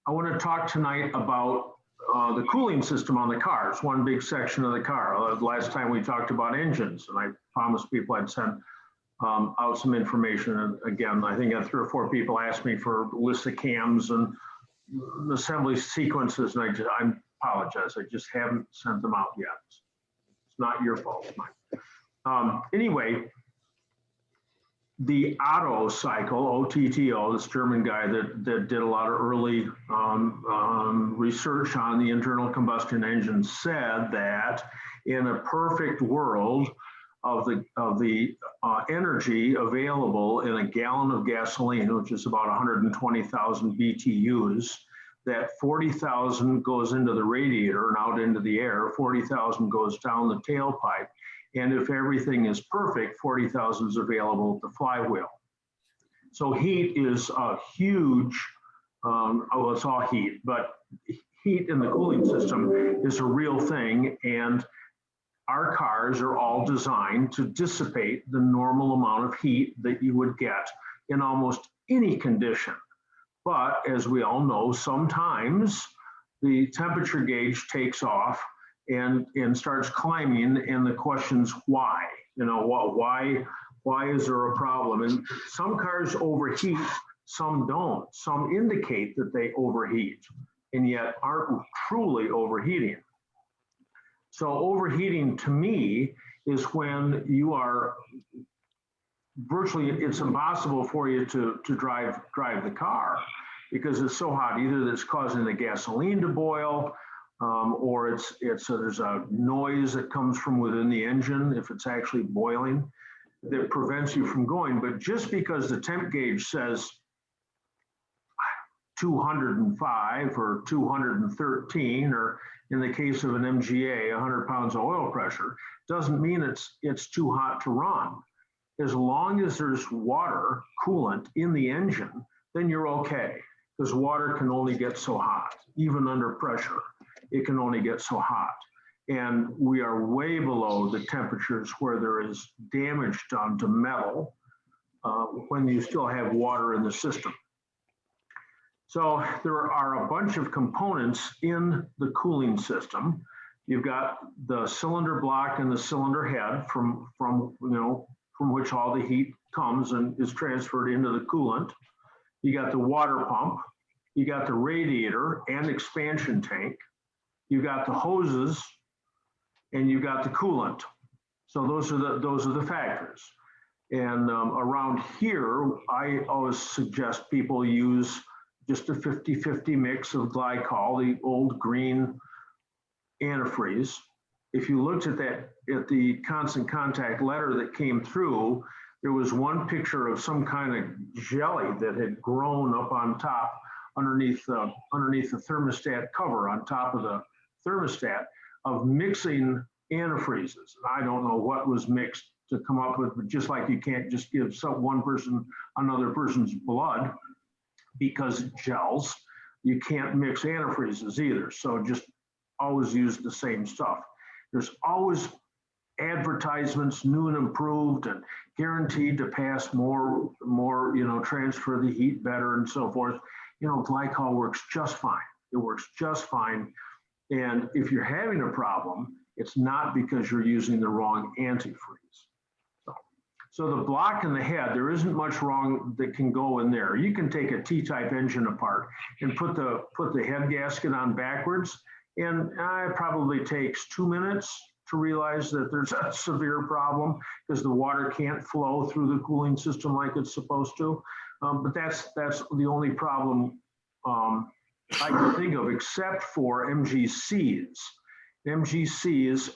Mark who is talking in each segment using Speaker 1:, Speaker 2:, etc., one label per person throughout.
Speaker 1: I want to talk tonight about the cooling system on the car. It's one big section of the car. Last time we talked about engines, and I promised people I'd send out some information. And again, I think 3 or 4 people asked me for lists of cams and assembly sequences, and I apologize. I just haven't sent them out yet. It's not your fault, mine. Anyway, the Otto cycle, OTTO, this German guy that did a lot of early research on the internal combustion engine, said that in a perfect world of the energy available in a gallon of gasoline, which is about 120,000 BTUs, that 40,000 goes into the radiator and out into the air, 40,000 goes down the tailpipe. And if everything is perfect, 40,000 is available at the flywheel. So heat is a huge, well, it's all heat, but heat in the cooling system is a real thing. And our cars are all designed to dissipate the normal amount of heat that you would get in almost any condition. But as we all know, sometimes the temperature gauge takes off and starts climbing, and the question's why? You know, why is there a problem? And some cars overheat, some don't. Some indicate that they overheat, and yet aren't truly overheating. So overheating to me is when you are virtually, it's impossible for you to drive the car because it's so hot. Either that's causing the gasoline to boil, or there's a noise that comes from within the engine if it's actually boiling that prevents you from going. But just because the temp gauge says 205 or 213, or in the case of an MGA, 100 pounds of oil pressure, doesn't mean it's too hot to run. As long as there's water coolant in the engine, then you're okay, because water can only get so hot, even under pressure. It can only get so hot. And we are way below the temperatures where there is damage done to metal when you still have water in the system. So there are a bunch of components in the cooling system. You've got the cylinder block and the cylinder head from which all the heat comes and is transferred into the coolant. You got the water pump. You got the radiator and expansion tank. You got the hoses, and you got the coolant. So those are the factors. And around here, I always suggest people use just a 50-50 mix of glycol, the old green antifreeze. If you looked at the constant contact letter that came through, there was one picture of some kind of jelly that had grown up on top underneath the thermostat cover on top of the thermostat of mixing antifreezes. I don't know what was mixed to come up with, but just like you can't just give one person another person's blood because it gels, you can't mix antifreezes either. So just always use the same stuff. There's always advertisements, new and improved and guaranteed to pass more, transfer the heat better and so forth. Glycol works just fine. It works just fine. And if you're having a problem, it's not because you're using the wrong antifreeze. So the block and the head, there isn't much wrong that can go in there. You can take a T-type engine apart and put the head gasket on backwards, and it probably takes 2 minutes to realize that there's a severe problem because the water can't flow through the cooling system like it's supposed to. But that's the only problem I can think of, except for MGCs. MGCs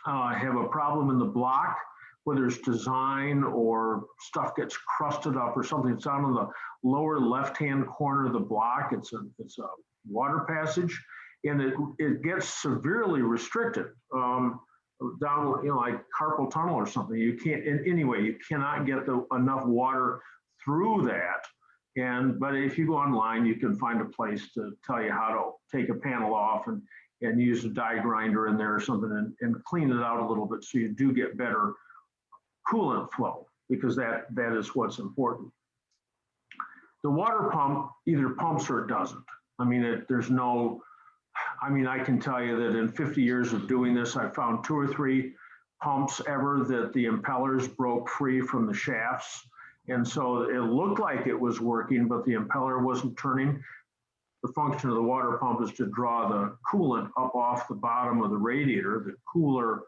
Speaker 1: have a problem in the block, whether it's design or stuff gets crusted up or something. It's down in the lower left-hand corner of the block. It's a water passage, and it gets severely restricted down, like carpal tunnel or something. You can't, anyway, you cannot get enough water through that. But if you go online, you can find a place to tell you how to take a panel off and use a die grinder in there or something and clean it out a little bit so you do get better coolant flow, because that is what's important. The water pump either pumps or it doesn't. I mean, there's no, I mean, I can tell you that in 50 years of doing this, I found 2 or 3 pumps ever that the impellers broke free from the shafts. And so it looked like it was working, but the impeller wasn't turning. The function of the water pump is to draw the coolant up off the bottom of the radiator, the cooler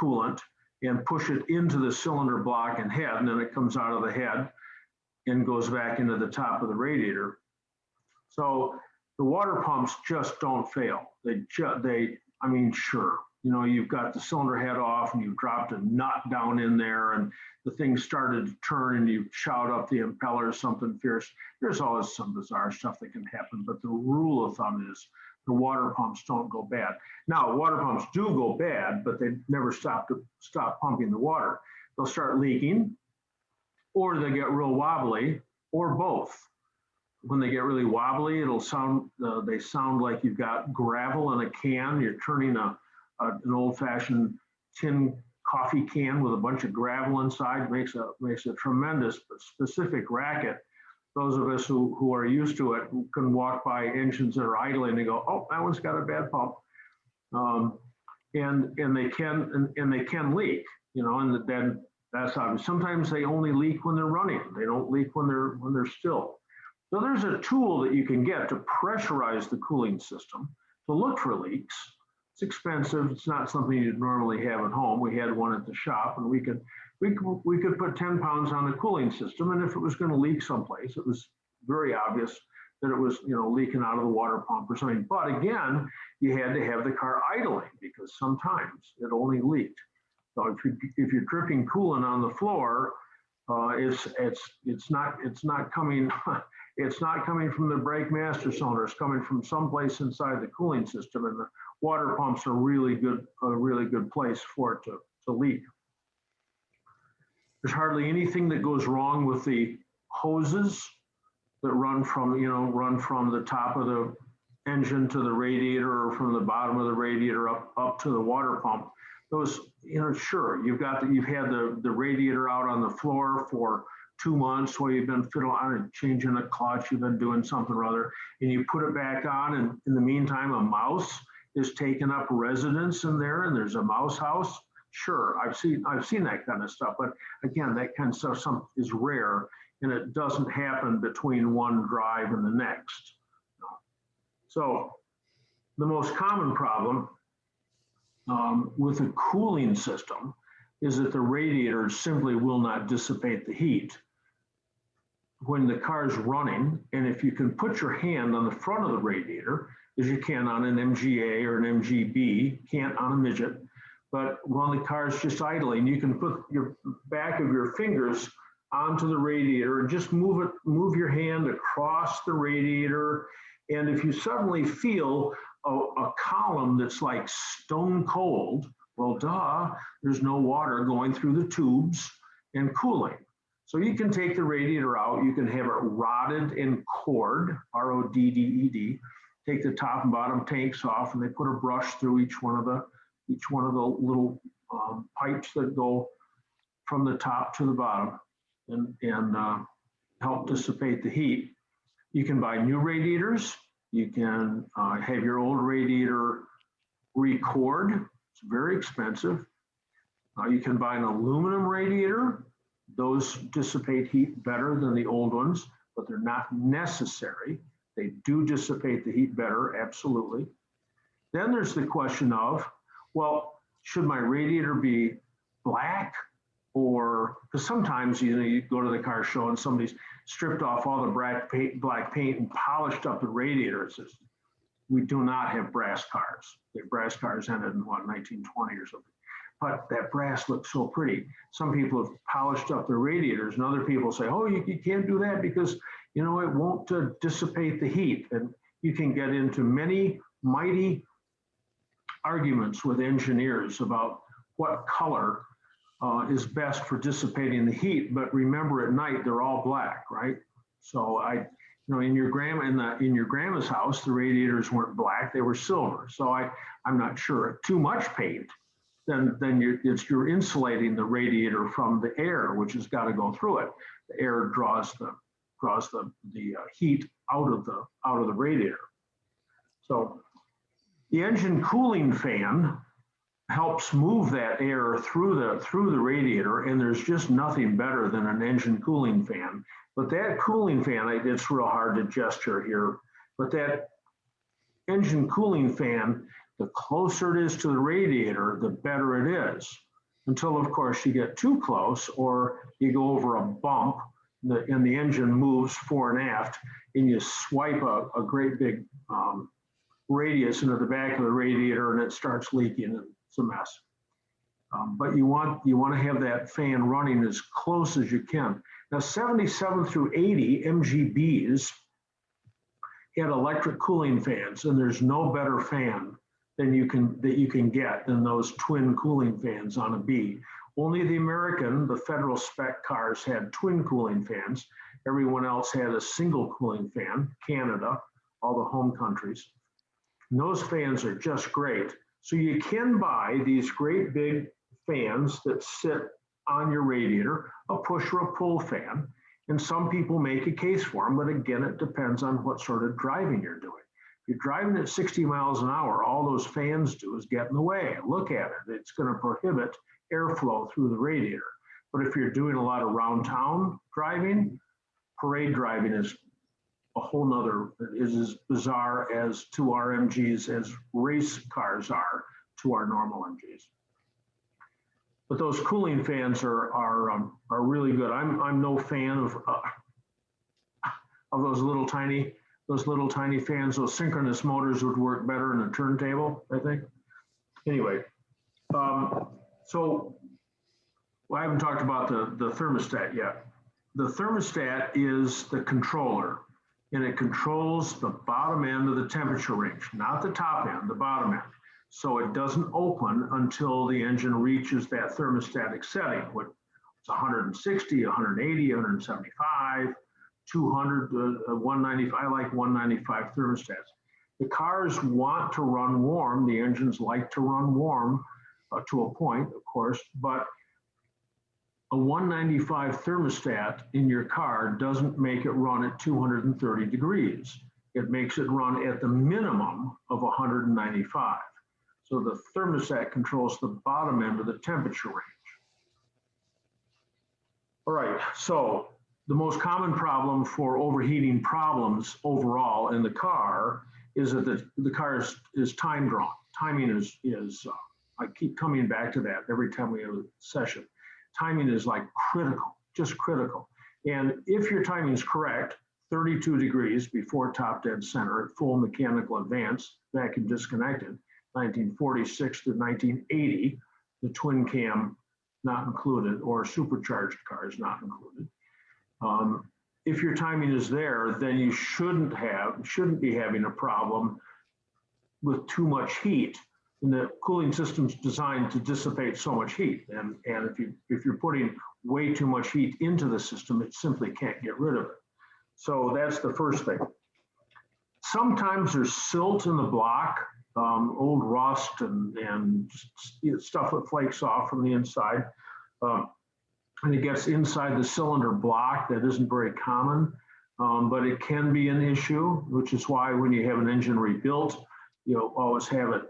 Speaker 1: coolant, and push it into the cylinder block and head, and then it comes out of the head and goes back into the top of the radiator. So the water pumps just don't fail. I mean, sure, you know, you've got the cylinder head off and you've dropped a nut down in there and the thing started to turn and you shout up the impeller or something fierce. There's always some bizarre stuff that can happen, but the rule of thumb is the water pumps don't go bad. Now, water pumps do go bad, but they never stop pumping the water. They'll start leaking, or they get real wobbly, or both. When they get really wobbly, it'll sound, they sound like you've got gravel in a can. You're turning an old-fashioned tin coffee can with a bunch of gravel inside. Makes a tremendous specific racket. Those of us who are used to it can walk by engines that are idling and go, oh, that one's got a bad pump. And they can leak, you know, and then that's obvious. Sometimes they only leak when they're running. They don't leak when they're still. So there's a tool that you can get to pressurize the cooling system to look for leaks. It's expensive. It's not something you'd normally have at home. We had one at the shop, and we could put 10 pounds on the cooling system, and if it was going to leak someplace, it was very obvious that it was, you know, leaking out of the water pump or something. But again, you had to have the car idling because sometimes it only leaked. So if you're dripping coolant on the floor, it's not coming it's not coming from the brake master cylinder. It's coming from someplace inside the cooling system, and the water pumps are a really good place for it to leak. There's hardly anything that goes wrong with the hoses that run from the top of the engine to the radiator, or from the bottom of the radiator up to the water pump. Those, you know, sure, you've had the radiator out on the floor for 2 months where you've been fiddling on and changing a clutch, you've been doing something or other, and you put it back on, and in the meantime, a mouse is taking up residence in there, and there's a mouse house. Sure, I've seen that kind of stuff, but again, that kind of stuff is rare, and it doesn't happen between one drive and the next. So the most common problem with a cooling system is that the radiators simply will not dissipate the heat when the car's running. And if you can put your hand on the front of the radiator, as you can on an MGA or an MGB, can't on a midget, but when the car's just idling, you can put your back of your fingers onto the radiator and just move your hand across the radiator. And if you suddenly feel a column that's like stone cold, well, duh, there's no water going through the tubes and cooling. So you can take the radiator out, you can have it rodded and cored, R-O-D-D-E-D, take the top and bottom tanks off, and they put a brush through each one of the little pipes that go from the top to the bottom and help dissipate the heat. You can buy new radiators. You can have your old radiator re-cored. It's very expensive. You can buy an aluminum radiator. Those dissipate heat better than the old ones, but they're not necessary. They do dissipate the heat better, absolutely. Then there's the question of, well, should my radiator be black? Or, because sometimes, you know, you go to the car show and somebody's stripped off all the black paint and polished up the radiators. We do not have brass cars. The brass cars ended in, what, 1920 or something. But that brass looks so pretty. Some people have polished up their radiators, and other people say, oh, you can't do that because, you know, it won't dissipate the heat. And you can get into many mighty arguments with engineers about what color is best for dissipating the heat. But remember, at night they're all black, right? So in your grandma's house, the radiators weren't black; they were silver. So I'm not sure. Too much paint, then you're insulating the radiator from the air, which has got to go through it. The air draws the the heat out of the radiator. So the engine cooling fan helps move that air through the radiator, and there's just nothing better than an engine cooling fan. But that cooling fan, it's real hard to gesture here, but that engine cooling fan, the closer it is to the radiator, the better it is. Until, of course, you get too close or you go over a bump and the engine moves fore and aft, and you swipe a great big radius into the back of the radiator, and it starts leaking, and it's a mess. But you want to have that fan running as close as you can. Now, 77 through 80 MGBs had electric cooling fans, and there's no better fan that you can get than those twin cooling fans on a B. Only the federal spec cars had twin cooling fans. Everyone else had a single cooling fan, Canada, all the home countries. And those fans are just great. So you can buy these great big fans that sit on your radiator, a push or a pull fan, and some people make a case for them, but again, it depends on what sort of driving you're doing. If you're driving at 60 miles an hour, all those fans do is get in the way. Look at it. It's going to prohibit airflow through the radiator. But if you're doing a lot of round town driving, parade driving is a whole nother, is as bizarre as to our MGs as race cars are to our normal MGs. But those cooling fans are really good. I'm no fan of those little tiny fans. Those synchronous motors would work better in a turntable, I think. Anyway, so I haven't talked about the thermostat yet. The thermostat is the controller, and it controls the bottom end of the temperature range, not the top end, the bottom end. So it doesn't open until the engine reaches that thermostatic setting, which is 160, 180, 175, 200, 195. I like 195 thermostats. The cars want to run warm. The engines like to run warm to a point, of course, but a 195 thermostat in your car doesn't make it run at 230 degrees. It makes it run at the minimum of 195. So the thermostat controls the bottom end of the temperature range. All right, so the most common problem for overheating problems overall in the car is that the car is time drawn. Timing is I keep coming back to that every time we have a session. Timing is like critical, just critical. And if your timing is correct, 32 degrees before top dead center at full mechanical advance, vacuum disconnected, 1946 to 1980, the twin cam not included, or supercharged cars not included. If your timing is there, then you shouldn't be having a problem with too much heat. And the cooling system's designed to dissipate so much heat. And if you're putting way too much heat into the system, it simply can't get rid of it. So that's the first thing. Sometimes there's silt in the block, old rust and stuff that flakes off from the inside. And it gets inside the cylinder block. That isn't very common, but it can be an issue, which is why when you have an engine rebuilt, you'll always have it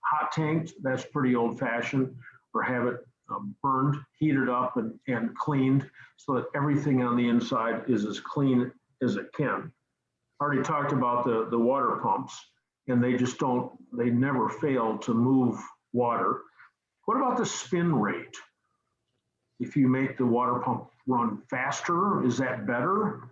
Speaker 1: hot tanked. That's pretty old fashioned, or have it burned, heated up and cleaned so that everything on the inside is as clean as it can. I already talked about the water pumps, and they never fail to move water. What about the spin rate? If you make the water pump run faster, is that better?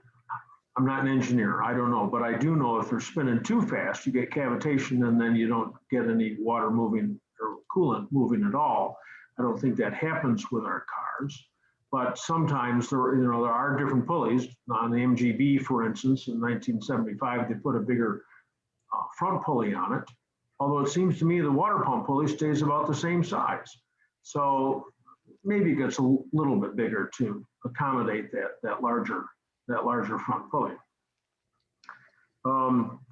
Speaker 1: I'm not an engineer, I don't know, but I do know if they're spinning too fast, you get cavitation and then you don't get any water moving or coolant moving at all. I don't think that happens with our cars, but sometimes there are different pulleys. On the MGB, for instance, in 1975, they put a bigger front pulley on it, although it seems to me the water pump pulley stays about the same size. So maybe it gets a little bit bigger to accommodate that larger front pulley.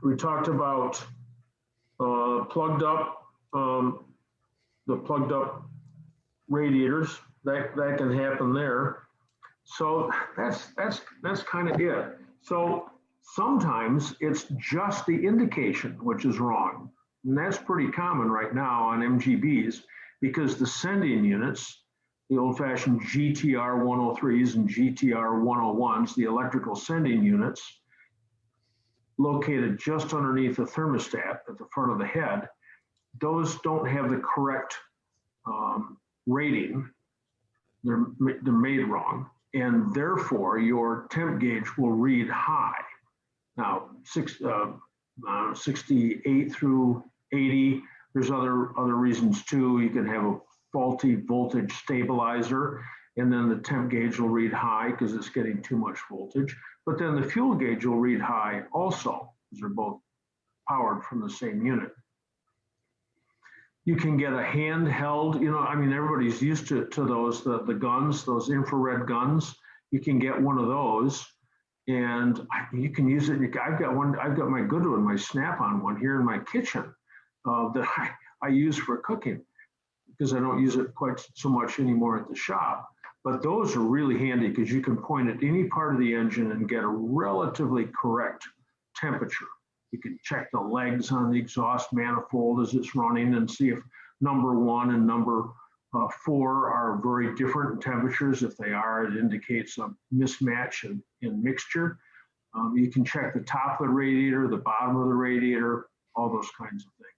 Speaker 1: We talked about the plugged up radiators. That can happen there. So that's kind of it. So sometimes it's just the indication which is wrong. And that's pretty common right now on MGBs because the sending units, the old-fashioned GTR 103s and GTR 101s, the electrical sending units, located just underneath the thermostat at the front of the head, those don't have the correct rating. They're made wrong, and therefore your temp gauge will read high. Now, 68 through 80, there's other reasons too. You can have a faulty voltage stabilizer, and then the temp gauge will read high because it's getting too much voltage. But then the fuel gauge will read high also, because they're both powered from the same unit. You can get a handheld, I mean, everybody's used to those, the guns, those infrared guns. You can get one of those and you can use it. I've got my good one, my Snap-on one here in my kitchen that I use for cooking because I don't use it quite so much anymore at the shop. But those are really handy because you can point at any part of the engine and get a relatively correct temperature. You can check the legs on the exhaust manifold as it's running and see if number 1 and number 4 are very different in temperatures. If they are, it indicates a mismatch in mixture. You can check the top of the radiator, the bottom of the radiator, all those kinds of things.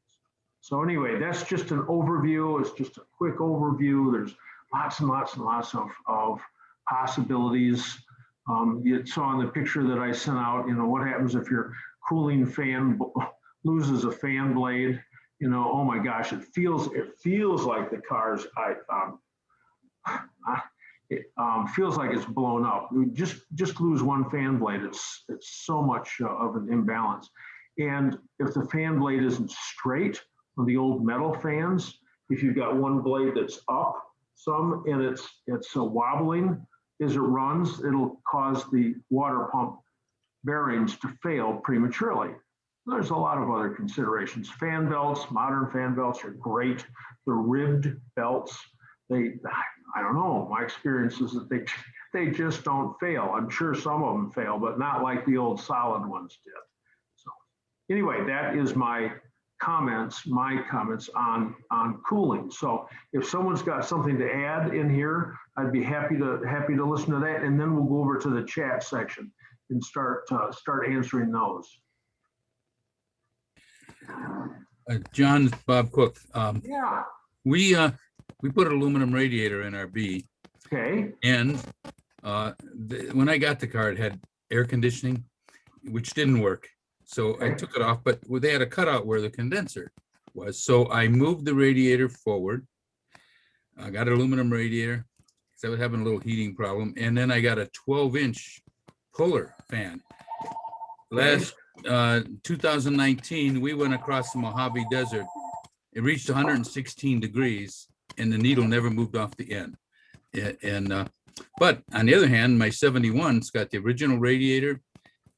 Speaker 1: So anyway, that's just an overview. It's just a quick overview. There's lots and lots and lots of possibilities. You saw in the picture that I sent out, what happens if your cooling fan loses a fan blade, oh my gosh, it feels like the car's, feels like it's blown up. You just lose one fan blade. It's so much of an imbalance. And if the fan blade isn't straight on the old metal fans, if you've got one blade that's up some and it's wobbling as it runs, it'll cause the water pump bearings to fail prematurely. There's a lot of other considerations. Fan belts, modern fan belts are great. The ribbed belts, I don't know, my experience is that they just don't fail. I'm sure some of them fail, but not like the old solid ones did. So anyway, that is my comments on cooling. So if someone's got something to add in here, I'd be happy to listen to that, and then we'll go over to the chat section and start answering those.
Speaker 2: John, Bob Cook.
Speaker 1: Yeah.
Speaker 2: We put an aluminum radiator in our B.
Speaker 1: Okay.
Speaker 2: And when I got the car, it had air conditioning, which didn't work. So okay. I took it off, but they had a cutout where the condenser was. So I moved the radiator forward. I got an aluminum radiator because I was having a little heating problem. And then I got a 12-inch Polar fan. Last 2019, we went across the Mojave Desert. It reached 116 degrees, and the needle never moved off the end. But on the other hand, my 71's got the original radiator.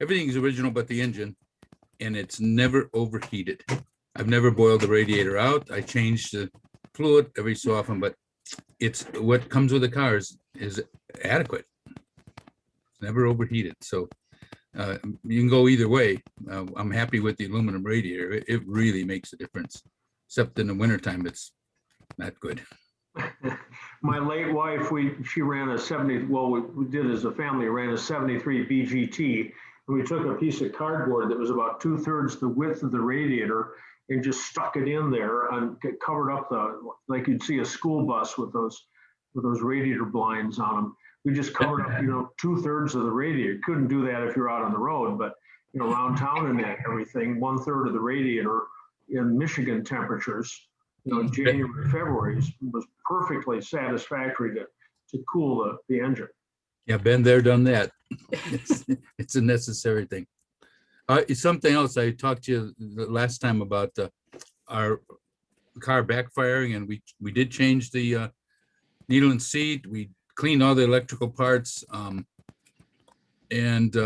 Speaker 2: Everything's original but the engine, and it's never overheated. I've never boiled the radiator out. I change the fluid every so often, but it's what comes with the car is adequate. It's never overheated. So you can go either way. I'm happy with the aluminum radiator. It really makes a difference, except in the wintertime, it's not good.
Speaker 1: My late wife, she ran a 70, well, we did as a family, ran a 73 BGT. And we took a piece of cardboard that was about 2/3 the width of the radiator and just stuck it in there and covered up like you'd see a school bus with those radiator blinds on them. We just covered up, 2/3 of the radiator. Couldn't do that if you're out on the road, but around town and everything, 1/3 of the radiator in Michigan temperatures, January, February was perfectly satisfactory to cool the engine.
Speaker 2: Yeah, been there, done that. It's a necessary thing. It's something else. I talked to you the last time about our car backfiring, and we did change the needle and seat. We cleaned all the electrical parts, and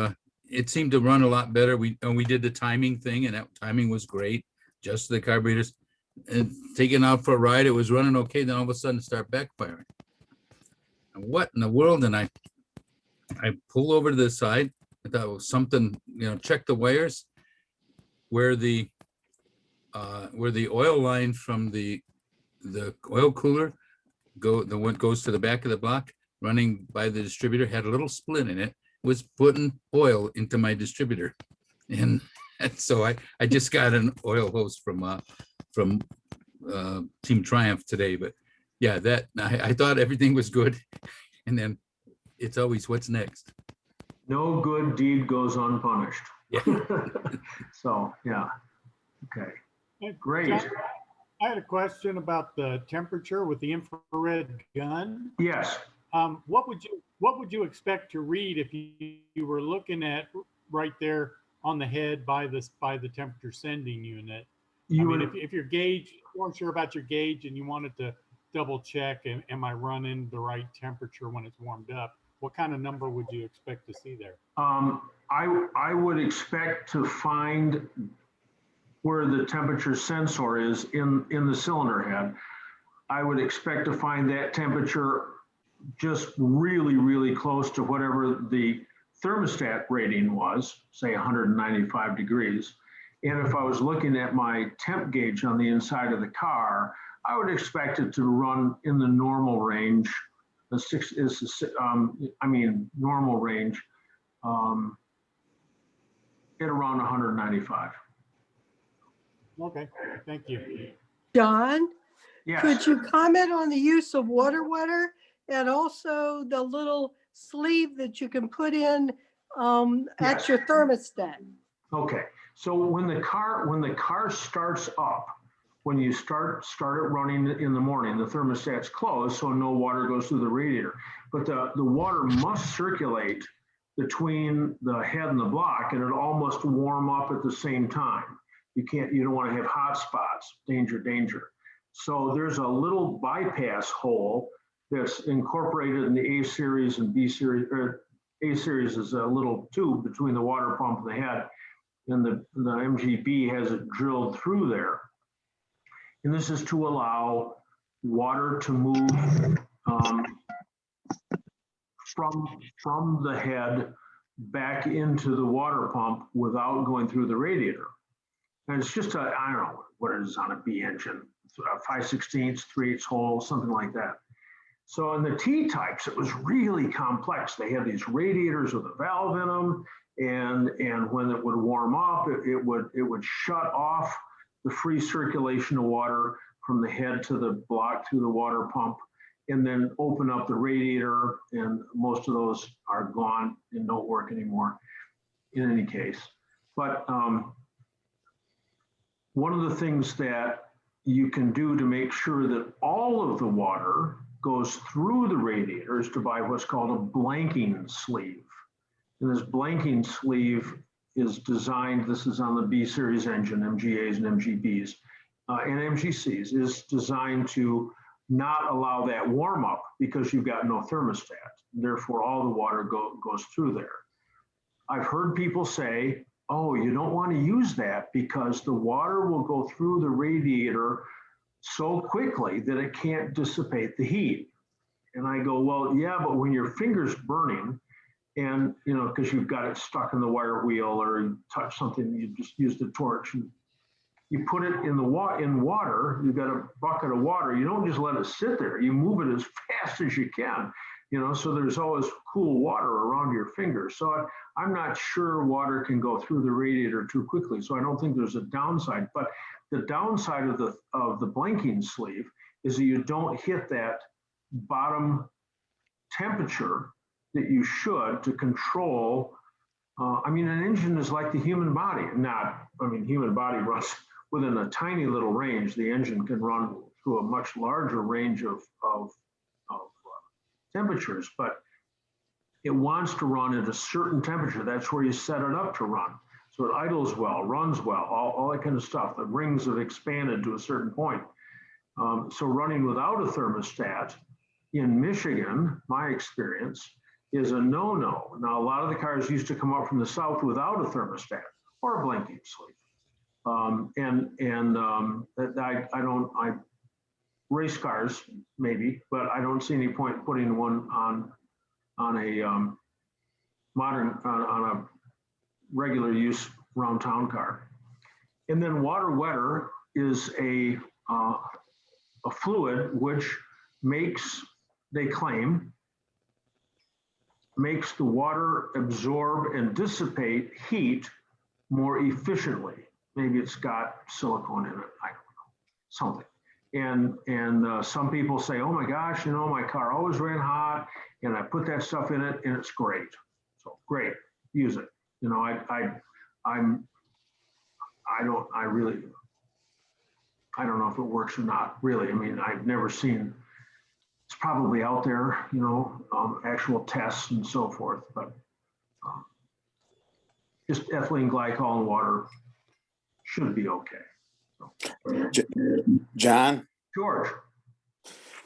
Speaker 2: it seemed to run a lot better. We did the timing thing, and that timing was great. Just the carburetors, and taken out for a ride, it was running okay. Then all of a sudden, it started backfiring. And what in the world? And I I pull over to the side. I thought it was something, check the wires where the oil line from the oil cooler the one goes to the back of the block running by the distributor had a little split in it, was putting oil into my distributor. And so I just got an oil hose from Team Triumph today, but yeah, that I thought everything was good. And then it's always what's next.
Speaker 1: No good deed goes unpunished.
Speaker 2: Yeah.
Speaker 1: So, yeah. Okay.
Speaker 3: Hey,
Speaker 1: Great.
Speaker 3: John, I had a question about the temperature with the infrared gun.
Speaker 1: Yes.
Speaker 3: What would you expect to read if you were looking at right there on the head by the temperature sending unit? If your gauge, you weren't sure about your gauge and you wanted to double check, am I running the right temperature when it's warmed up? What kind of number would you expect to see there?
Speaker 1: I would expect to find where the temperature sensor is in the cylinder head. I would expect to find that temperature just really, really close to whatever the thermostat rating was, say 195 degrees. And if I was looking at my temp gauge on the inside of the car, I would expect it to run in the normal range. Normal range at around 195.
Speaker 3: Okay, thank you.
Speaker 4: John,
Speaker 1: Yes.
Speaker 4: could you comment on the use of water wetter and also the little sleeve that you can put in at
Speaker 1: Yes.
Speaker 4: your thermostat?
Speaker 1: Okay. So when the car starts up, when you start it running in the morning, the thermostat's closed, so no water goes through the radiator. But the water must circulate between the head and the block, and it all must warm up at the same time. You don't want to have hot spots. Danger, danger. So there's a little bypass hole that's incorporated in the A series and B series. Or A series is a little tube between the water pump and the head, and the MGB has it drilled through there. And this is to allow water to move from the head back into the water pump without going through the radiator. And it's just I don't know what it is on a B engine, 5/16, 3/8 hole, something like that. So in the T types, it was really complex. They had these radiators with a valve in them, and when it would warm up, it would shut off the free circulation of water from the head to the block through the water pump, and then open up the radiator, and most of those are gone and don't work anymore in any case. But one of the things that you can do to make sure that all of the water goes through the radiator is to buy what's called a blanking sleeve. And this blanking sleeve is designed, this is on the B series engine, MGAs and MGBs, and MGCs, is designed to not allow that warm up because you've got no thermostat. Therefore, all the water goes through there. I've heard people say, oh, you don't want to use that because the water will go through the radiator so quickly that it can't dissipate the heat. And I go, well, yeah, but when your finger's burning, and because you've got it stuck in the wire wheel or you touch something, you just use the torch and you put it in water. You've got a bucket of water. You don't just let it sit there. You move it as fast as you can, so there's always cool water around your finger. So I'm not sure water can go through the radiator too quickly. So I don't think there's a downside. But the downside of the blanking sleeve is that you don't hit that bottom temperature that you should to control. An engine is like the human body. Human body runs within a tiny little range. The engine can run through a much larger range of temperatures, but it wants to run at a certain temperature. That's where you set it up to run. So it idles well, runs well, all that kind of stuff. The rings have expanded to a certain point. So running without a thermostat in Michigan, my experience, is a no-no. Now, a lot of the cars used to come up from the south without a thermostat or a blanking sleeve. Race cars maybe, but I don't see any point putting one on a modern, on a regular use around town car. And then water wetter is a fluid which makes, they claim, makes the water absorb and dissipate heat more efficiently. Maybe it's got silicone in it, I don't know, something. And some people say, oh my gosh, you know, my car always ran hot and I put that stuff in it and it's great. So great, use it. You know, I don't know if it works or not, really. I mean, I've never seen, it's probably out there, you know, actual tests and so forth, but just ethylene glycol and water should be okay. So,
Speaker 5: John,
Speaker 1: George,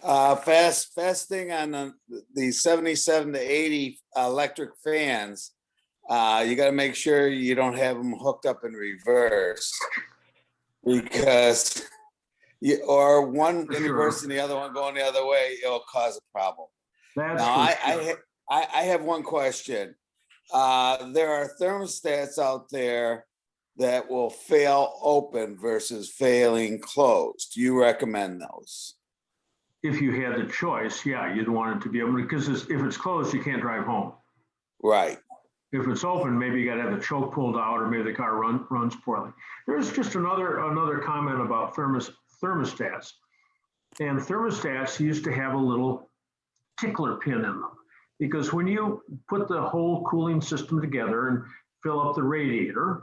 Speaker 5: fast thing on the 77 to 80 electric fans. You got to make sure you don't have them hooked up in reverse, because or one in reverse and the other one going the other way, it'll cause a problem.
Speaker 1: that's
Speaker 5: Now,
Speaker 1: for sure.
Speaker 5: I have one question. There are thermostats out there that will fail open versus failing closed. Do you recommend those?
Speaker 1: If you had the choice, yeah, you'd want it to be able to, because if it's closed, you can't drive home.
Speaker 5: Right.
Speaker 1: If it's open, maybe you got to have the choke pulled out, or maybe the car runs poorly. There's just another comment about thermostats. And thermostats used to have a little tickler pin in them, because when you put the whole cooling system together and fill up the radiator,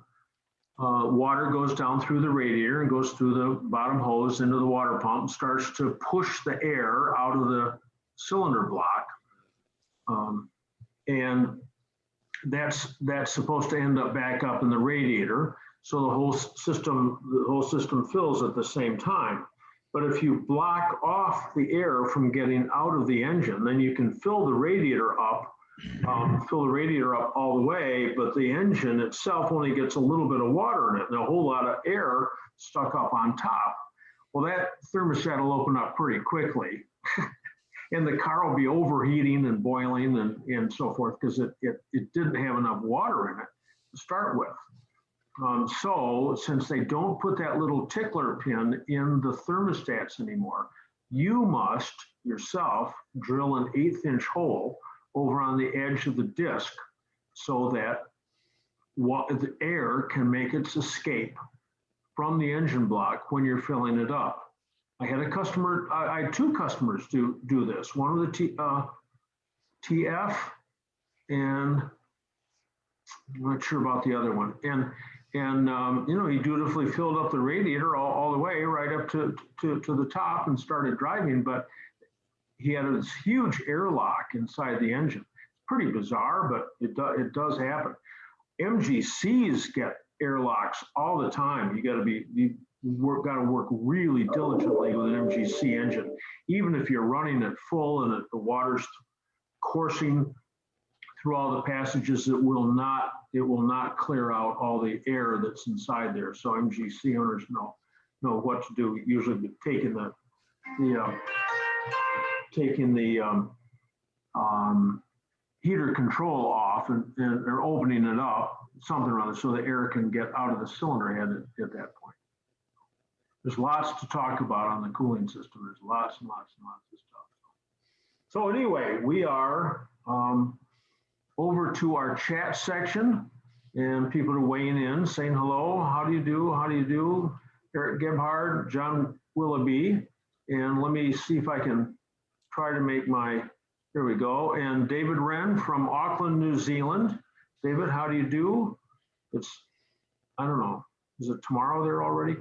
Speaker 1: water goes down through the radiator and goes through the bottom hose into the water pump and starts to push the air out of the cylinder block. And that's supposed to end up back up in the radiator. So the whole system fills at the same time. But if you block off the air from getting out of the engine, then you can fill the radiator up all the way, but the engine itself only gets a little bit of water in it and a whole lot of air stuck up on top. Well, that thermostat will open up pretty quickly. And the car will be overheating and boiling and so forth, because it didn't have enough water in it to start with. So since they don't put that little tickler pin in the thermostats anymore, you must yourself drill an 1/8 inch hole over on the edge of the disc so that the air can make its escape from the engine block when you're filling it up. I had I had two customers do this. One with the TF, and I'm not sure about the other one. And you know, he dutifully filled up the radiator all the way right up to the top and started driving, but he had this huge airlock inside the engine. Pretty bizarre, but it does happen. MGCs get airlocks all the time. You got to work really diligently with an MGC engine, even if you're running it full and the water's coursing through all the passages. It will not clear out all the air that's inside there. So MGC owners know what to do. Usually taking the heater control off and they're opening it up, something or other, so the air can get out of the cylinder head at that point. There's lots to talk about on the cooling system. There's lots and lots and lots of stuff. So anyway, we are over to our chat section, and people are weighing in, saying hello. How do you do? How do you do? Eric Gebhard, John Willoughby, and let me see if I can try to make here we go. And David Wren from Auckland, New Zealand. David, how do you do? I don't know, is it tomorrow there already?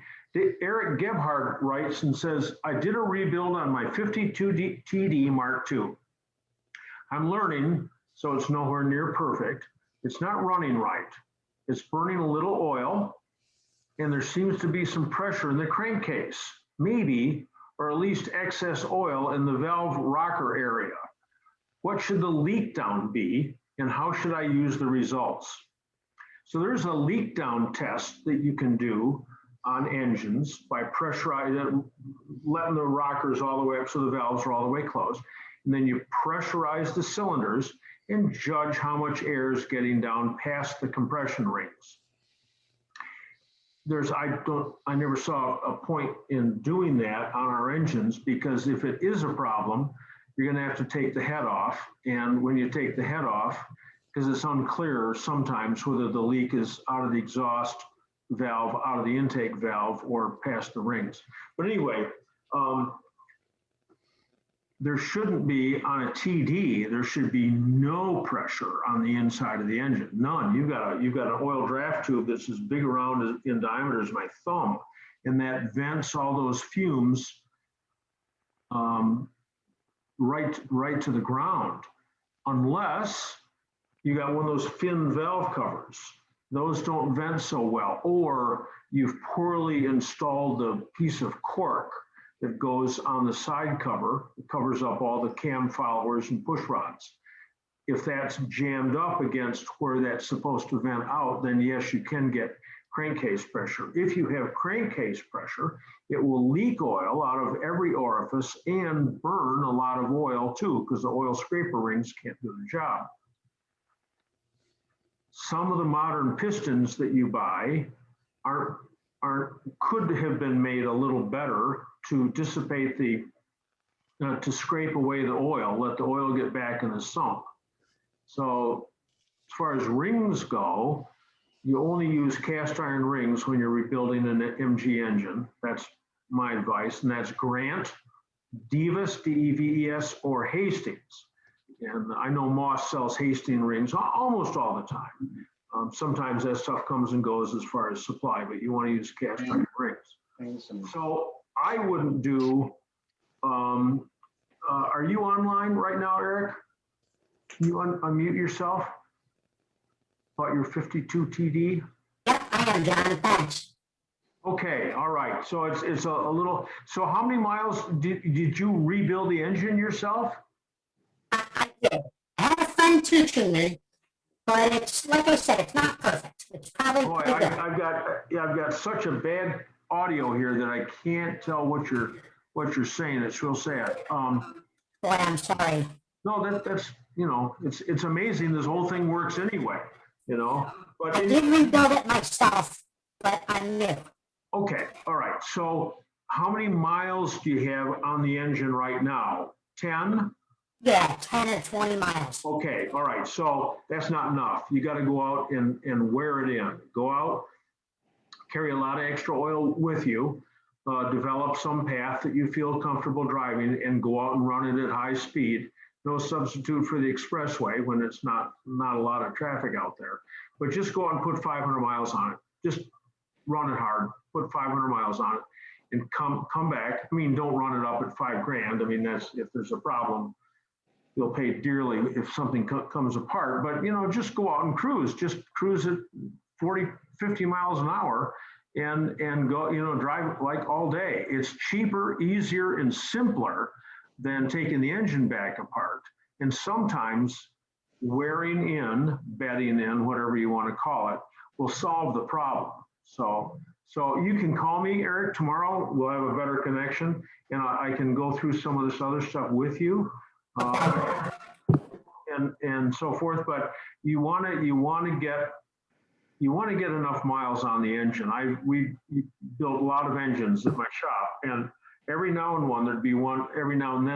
Speaker 1: Eric Gebhard writes and says, I did a rebuild on my 52 TD Mark II. I'm learning, so it's nowhere near perfect. It's not running right. It's burning a little oil, and there seems to be some pressure in the crankcase, maybe, or at least excess oil in the valve rocker area. What should the leak down be, and how should I use the results? So there's a leak down test that you can do on engines by pressurizing, letting the rockers all the way up so the valves are all the way closed. And then you pressurize the cylinders and judge how much air is getting down past the compression rings. I never saw a point in doing that on our engines, because if it is a problem, you're gonna have to take the head off. And when you take the head off, because it's unclear sometimes whether the leak is out of the exhaust valve, out of the intake valve, or past the rings. But anyway, there shouldn't be, on a TD, there should be no pressure on the inside of the engine, none. You've got an oil draft tube that's as big around in diameter as my thumb, and that vents all those fumes right to the ground, unless you got one of those fin valve covers. Those don't vent so well, or you've poorly installed the piece of cork that goes on the side cover. It covers up all the cam followers and push rods. If that's jammed up against where that's supposed to vent out, then yes, you can get crankcase pressure. If you have crankcase pressure, it will leak oil out of every orifice and burn a lot of oil too, because the oil scraper rings can't do the job. Some of the modern pistons that you buy could have been made a little better to dissipate to scrape away the oil, let the oil get back in the sump. So as far as rings go, you only use cast iron rings when you're rebuilding an MG engine. That's my advice, and that's Grant, Devis, D-E-V-E-S, or Hastings. And I know Moss sells Hastings rings almost all the time. Sometimes that stuff comes and goes as far as supply, but you want to use cast iron rings. So I wouldn't do, are you online right now, Eric? Can you unmute yourself about your 52 TD?
Speaker 6: Yep, I am, John, thanks.
Speaker 1: Okay, all right. So it's a little, so how many miles did you rebuild the engine yourself?
Speaker 6: I did. I had a friend teaching me, but it's, like I said, it's not perfect. It's probably
Speaker 1: Boy,
Speaker 6: pretty good.
Speaker 1: I've got such a bad audio here that I can't tell what you're saying. It's real sad.
Speaker 6: Boy, I'm sorry.
Speaker 1: No, that's, you know, it's amazing this whole thing works anyway, you know, but.
Speaker 6: I did rebuild it myself, but I'm new.
Speaker 1: Okay, all right. So how many miles do you have on the engine right now? 10?
Speaker 6: Yeah, 10 or 20 miles.
Speaker 1: Okay, all right. So that's not enough. You got to go out and wear it in. Go out, carry a lot of extra oil with you, develop some path that you feel comfortable driving, and go out and run it at high speed. No substitute for the expressway when it's not a lot of traffic out there. But just go out and put 500 miles on it. Just run it hard, put 500 miles on it, and come back. I mean, don't run it up at $5,000. I mean, that's, if there's a problem, you'll pay dearly if something comes apart. But, you know, just go out and cruise. Just cruise at 40, 50 miles an hour and go, you know, drive like all day. It's cheaper, easier, and simpler than taking the engine back apart. And sometimes wearing in, bedding in, whatever you want to call it, will solve the problem. So you can call me, Eric, tomorrow. We'll have a better connection, and I can go through some of this other stuff with you, and so forth. But you want to get enough miles on the engine. We built a lot of engines at my shop, and every now and then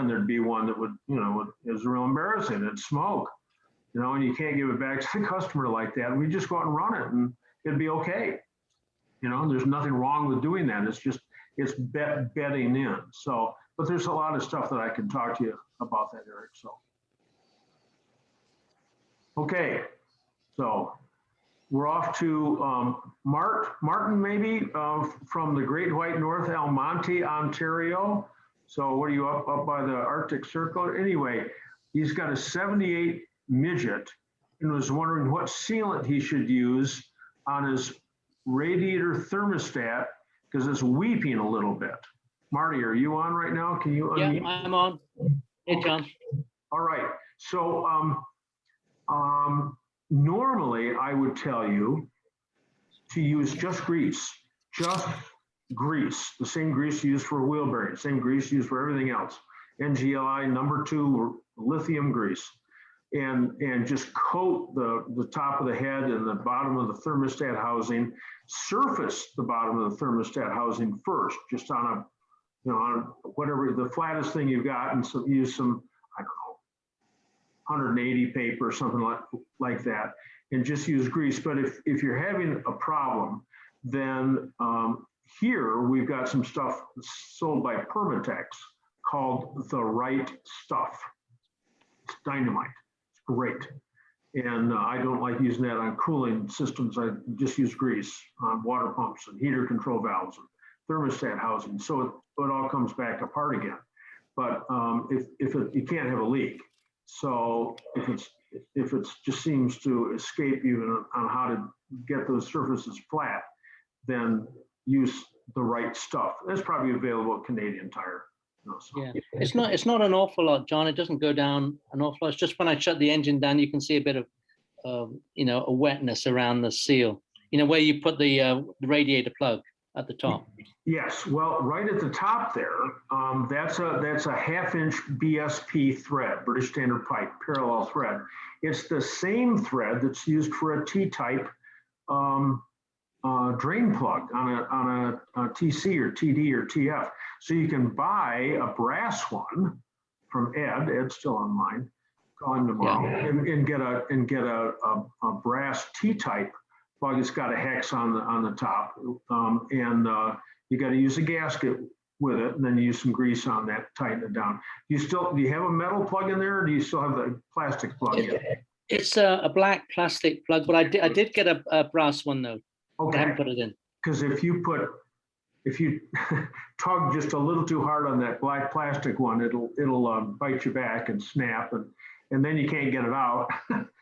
Speaker 1: there'd be one that would, you know, is real embarrassing. It'd smoke, you know, and you can't give it back to the customer like that. And we just go out and run it, and it'd be okay. You know, there's nothing wrong with doing that. It's bedding in. So, but there's a lot of stuff that I can talk to you about that, Eric. So, okay. So we're off to Martin, maybe, from the Great White North, Almonte, Ontario. So what are you up by the Arctic Circle? Anyway, he's got a 78 midget and was wondering what sealant he should use on his radiator thermostat because it's weeping a little bit. Marty, are you on right now? Can you unmute?
Speaker 7: Yeah, I'm on. Hey, John.
Speaker 1: All right. So normally I would tell you to use just grease, the same grease you use for a wheel bearing, same grease used for everything else. NGLI #2 lithium grease. and just coat the top of the head and the bottom of the thermostat housing, surface the bottom of the thermostat housing first, just on a, you know, on whatever, the flattest thing you've got, and so use some, I don't know, 180 paper, something like that, and just use grease. But if you're having a problem, then here we've got some stuff sold by Permatex called the Right Stuff. It's dynamite. It's great. And I don't like using that on cooling systems. I just use grease on water pumps and heater control valves and thermostat housing. So it all comes back apart again. But you can't have a leak. So if it just seems to escape you on how to get those surfaces flat, then use the Right Stuff. That's probably available at Canadian Tire. You know, so.
Speaker 7: Yeah, it's not an awful lot, John. It doesn't go down an awful lot. It's just when I shut the engine down, you can see a bit of, you know, a wetness around the seal. You know, where you put the radiator plug at the top.
Speaker 1: Yes, well, right at the top there, that's a 1/2-inch BSP thread, British Standard Pipe, parallel thread. It's the same thread that's used for a T-type drain plug on a TC or TD or TF. So you can buy a brass one from Ed. Ed's still online. Call him tomorrow, and get a brass T-type plug. It's got a hex on the top, and you got to use a gasket with it, and then you use some grease on that, tighten it down. Do you have a metal plug in there, or do you still have the plastic plug in?
Speaker 7: It's a black plastic plug, but I did get a brass one though.
Speaker 1: Okay.
Speaker 7: I haven't put it in.
Speaker 1: Because if you tug just a little too hard on that black plastic one, it'll bite you back and snap, and then you can't get it out.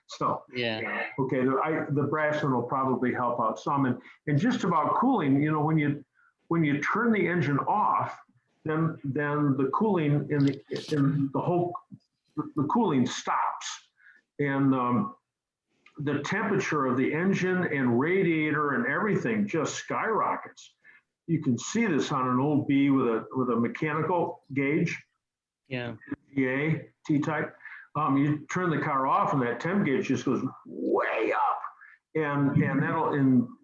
Speaker 1: So
Speaker 7: Yeah.
Speaker 1: Okay, the brass one will probably help out some, and just about cooling. You know, when you turn the engine off, then the cooling the cooling stops, and the temperature of the engine and radiator and everything just skyrockets. You can see this on an old B with a mechanical gauge.
Speaker 7: Yeah.
Speaker 1: T-type. You turn the car off and that temp gauge just goes way up, and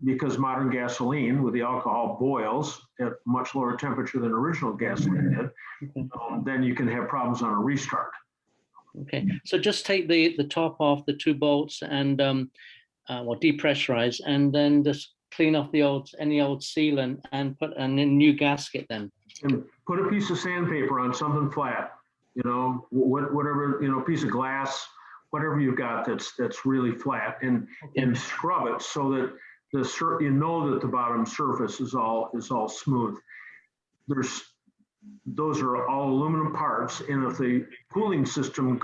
Speaker 1: because modern gasoline with the alcohol boils at much lower temperature than original gasoline did, then you can have problems on a restart.
Speaker 7: Okay, so just take the top off the 2 bolts and depressurize, and then just clean off any old sealant and put a new gasket then.
Speaker 1: And put a piece of sandpaper on something flat, you know, whatever, you know, piece of glass, whatever you've got that's really flat, and scrub it so that you know that the bottom surface is all smooth. Those are all aluminum parts, and if the cooling system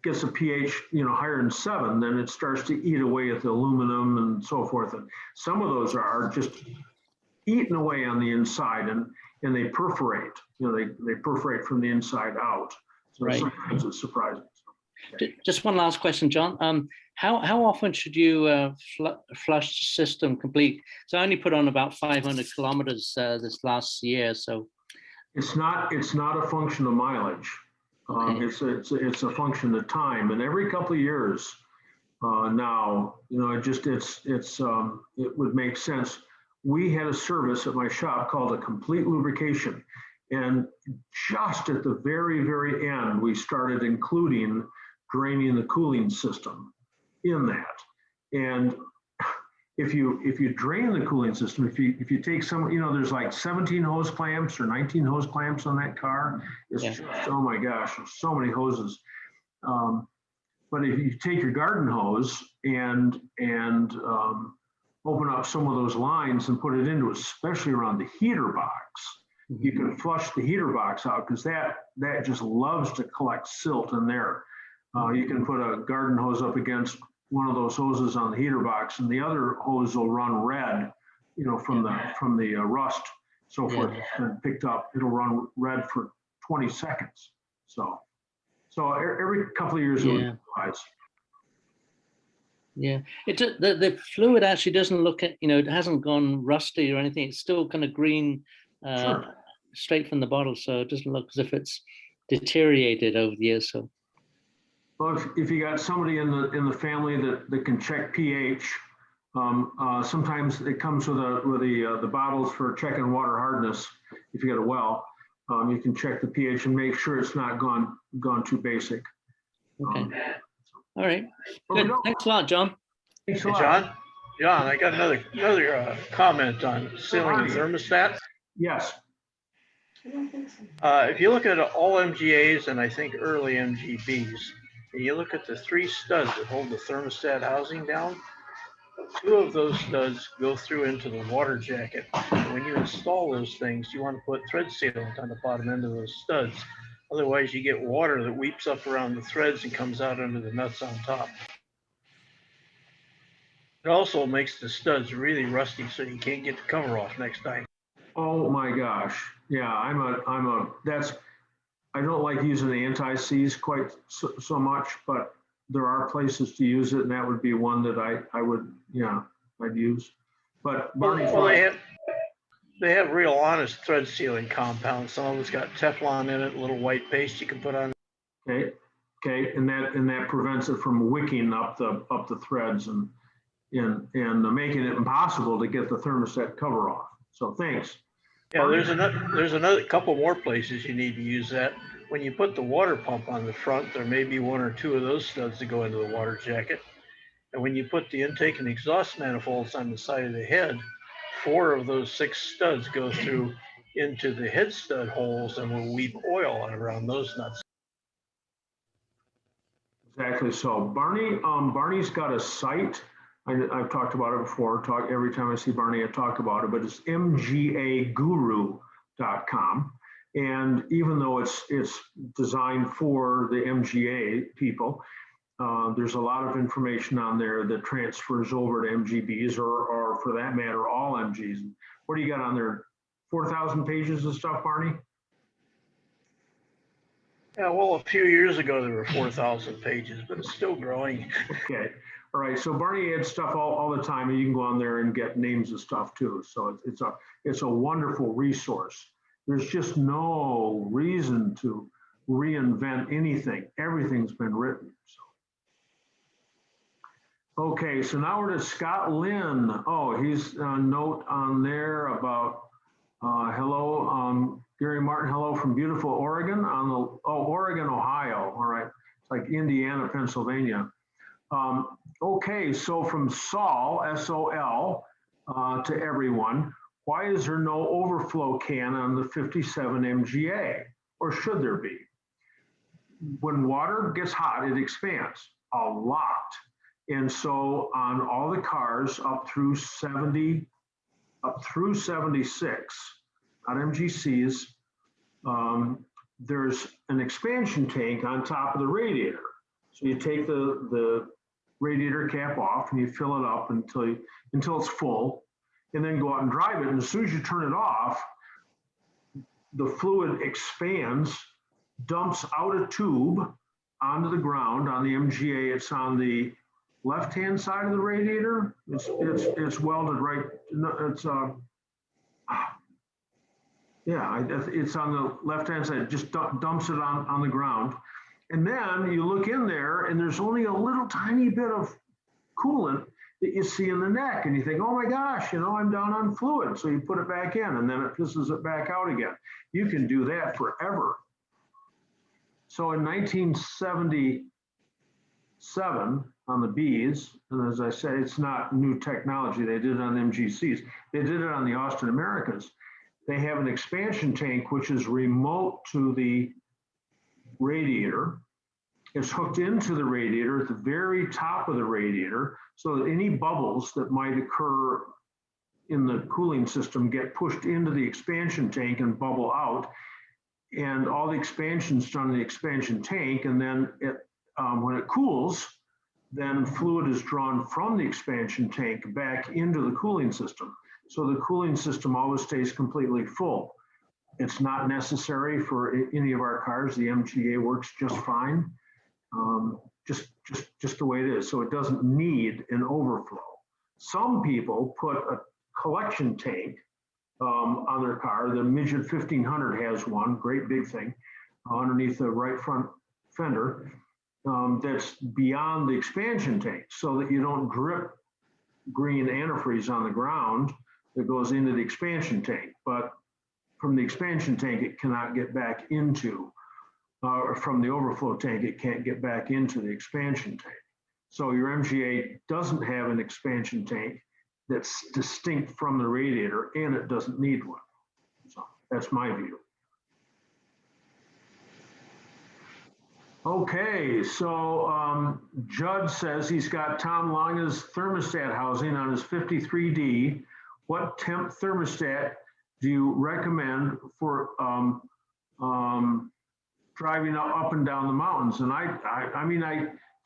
Speaker 1: gets a pH, you know, higher than 7, then it starts to eat away at the aluminum and so forth. And some of those are just eaten away on the inside, and they perforate. You know, they perforate from the inside out. So
Speaker 7: right.
Speaker 1: Sometimes it's surprising.
Speaker 7: Just one last question, John. How often should you flush the system complete? So I only put on about 500 kilometers this last year. So
Speaker 1: it's not a function of mileage. Okay. It's a function of time, and every couple of years now, you know, it would make sense. We had a service at my shop called a complete lubrication, and just at the very, very end, we started including draining the cooling system in that. And if you drain the cooling system, if you take some, you know, there's like 17 hose clamps or 19 hose clamps on that car. It's just, oh my gosh, there's so many hoses. But if you take your garden hose and open up some of those lines and put it into, especially around the heater box, you can flush the heater box out, because that just loves to collect silt in there. You can put a garden hose up against one of those hoses on the heater box, and the other hose will run red, you know, from the rust, so forth, and picked up. It'll run red for 20 seconds. So every couple of years, it applies.
Speaker 7: Yeah, the fluid actually doesn't look at, you know, it hasn't gone rusty or anything. It's still kind of green, straight from the bottle, so it doesn't look as if it's deteriorated over the years. So
Speaker 1: Well, if you got somebody in the family that can check pH, sometimes it comes with the bottles for checking water hardness. If you got a well, you can check the pH and make sure it's not gone too basic.
Speaker 7: okay, all right,
Speaker 1: Okay,
Speaker 7: good.
Speaker 1: no,
Speaker 7: Thanks a lot, John.
Speaker 1: thanks a
Speaker 8: Hey,
Speaker 1: lot.
Speaker 8: John, I got another comment on sealing the thermostat.
Speaker 1: Yes.
Speaker 8: If you look at all MGAs and I think early MGBs, and you look at the 3 studs that hold the thermostat housing down, 2 of those studs go through into the water jacket. When you install those things, you want to put thread sealant on the bottom end of those studs. Otherwise, you get water that weeps up around the threads and comes out under the nuts on top. It also makes the studs really rusty, so you can't get the cover off next time.
Speaker 1: Oh my gosh. Yeah, I don't like using the anti-seize quite so much, but there are places to use it, and that would be one that I would, I'd use. But Barney's
Speaker 8: Well,
Speaker 1: right.
Speaker 8: they have real honest thread sealing compounds. Some of it's got Teflon in it, a little white paste you can put on.
Speaker 1: Okay, and that prevents it from wicking up the threads and making it impossible to get the thermostat cover off. So thanks.
Speaker 8: Yeah, there's another couple more places you need to use that. When you put the water pump on the front, there may be 1 or 2 of those studs that go into the water jacket. And when you put the intake and exhaust manifolds on the side of the head, 4 of those 6 studs go through into the head stud holes and will weep oil on around those nuts.
Speaker 1: Exactly. So Barney's got a site. I've talked about it before. Every time I see Barney, I talk about it, but it's mgaguru.com. And even though it's designed for the MGA people, there's a lot of information on there that transfers over to MGBs or for that matter, all MGs. What do you got on there? 4,000 pages of stuff, Barney?
Speaker 8: Yeah, well, a few years ago, there were 4,000 pages, but it's still growing.
Speaker 1: Okay. All right. So Barney adds stuff all the time, and you can go on there and get names of stuff too. So it's a wonderful resource. There's just no reason to reinvent anything. Everything's been written. So. Okay. So now we're to Scott Lynn. Oh, he's a note on there about hello, Gary Martin. Hello from beautiful Oregon Oregon, Ohio. All right. It's like Indiana, Pennsylvania. Okay, so from Saul, S-O-L, to everyone, why is there no overflow can on the 57 MGA? Or should there be? When water gets hot, it expands a lot. And so on all the cars up through 76, not MGCs, there's an expansion tank on top of the radiator. So you take the radiator cap off and you fill it up until it's full, and then go out and drive it. And as soon as you turn it off, the fluid expands, dumps out a tube onto the ground. On the MGA, it's on the left-hand side of the radiator. It's welded right. It's it's on the left-hand side. It just dumps it on the ground. And then you look in there and there's only a little tiny bit of coolant that you see in the neck. And you think, oh my gosh, I'm down on fluid. So you put it back in and then it pisses it back out again. You can do that forever. So in 1977 on the Bs, and as I said, it's not new technology. They did it on MGCs. They did it on the Austin Americas. They have an expansion tank, which is remote to the radiator. It's hooked into the radiator at the very top of the radiator, so that any bubbles that might occur in the cooling system get pushed into the expansion tank and bubble out. And all the expansion's done in the expansion tank, and then when it cools, then fluid is drawn from the expansion tank back into the cooling system. So the cooling system always stays completely full. It's not necessary for any of our cars. The MGA works just fine, just the way it is. So it doesn't need an overflow. Some people put a collection tank on their car. The Midget 1500 has one, great big thing. underneath the right front fender, that's beyond the expansion tank, so that you don't drip green antifreeze on the ground that goes into the expansion tank. But from the expansion tank, it cannot get back into, or from the overflow tank, it can't get back into the expansion tank. So your MGA doesn't have an expansion tank that's distinct from the radiator, and it doesn't need one. So that's my view. Okay, so Judd says he's got Tom Longa's thermostat housing on his 53D. What temp thermostat do you recommend for driving up and down the mountains? And I mean,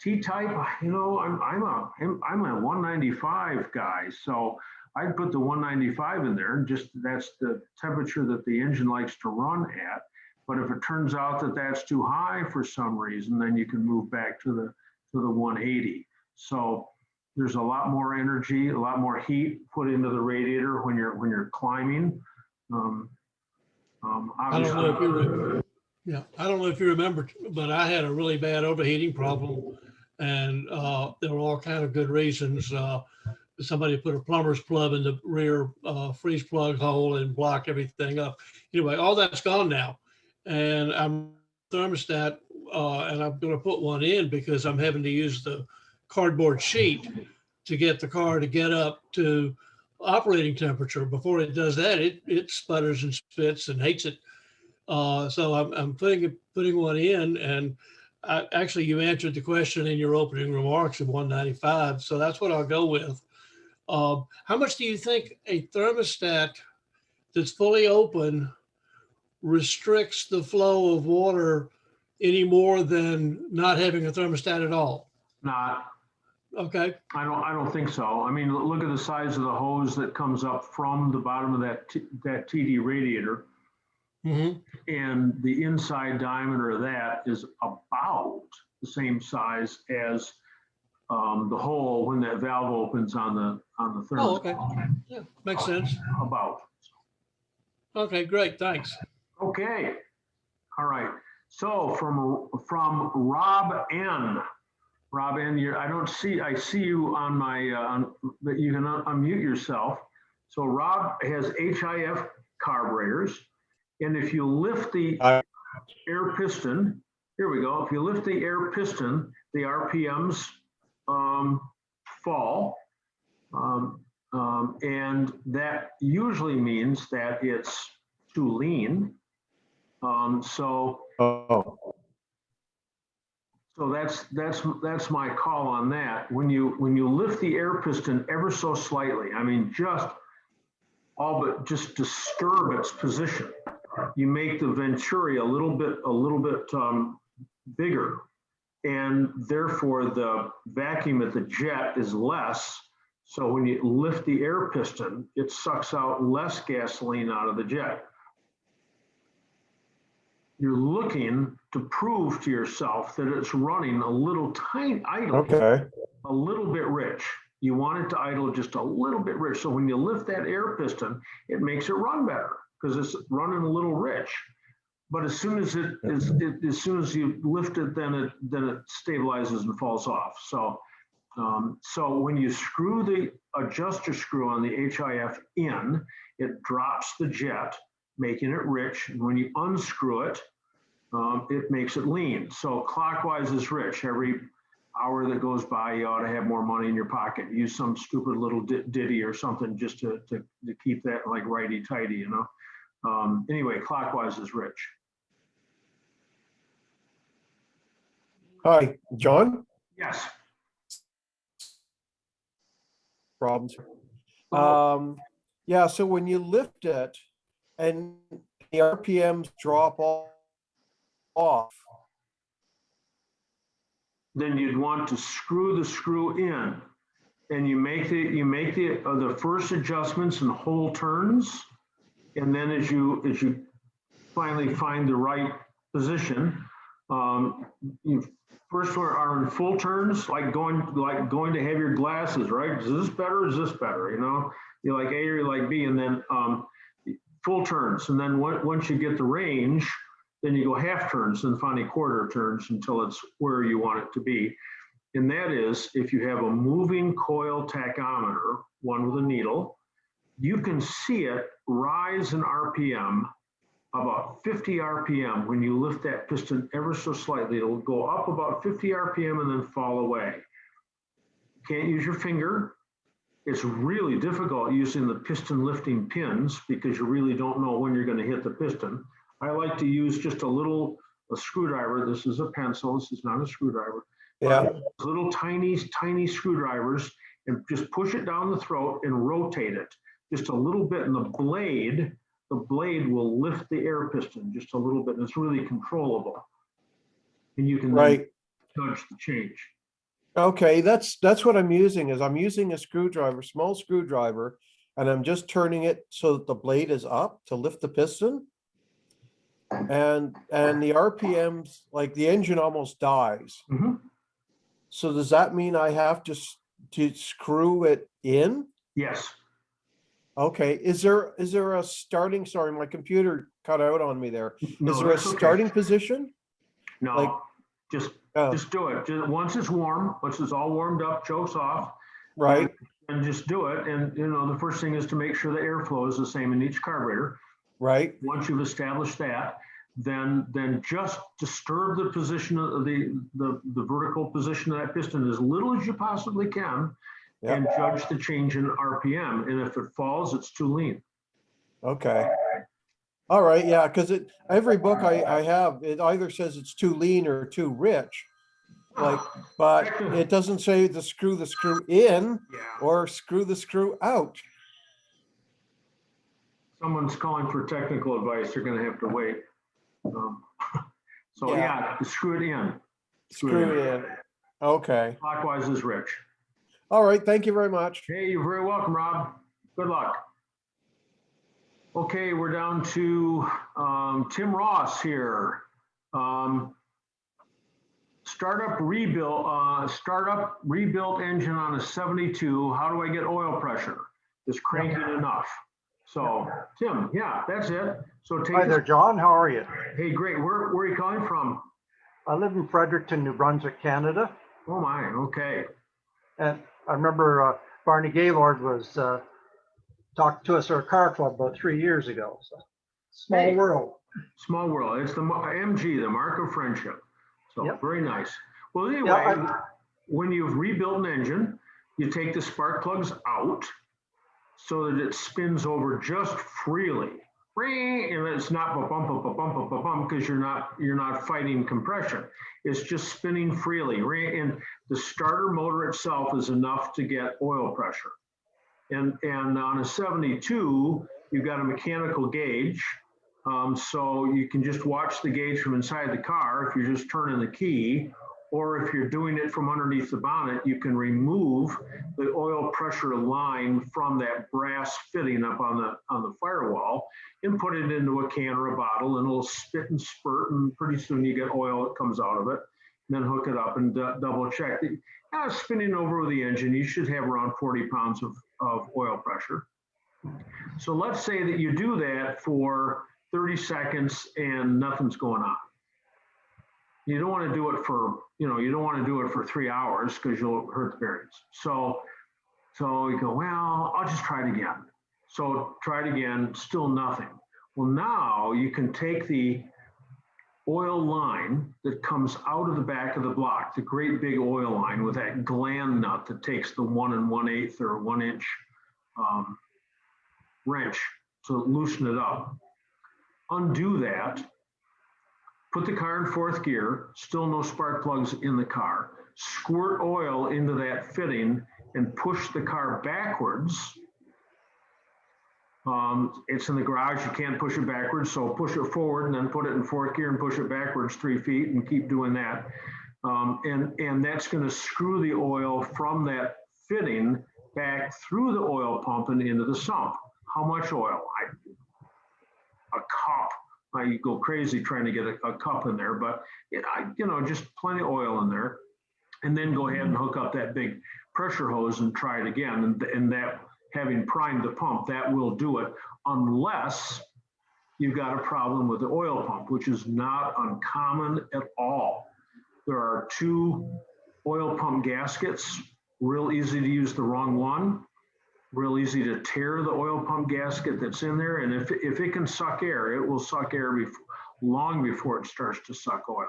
Speaker 1: T-type, you know, I'm a 195 guy, so I'd put the 195 in there, and just that's the temperature that the engine likes to run at. But if it turns out that that's too high for some reason, then you can move back to the 180. So there's a lot more energy, a lot more heat put into the radiator when you're climbing.
Speaker 9: I don't know if I don't know if you remember, but I had a really bad overheating problem, and there were all kind of good reasons. Somebody put a plumber's plug in the rear freeze plug hole and blocked everything up. Anyway, all that's gone now. And I'm thermostat, and I'm going to put one in because I'm having to use the cardboard sheet to get the car to get up to operating temperature. Before it does that, it sputters and spits and hates it. So I'm putting one in, and actually you answered the question in your opening remarks of 195. So that's what I'll go with. How much do you think a thermostat that's fully open restricts the flow of water any more than not having a thermostat at all?
Speaker 1: Not.
Speaker 9: Okay.
Speaker 1: I don't think so. I mean, look at the size of the hose that comes up from the bottom of that TD radiator.
Speaker 9: Mm-hmm.
Speaker 1: And the inside diameter of that is about the same size as the hole when that valve opens on the thermostat.
Speaker 9: Oh, okay. Yeah, makes sense.
Speaker 1: About.
Speaker 9: Okay, great. Thanks.
Speaker 1: Okay. All right. So from Rob N. Rob N, I see you on my, but you can unmute yourself. So Rob has HIF carburetors. And if you lift the air piston, here we go. If you lift the air piston, the RPMs fall. And that usually means that it's too lean. So that's my call on that. When you lift the air piston ever so slightly, I mean, just all but just disturb its position, you make the venturi a little bit bigger, and therefore the vacuum at the jet is less. So when you lift the air piston, it sucks out less gasoline out of the jet. You're looking to prove to yourself that it's running a little tiny idle, a little bit rich. You want it to idle just a little bit rich. So when you lift that air piston, it makes it run better because it's running a little rich. But as soon as as soon as you lift it, then it stabilizes and falls off. So so when you screw the adjuster screw on the HIF in, it drops the jet, making it rich. And when you unscrew it, it makes it lean. So clockwise is rich. Every hour that goes by, you ought to have more money in your pocket. Use some stupid little ditty or something just to keep that like righty-tighty, you know? Anyway, clockwise is rich.
Speaker 10: Hi, John.
Speaker 1: Yes.
Speaker 10: Problems. Yeah, so when you lift it and the RPMs drop off,
Speaker 1: then you'd want to screw the screw in, and you make the first adjustments in whole turns, and then as you finally find the right position, you first are in full turns, like going to have your glasses, right? Is this better? Is this better? You know, you like A or you like B, and then full turns, and then once you get the range, then you go half turns, and finally quarter turns until it's where you want it to be. And that is, if you have a moving coil tachometer, one with a needle, you can see it rise in RPM about 50 RPM. When you lift that piston ever so slightly, it'll go up about 50 RPM and then fall away. Can't use your finger. It's really difficult using the piston lifting pins because you really don't know when you're going to hit the piston. I like to use just a screwdriver. This is a pencil. This is not a screwdriver.
Speaker 10: Yeah.
Speaker 1: Little tiny screwdrivers, and just push it down the throat and rotate it just a little bit. And the blade will lift the air piston just a little bit. And it's really controllable. And you can then judge the change.
Speaker 10: Okay, that's what I'm using. I'm using a screwdriver, small screwdriver, and I'm just turning it so that the blade is up to lift the piston. And the RPMs, like the engine almost dies.
Speaker 1: Mm-hmm.
Speaker 10: So does that mean I have to screw it in?
Speaker 1: Yes.
Speaker 10: Okay. Is there a starting? Sorry, my computer cut out on me there.
Speaker 1: No,
Speaker 10: Is there a
Speaker 1: that's okay.
Speaker 10: starting position?
Speaker 1: No,
Speaker 10: Like,
Speaker 1: just do it. Once it's warm, once it's all warmed up, chokes off.
Speaker 10: Right.
Speaker 1: And just do it. And the first thing is to make sure the airflow is the same in each carburetor.
Speaker 10: Right.
Speaker 1: Once you've established that, then just disturb the position of the vertical position of that piston as little as you possibly can, and judge the change in RPM. And if it falls, it's too lean.
Speaker 10: Okay. All right. Yeah, because every book I have, it either says it's too lean or too rich. But it doesn't say the screw in or screw the screw out.
Speaker 1: Someone's calling for technical advice. They're going to have to wait. Screw it in.
Speaker 10: Screw it in. Okay.
Speaker 1: Clockwise is rich.
Speaker 10: All right. Thank you very much.
Speaker 1: Hey, you're very welcome, Rob. Good luck. Okay, we're down to Tim Ross here. Startup rebuilt engine on a 72. How do I get oil pressure? Is cranking enough? So Tim, that's it. So
Speaker 11: Hi there, John. How are you?
Speaker 1: Hey, great. Where are you calling from?
Speaker 11: I live in Fredericton, New Brunswick, Canada.
Speaker 1: Oh my, okay.
Speaker 11: And I remember Barney Gaylord was talking to us at our car club about 3 years ago. So small world.
Speaker 1: Small world. It's the MG, the mark of friendship. So very nice. Well, anyway, when you've rebuilt an engine, you take the spark plugs out so that it spins over just freely. And it's not bump because you're not fighting compression. It's just spinning freely. And the starter motor itself is enough to get oil pressure. And on a 72, you've got a mechanical gauge. So you can just watch the gauge from inside the car if you're just turning the key, or if you're doing it from underneath the bonnet, you can remove the oil pressure line from that brass fitting up on the firewall and put it into a can or a bottle, and it'll spit and spurt, and pretty soon you get oil that comes out of it. And then hook it up and double check. Spinning over with the engine, you should have around 40 pounds of oil pressure. So let's say that you do that for 30 seconds and nothing's going on. You don't want to do it for, you don't want to do it for 3 hours because you'll hurt the bearings. So you go, well, I'll just try it again. So try it again, still nothing. Well, now you can take the oil line that comes out of the back of the block, the great big oil line with that gland nut that takes the 1 1/8 or 1 inch wrench to loosen it up. Undo that, put the car in 4th gear, still no spark plugs in the car, squirt oil into that fitting and push the car backwards. It's in the garage, you can't push it backwards, so push it forward and then put it in 4th gear and push it backwards 3 feet and keep doing that. And that's going to screw the oil from that fitting back through the oil pump and into the sump. How much oil? A cup. You go crazy trying to get a cup in there, but just plenty of oil in there. And then go ahead and hook up that big pressure hose and try it again. And that, having primed the pump, that will do it, unless you've got a problem with the oil pump, which is not uncommon at all. There are two oil pump gaskets, real easy to use the wrong one, real easy to tear the oil pump gasket that's in there. And if it can suck air, it will suck air long before it starts to suck oil.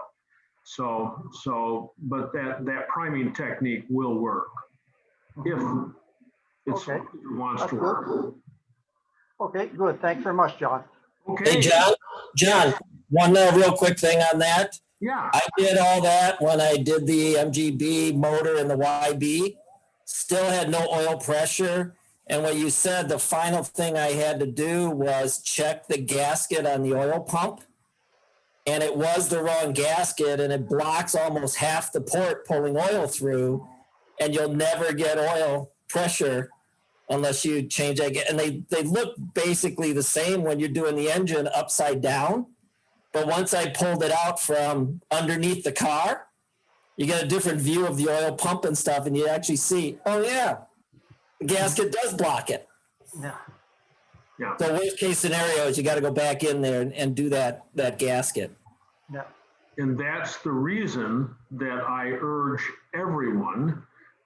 Speaker 1: But that priming technique will work if it's
Speaker 11: Okay.
Speaker 1: it wants
Speaker 11: That's
Speaker 1: to work.
Speaker 11: good. Okay, good. Thanks very much, John.
Speaker 1: Okay.
Speaker 12: Hey, John, one real quick thing on that.
Speaker 1: Yeah.
Speaker 12: I did all that when I did the MGB motor and the YB, still had no oil pressure. And what you said, the final thing I had to do was check the gasket on the oil pump. And it was the wrong gasket, and it blocks almost half the port pulling oil through, and you'll never get oil pressure unless you change that. And they look basically the same when you're doing the engine upside down. But once I pulled it out from underneath the car, you get a different view of the oil pump and stuff, and you actually see, oh yeah, the gasket does block it.
Speaker 11: Yeah.
Speaker 1: Yeah.
Speaker 12: So worst case scenario is you got to go back in there and do that gasket.
Speaker 11: Yeah.
Speaker 1: And that's the reason that I urge everyone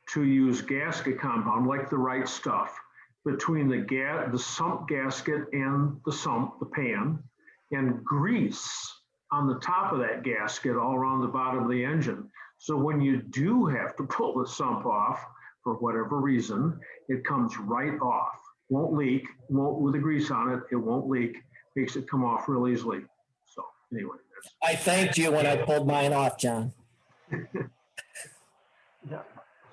Speaker 1: to use gasket compound, like the right stuff, between the sump gasket and the pan, and grease on the top of that gasket all around the bottom of the engine. So when you do have to pull the sump off for whatever reason, it comes right off. Won't leak, with the grease on it, it won't leak, makes it come off real easily. So anyway.
Speaker 12: I thanked you when I pulled mine off, John.
Speaker 11: Yeah.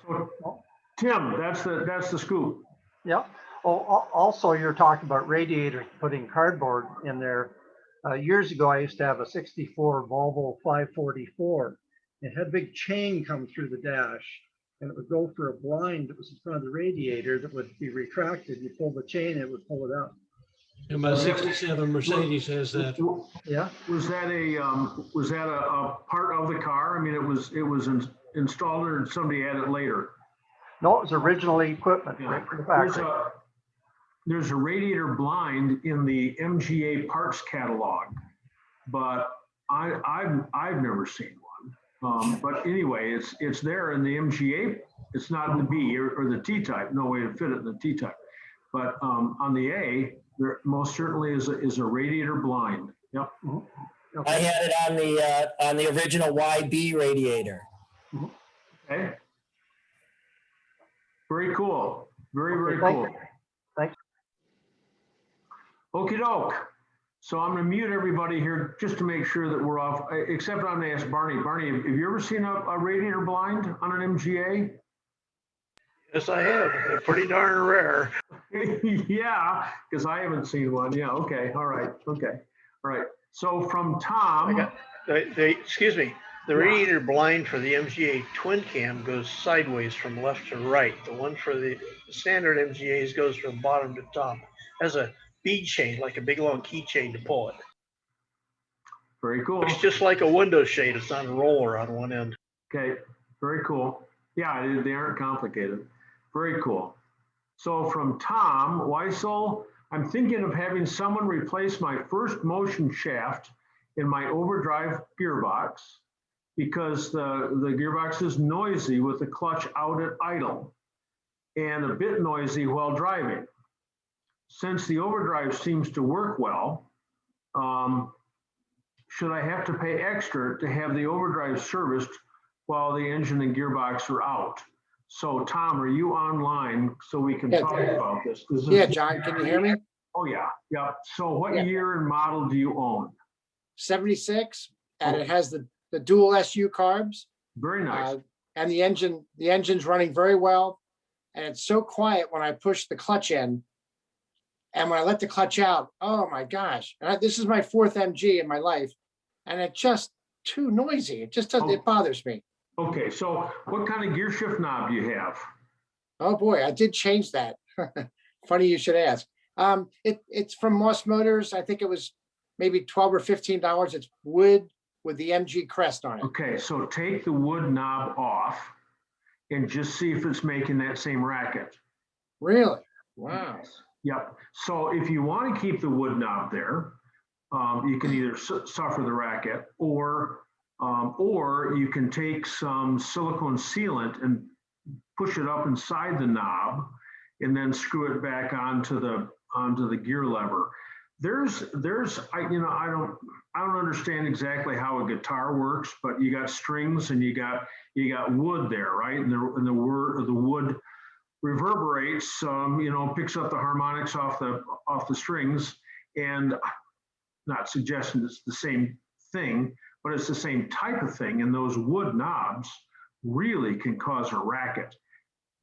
Speaker 1: So Tim, that's the scoop.
Speaker 11: Yeah. Oh, also you're talking about radiators, putting cardboard in there. Years ago, I used to have a 64 Volvo 544. It had a big chain come through the dash, and it would go for a blind that was in front of the radiator that would be retracted. You pull the chain, it would pull it out.
Speaker 9: And my 67 Mercedes has that.
Speaker 11: Yeah.
Speaker 1: Was that a part of the car? I mean, it was installed, or somebody had it later?
Speaker 11: No, it was original equipment right from the factory.
Speaker 1: There's a radiator blind in the MGA parts catalog, but I've never seen one. But anyway, it's there in the MGA. It's not in the B or the T type. No way to fit it in the T type. But on the A, there most certainly is a radiator blind. Yep.
Speaker 11: Mm-hmm.
Speaker 12: I had it on the original YB radiator.
Speaker 1: Okay. Very cool. Very
Speaker 11: Thank
Speaker 1: cool.
Speaker 11: you. Thanks.
Speaker 1: Okie doke. So I'm going to mute everybody here just to make sure that we're off, except I'm going to ask Barney. Barney, have you ever seen a radiator blind on an MGA?
Speaker 8: Yes, I have. They're pretty darn rare.
Speaker 1: Yeah, because I haven't seen one. Yeah, okay, all right, okay. All right, so from Tom.
Speaker 8: Excuse me, the radiator blind for the MGA twin cam goes sideways from left to right. The one for the standard MGAs goes from bottom to top. Has a bead chain, like a big long keychain to pull it.
Speaker 1: Very cool.
Speaker 8: It's just like a window shade. It's on a roller on one end.
Speaker 1: Okay, very cool. Yeah, they aren't complicated. Very cool. So from Tom Weissel, I'm thinking of having someone replace my first motion shaft in my overdrive gearbox because the gearbox is noisy with the clutch out at idle and a bit noisy while driving. Since the overdrive seems to work well, should I have to pay extra to have the overdrive serviced while the engine and gearbox are out? So Tom, are you online so we can talk about this?
Speaker 13: Yeah, John, can you hear me?
Speaker 1: Oh, yeah, yeah. So what
Speaker 13: Yeah.
Speaker 1: year and model do you own?
Speaker 13: 76, and it has the dual SU carbs.
Speaker 1: Very nice.
Speaker 13: And the engine's running very well. And it's so quiet when I push the clutch in. And when I let the clutch out, oh my gosh. And this is my 4th MG in my life. And it's just too noisy. It just doesn't, it bothers me.
Speaker 1: Okay, so what kind of gear shift knob do you have?
Speaker 13: Oh boy, I did change that. Funny you should ask. It's from Moss Motors. I think it was maybe $12 or $15. It's wood with the MG crest on it.
Speaker 1: Okay, so take the wood knob off and just see if it's making that same racket.
Speaker 13: Really? Wow.
Speaker 1: Yep. So if you want to keep the wood knob there, You can either suffer the racket, or you can take some silicone sealant and push it up inside the knob, and then screw it back onto the gear lever. I don't understand exactly how a guitar works, but you got strings and you got wood there, right? And the wood reverberates, picks up the harmonics off the strings, and not suggesting it's the same thing, but it's the same type of thing. And those wood knobs really can cause a racket.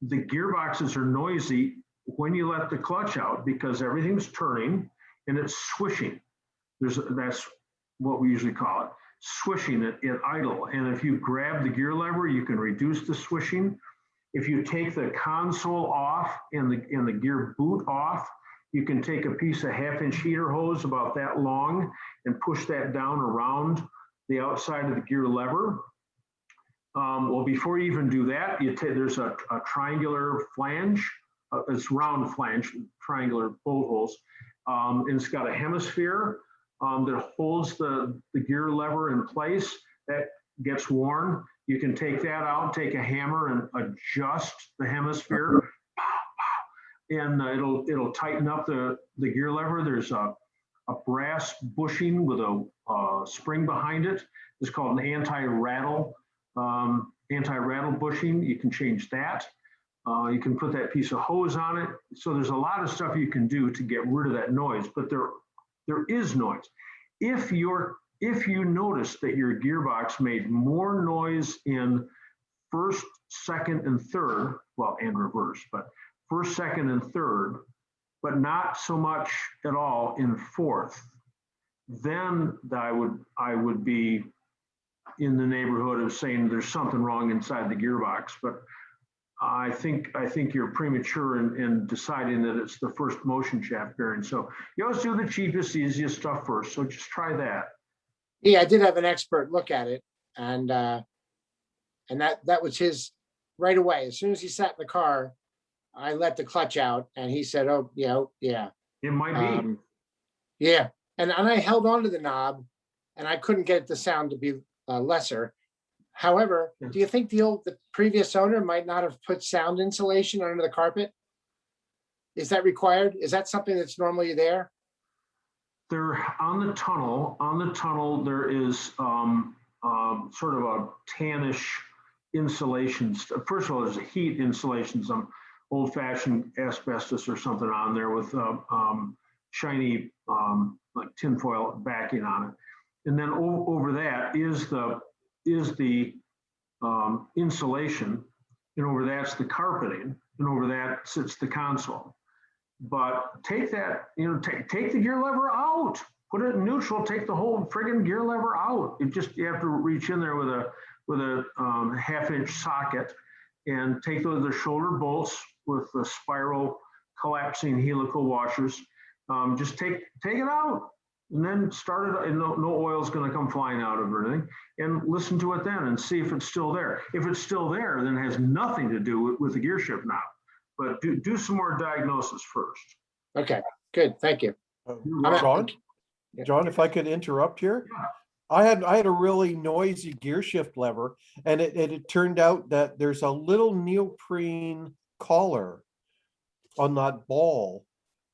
Speaker 1: The gearboxes are noisy when you let the clutch out because everything's turning and it's swishing. That's what we usually call it, swishing at idle. And if you grab the gear lever, you can reduce the swishing. If you take the console off and the gear boot off, you can take a piece of 1/2-inch heater hose about that long and push that down around the outside of the gear lever. Well, before you even do that, there's a triangular flange. It's round flange, triangular bolt holes. And it's got a hemisphere that holds the gear lever in place. That gets worn. You can take that out, take a hammer and adjust the hemisphere, and it'll tighten up the gear lever. There's a brass bushing with a spring behind it. It's called an anti-rattle bushing. You can change that. You can put that piece of hose on it. So there's a lot of stuff you can do to get rid of that noise, but there is noise. If you notice that your gearbox made more noise in first, second, and third, well, and reverse, but first, second, and third, but not so much at all in fourth, then I would be in the neighborhood of saying there's something wrong inside the gearbox. But I think you're premature in deciding that it's the first motion shaft bearing. So you always do the cheapest, easiest stuff first. So just try that.
Speaker 13: Yeah, I did have an expert look at it, and that was his right away. As soon as he sat in the car, I let the clutch out, and he said, "Oh, yeah,
Speaker 1: it might be."
Speaker 13: Yeah, and I held on to the knob, and I couldn't get the sound to be lesser. However, do you think the previous owner might not have put sound insulation under the carpet? Is that required? Is that something that's normally there?
Speaker 1: There on the tunnel, there is sort of a tannish insulation. First of all, there's a heat insulation, some old-fashioned asbestos or something on there with shiny like tinfoil backing on it. And then over that is the insulation, and over that's the carpeting, and over that sits the console. But take that, take the gear lever out, put it in neutral, take the whole friggin' gear lever out. You have to reach in there with a 1/2-inch socket and take the shoulder bolts with the spiral collapsing helical washers. Just take it out. And then start it, and no oil's going to come flying out of everything. And listen to it then and see if it's still there. If it's still there, then it has nothing to do with the gear shift knob. But do some more diagnosis first.
Speaker 13: Okay, good, thank you.
Speaker 10: John, if I could interrupt here.
Speaker 1: Yeah.
Speaker 10: I had a really noisy gear shift lever, and it turned out that there's a little neoprene collar on that ball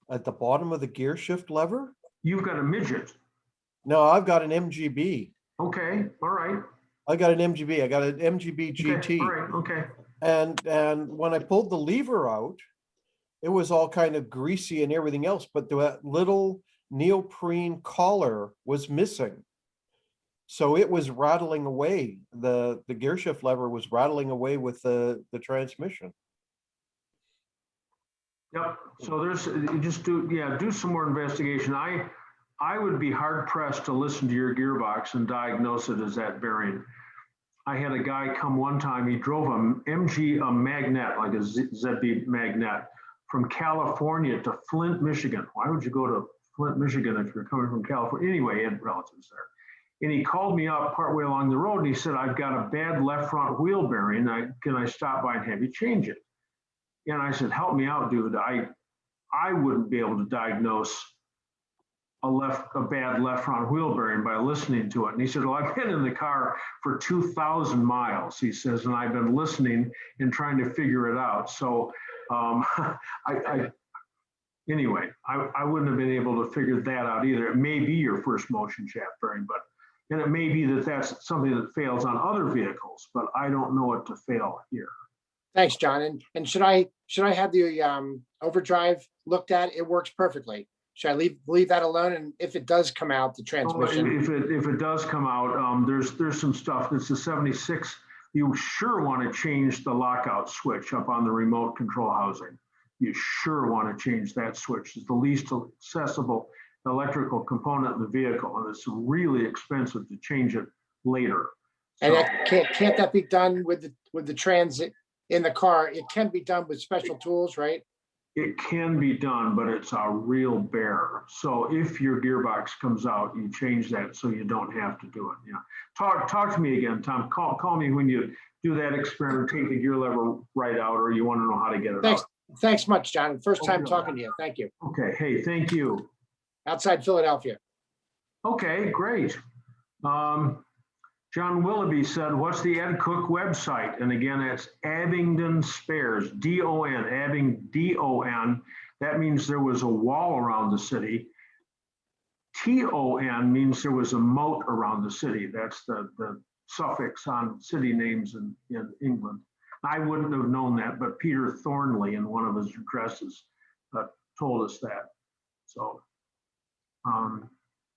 Speaker 10: at the bottom of the gear shift lever.
Speaker 1: You've got a midget.
Speaker 10: No, I've got an MGB.
Speaker 1: Okay, all right.
Speaker 10: I got an MGB. I got an MGB GT.
Speaker 1: Okay, all right, okay.
Speaker 10: And when I pulled the lever out, it was all kind of greasy and everything else, but the little neoprene collar was missing. So it was rattling away. The gear shift lever was rattling away with the transmission.
Speaker 1: Yep. So do some more investigation. I would be hard pressed to listen to your gearbox and diagnose it as that bearing. I had a guy come one time. He drove a magnet, like a ZB magnet, from California to Flint, Michigan. Why would you go to Flint, Michigan if you're coming from California? Anyway, he had relatives there. And he called me up partway along the road and he said, "I've got a bad left front wheel bearing. Can I stop by and have you change it?" And I said, "Help me out, dude. I wouldn't be able to diagnose a bad left front wheel bearing by listening to it. And he said, well, I've been in the car for 2,000 miles, he says, and I've been listening and trying to figure it out. So anyway, I wouldn't have been able to figure that out either. It may be your first motion shaft bearing, and it may be that that's something that fails on other vehicles, but I don't know it to fail here.
Speaker 13: Thanks, John. And should I have the overdrive looked at? It works perfectly. Should I leave that alone? And if it does come out, the transmission.
Speaker 1: If it does come out, there's some stuff. It's a 76. You sure want to change the lockout switch up on the remote control housing. You sure want to change that switch. It's the least accessible electrical component in the vehicle, and it's really expensive to change it later.
Speaker 13: And that can't that be done with the transit in the car? It can be done with special tools, right?
Speaker 1: It can be done, but it's a real bear. So if your gearbox comes out, you change that so you don't have to do it. Yeah. Talk to me again, Tom. Call me when you do that experiment, take the gear lever right out, or you want to know how to get it out.
Speaker 13: Thanks much, John. First time talking to you. Thank you.
Speaker 1: Okay. Hey, thank you.
Speaker 13: Outside Philadelphia.
Speaker 1: Okay, great. John Willoughby said, what's the Ed Cook website? And again, that's Abingdon Spares, D-O-N, Abingdon, D-O-N. That means there was a wall around the city. T-O-N means there was a moat around the city. That's the suffix on city names in England. I wouldn't have known that, but Peter Thornley in one of his addresses told us that. So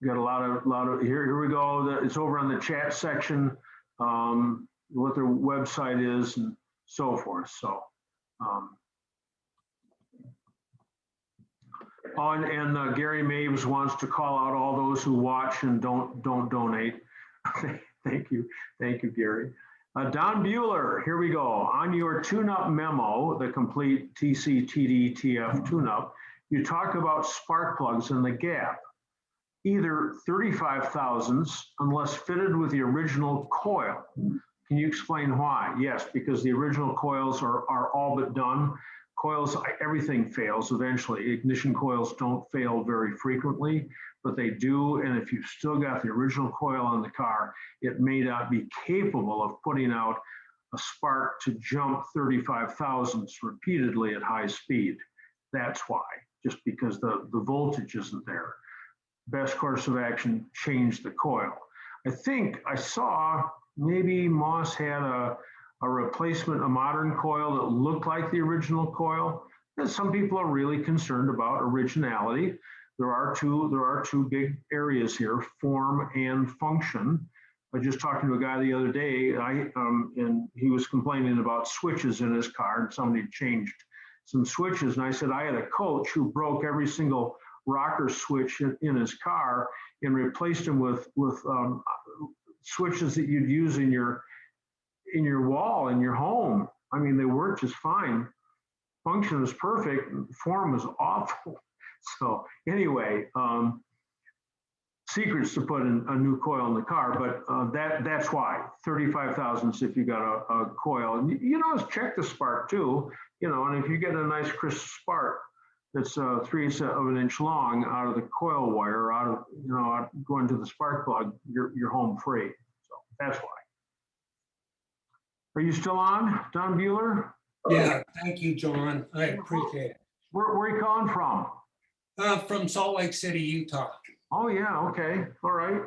Speaker 1: got a lot of here we go. It's over on the chat section, what their website is and so forth. So Gary Maves wants to call out all those who watch and don't donate. Thank you, Gary. Don Bueller, here we go. On your tune-up memo, the complete TC-TD-TF tune-up, you talk about spark plugs in the gap. Either 35 thousandths unless fitted with the original coil. Can you explain why? Yes, because the original coils are all but done. Coils, everything fails eventually. Ignition coils don't fail very frequently, but they do. And if you've still got the original coil on the car, it may not be capable of putting out a spark to jump 35 thousandths repeatedly at high speed. That's why, just because the voltage isn't there. Best course of action, change the coil. I think I saw maybe Moss had a replacement, a modern coil that looked like the original coil. And some people are really concerned about originality. There are two big areas here, form and function. I was just talking to a guy the other day, and he was complaining about switches in his car, and somebody changed some switches. And I said, I had a coach who broke every single rocker switch in his car and replaced them with switches that you'd use in your wall in your home. I mean, they work just fine. Function is perfect. Form is awful. So anyway, secrets to put in a new coil in the car, but that's why 35 thousandths if you got a coil. And you know, check the spark too. You know, and if you get a nice crisp spark that's 3/8 of an inch long out of the coil wire, out of going to the spark plug, you're home free. So that's why. Are you still on, Don Bueller?
Speaker 14: Yeah, thank you, John. I appreciate it.
Speaker 1: Where are you calling from?
Speaker 14: From Salt Lake City, Utah.
Speaker 1: Oh yeah, okay, all right.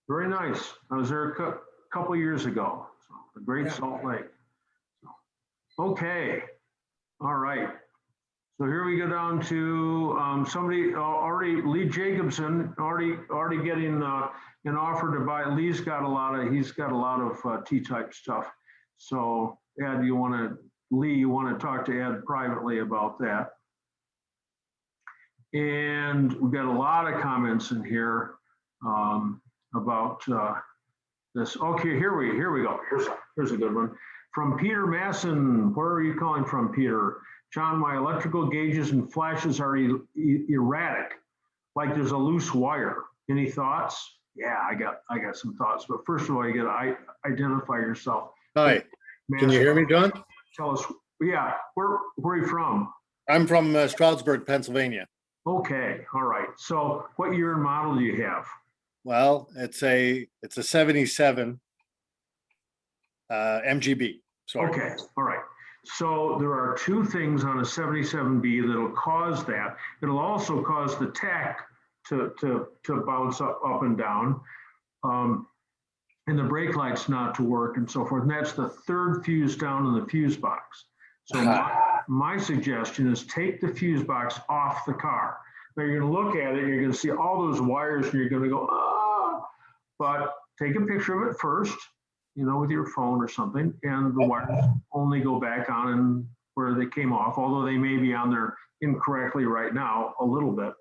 Speaker 1: Very nice. I was there a couple years ago. So the Great Salt Lake. Okay, all right. So here we go down to somebody already, Lee Jacobson, already getting an offer to buy. He's got a lot of T-type stuff. So Ed, you want to talk to Ed privately about that. And we've got a lot of comments in here about this. Okay, here we go. Here's a good one. From Peter Masson. Where are you calling from, Peter? John, my electrical gauges and flashes are erratic, like there's a loose wire. Any thoughts? Yeah, I got some thoughts. But first of all, you got to identify yourself.
Speaker 15: Hi, can you hear me, John?
Speaker 1: Tell us. Yeah, where are you from?
Speaker 15: I'm from Stroudsburg, Pennsylvania.
Speaker 1: Okay, all right. So what year and model do you have?
Speaker 15: Well, it's a 77 MGB, sorry.
Speaker 1: Okay, all right. So there are two things on a 77B that'll cause that. It'll also cause the tach to bounce up and down, and the brake lights not to work and so forth. And that's the third fuse down in the fuse box. So my suggestion is take the fuse box off the car. Now you're gonna look at it, you're gonna see all those wires and you're gonna go, ah, but take a picture of it first, you know, with your phone or something, and the wires only go back on and where they came off, although they may be on there incorrectly right now a little bit.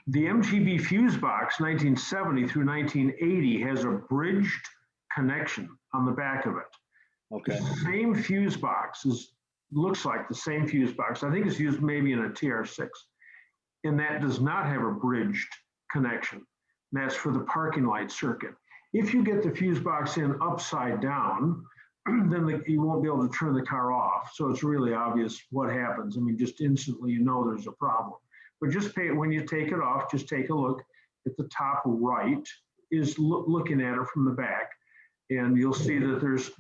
Speaker 1: The MGB fuse box 1970 through 1980 has a bridged connection on the back of it.
Speaker 15: Okay.
Speaker 1: The same fuse box looks like the same fuse box. I think it's used maybe in a TR6, and that does not have a bridged connection. And that's for the parking light circuit. If you get the fuse box in upside down, then you won't be able to turn the car off. So it's really obvious what happens. I mean, just instantly you know there's a problem. But just when you take it off, just take a look at the top right is looking at it from the back. And you'll see that there's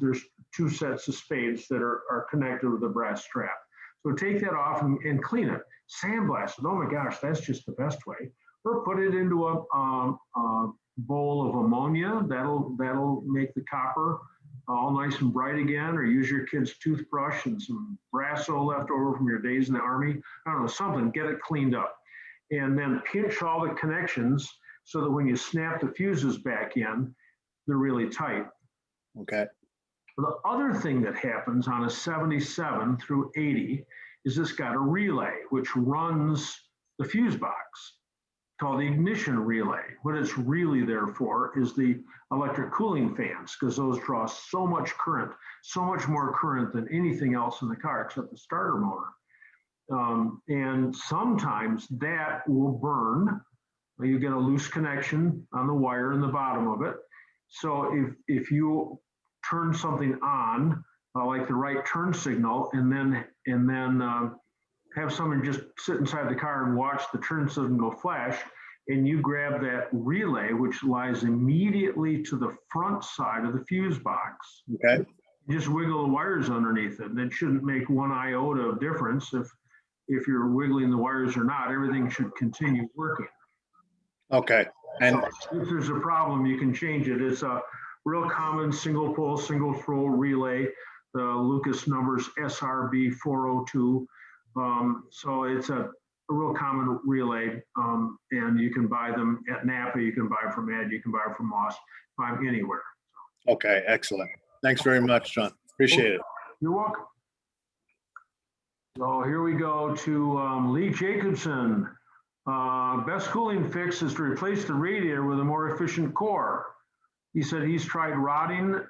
Speaker 1: two sets of spades that are connected with a brass strap. So take that off and clean it. Sandblast it. Oh my gosh, that's just the best way. Or put it into a bowl of ammonia. That'll make the copper all nice and bright again. Or use your kid's toothbrush and some Brasso left over from your days in the Army. I don't know, something. Get it cleaned up. And then pinch all the connections so that when you snap the fuses back in, they're really tight.
Speaker 15: Okay.
Speaker 1: The other thing that happens on a 77 through 80 is it's got a relay which runs the fuse box called the ignition relay. What it's really there for is the electric cooling fans, because those draw so much current, so much more current than anything else in the car except the starter motor. And sometimes that will burn. You get a loose connection on the wire in the bottom of it. So if you turn something on, like the right turn signal, and then have someone just sit inside the car and watch the turn signal flash, and you grab that relay, which lies immediately to the front side of the fuse box.
Speaker 15: Okay.
Speaker 1: Just wiggle the wires underneath it. And it shouldn't make one iota of difference if you're wiggling the wires or not. Everything should continue working.
Speaker 15: Okay. And
Speaker 1: so if there's a problem, you can change it. It's a real common single pole, single throw relay. The Lucas numbers SRB 402. So it's a real common relay, and you can buy them at Napa, you can buy from Ed, you can buy from Moss, buy them anywhere.
Speaker 15: okay, excellent. Thanks very much, John. Appreciate it.
Speaker 1: You're welcome. So here we go to Lee Jacobson. Best cooling fix is to replace the radiator with a more efficient core. He said he's tried rotting,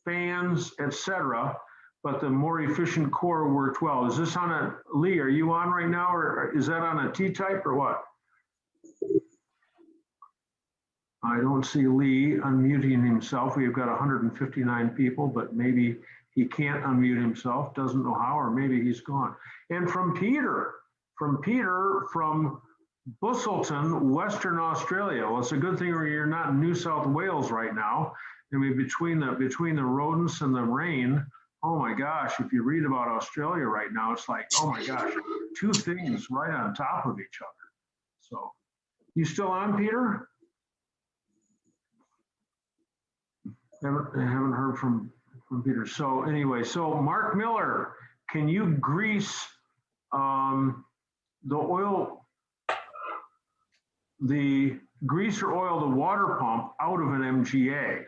Speaker 1: fans, etc., but the more efficient core worked well. Is this on a, Lee, are you on right now, or is that on a T-type or what? I don't see Lee unmuting himself. We've got 159 people, but maybe he can't unmute himself, doesn't know how, or maybe he's gone. And from Peter from Busselton, Western Australia. Well, it's a good thing you're not in New South Wales right now. I mean, between the rodents and the rain, oh my gosh, if you read about Australia right now, it's like, oh my gosh, two things right on top of each other. So, you still on, Peter? I haven't heard from Peter. So anyway, so Mark Miller, can you grease the oil, the grease or oil the water pump out of an MGA?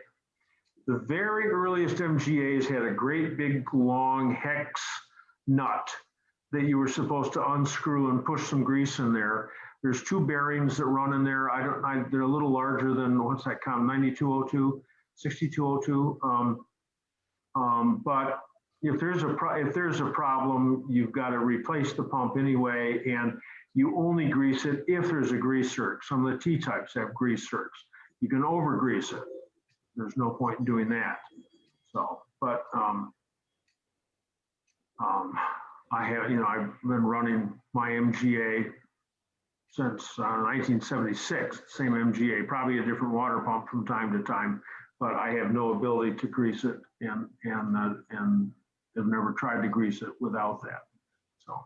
Speaker 1: The very earliest MGAs had a great big long hex nut that you were supposed to unscrew and push some grease in there. There's two bearings that run in there. They're a little larger than, what's that count, 9202, 6202. But if there's a problem, you've got to replace the pump anyway, and you only grease it if there's a grease zerk. Some of the T-types have grease zerks. You can over grease it. There's no point in doing that. So, but I have, I've been running my MGA since 1976, same MGA, probably a different water pump from time to time, but I have no ability to grease it and have never tried to grease it without that. So.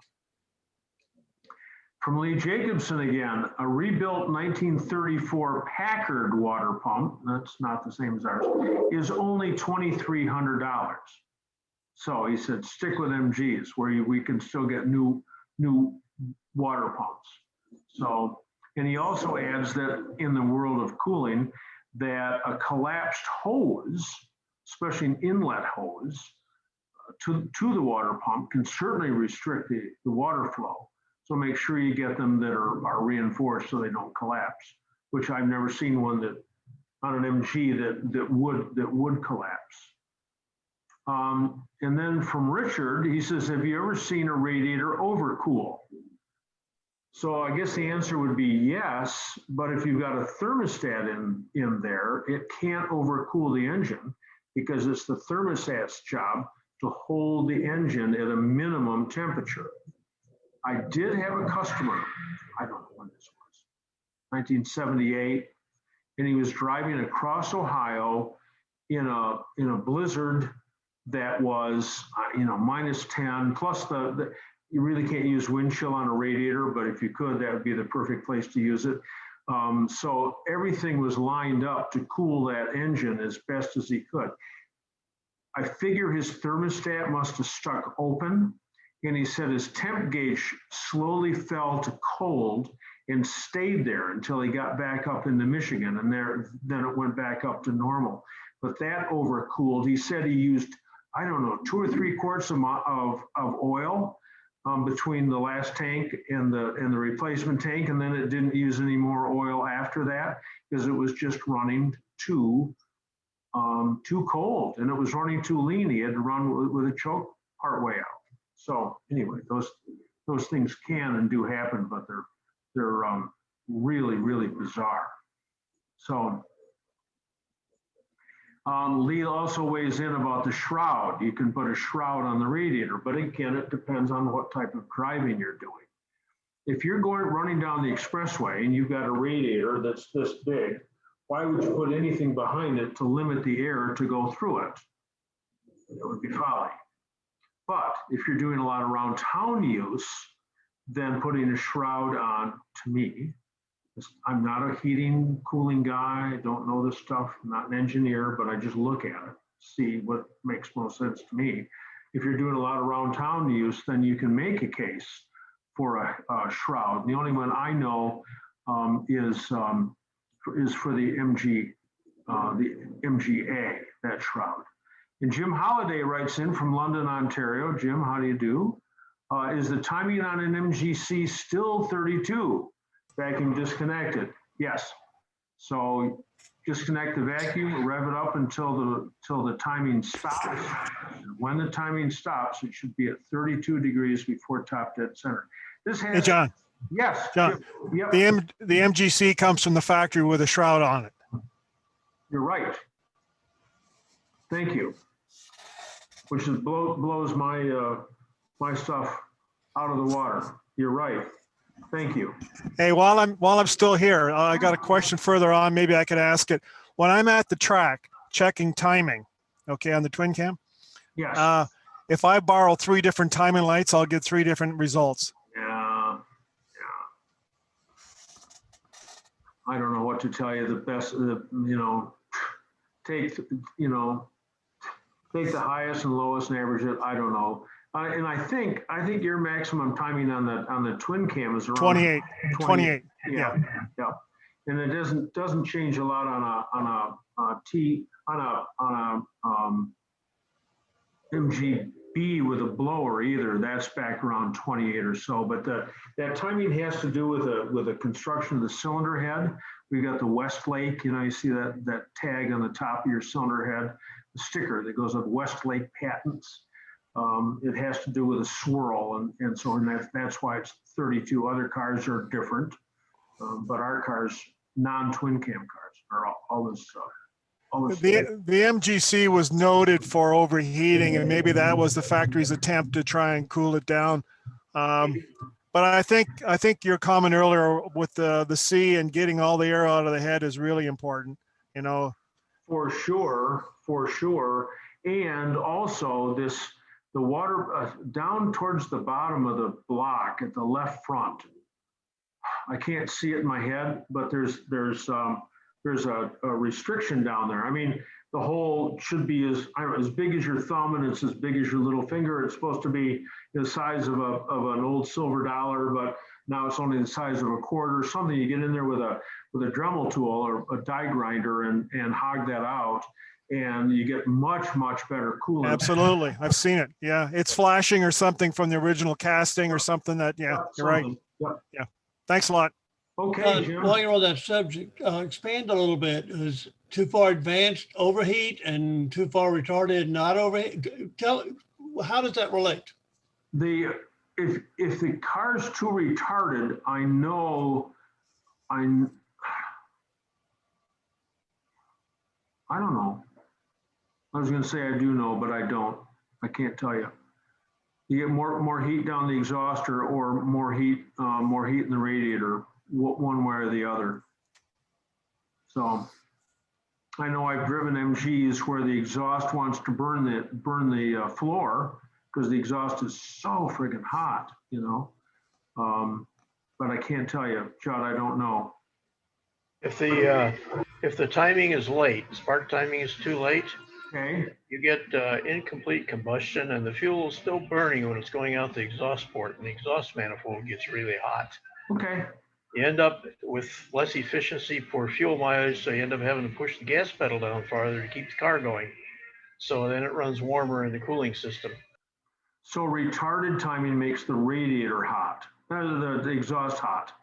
Speaker 1: From Lee Jacobson again, a rebuilt 1934 Packard water pump, that's not the same as ours, is only $2,300. So he said, stick with MGs where we can still get new water pumps. So, and he also adds that in the world of cooling, that a collapsed hose, especially an inlet hose, to the water pump can certainly restrict the water flow. So make sure you get them that are reinforced so they don't collapse, which I've never seen one that on an MG that would collapse. And then from Richard, he says, have you ever seen a radiator overcool? So I guess the answer would be yes, but if you've got a thermostat in there, it can't overcool the engine because it's the thermostat's job to hold the engine at a minimum temperature. I did have a customer, I don't know when this was, 1978, and he was driving across Ohio in a blizzard that was, minus 10, plus you really can't use wind chill on a radiator, but if you could, that would be the perfect place to use it. So everything was lined up to cool that engine as best as he could. I figure his thermostat must have stuck open, and he said his temp gauge slowly fell to cold and stayed there until he got back up into Michigan, and then it went back up to normal. But that overcooled. He said he used, I don't know, 2 or 3 quarts of oil between the last tank and the replacement tank, and then it didn't use any more oil after that because it was just running too cold, and it was running too lean. He had to run with a choke part way out. So anyway, those things can and do happen, but they're really, really bizarre. So Lee also weighs in about the shroud. You can put a shroud on the radiator, but again, it depends on what type of driving you're doing. If you're running down the expressway and you've got a radiator that's this big, why would you put anything behind it to limit the air to go through it? It would be folly. But if you're doing a lot of around town use, then putting a shroud on, to me, I'm not a heating, cooling guy. I don't know this stuff. I'm not an engineer, but I just look at it, see what makes most sense to me. If you're doing a lot of around town use, then you can make a case for a shroud. The only one I know is for the MGA, that shroud. And Jim Holliday writes in from London, Ontario. Jim, how do you do? Is the timing on an MGC still 32? Vacuum disconnected? Yes. So disconnect the vacuum, rev it up until the timing stops. When the timing stops, it should be at 32 degrees before top dead center. This has,
Speaker 16: Hey, John.
Speaker 1: Yes.
Speaker 16: John,
Speaker 1: Yep.
Speaker 16: the MGC comes from the factory with a shroud on it.
Speaker 1: You're right. Thank you. Which is blows my my stuff out of the water. You're right. Thank you.
Speaker 16: Hey, while I'm still here, I got a question further on. Maybe I could ask it. When I'm at the track checking timing, okay, on the twin cam.
Speaker 1: Yes.
Speaker 16: If I borrow 3 different timing lights, I'll get 3 different results.
Speaker 1: Yeah. I don't know what to tell you. The best, take the highest and lowest and average it. I don't know. And I think your maximum timing on the twin cam is around
Speaker 16: 28.
Speaker 1: Yeah. And it doesn't change a lot on a MGB with a blower either. That's back around 28 or so. But that timing has to do with the construction of the cylinder head. We've got the Westlake. You see that tag on the top of your cylinder head, the sticker that goes with Westlake patents. It has to do with a swirl, and that's why it's 32. Other cars are different, but our cars, non-twin cam cars, are always.
Speaker 16: The MGC was noted for overheating, and maybe that was the factory's attempt to try and cool it down. But But I think your comment earlier with the C and getting all the air out of the head is really important, you know.
Speaker 1: For sure, for sure. And also the water down towards the bottom of the block at the left front. I can't see it in my head, but there's a restriction down there. I mean, the hole should be as big as your thumb, and it's as big as your little finger. It's supposed to be the size of an old silver dollar, but now it's only the size of a quarter. Something you get in there with a Dremel tool or a die grinder and hog that out, and you get much better cooling.
Speaker 16: Absolutely, I've seen it. Yeah, it's flashing or something from the original casting or something that. Yeah, you're right.
Speaker 1: Yep.
Speaker 16: Yeah. Thanks a lot.
Speaker 1: Okay, Jim.
Speaker 9: While you're on that subject, expand a little bit. Is too far advanced overheat and too far retarded not overheat? How does that relate?
Speaker 1: If the car's too retarded, I don't know. I was going to say I do know, but I don't. I can't tell you. You get more heat down the exhaust or more heat in the radiator, one way or the other. So I know I've driven MGs where the exhaust wants to burn the floor because the exhaust is so friggin' hot, you know. But I can't tell you, Judd. I don't know.
Speaker 8: If the timing is late, spark timing is too late,
Speaker 1: okay,
Speaker 8: you get incomplete combustion, and the fuel is still burning when it's going out the exhaust port, and the exhaust manifold gets really hot.
Speaker 1: Okay.
Speaker 8: You end up with less efficiency for fuel mileage, so you end up having to push the gas pedal down farther to keep the car going. So then it runs warmer in the cooling system.
Speaker 1: So retarded timing makes the radiator hot, the exhaust hot.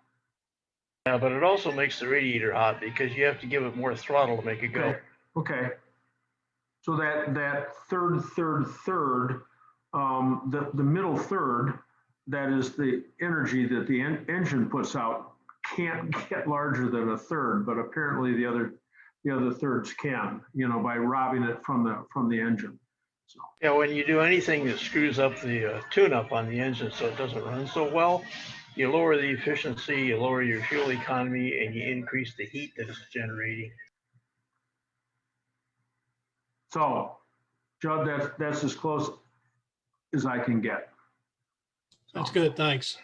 Speaker 8: Yeah, but it also makes the radiator hot because you have to give it more throttle to make it go.
Speaker 1: Okay. So that third, the middle third, that is the energy that the engine puts out, can't get larger than a third, but apparently the other thirds can, you know, by robbing it from the engine. So.
Speaker 8: Yeah, when you do anything that screws up the tune-up on the engine so it doesn't run so well, you lower the efficiency, you lower your fuel economy, and you increase the heat that it's generating.
Speaker 1: So, Judd, that's as close as I can get.
Speaker 9: That's good, thanks.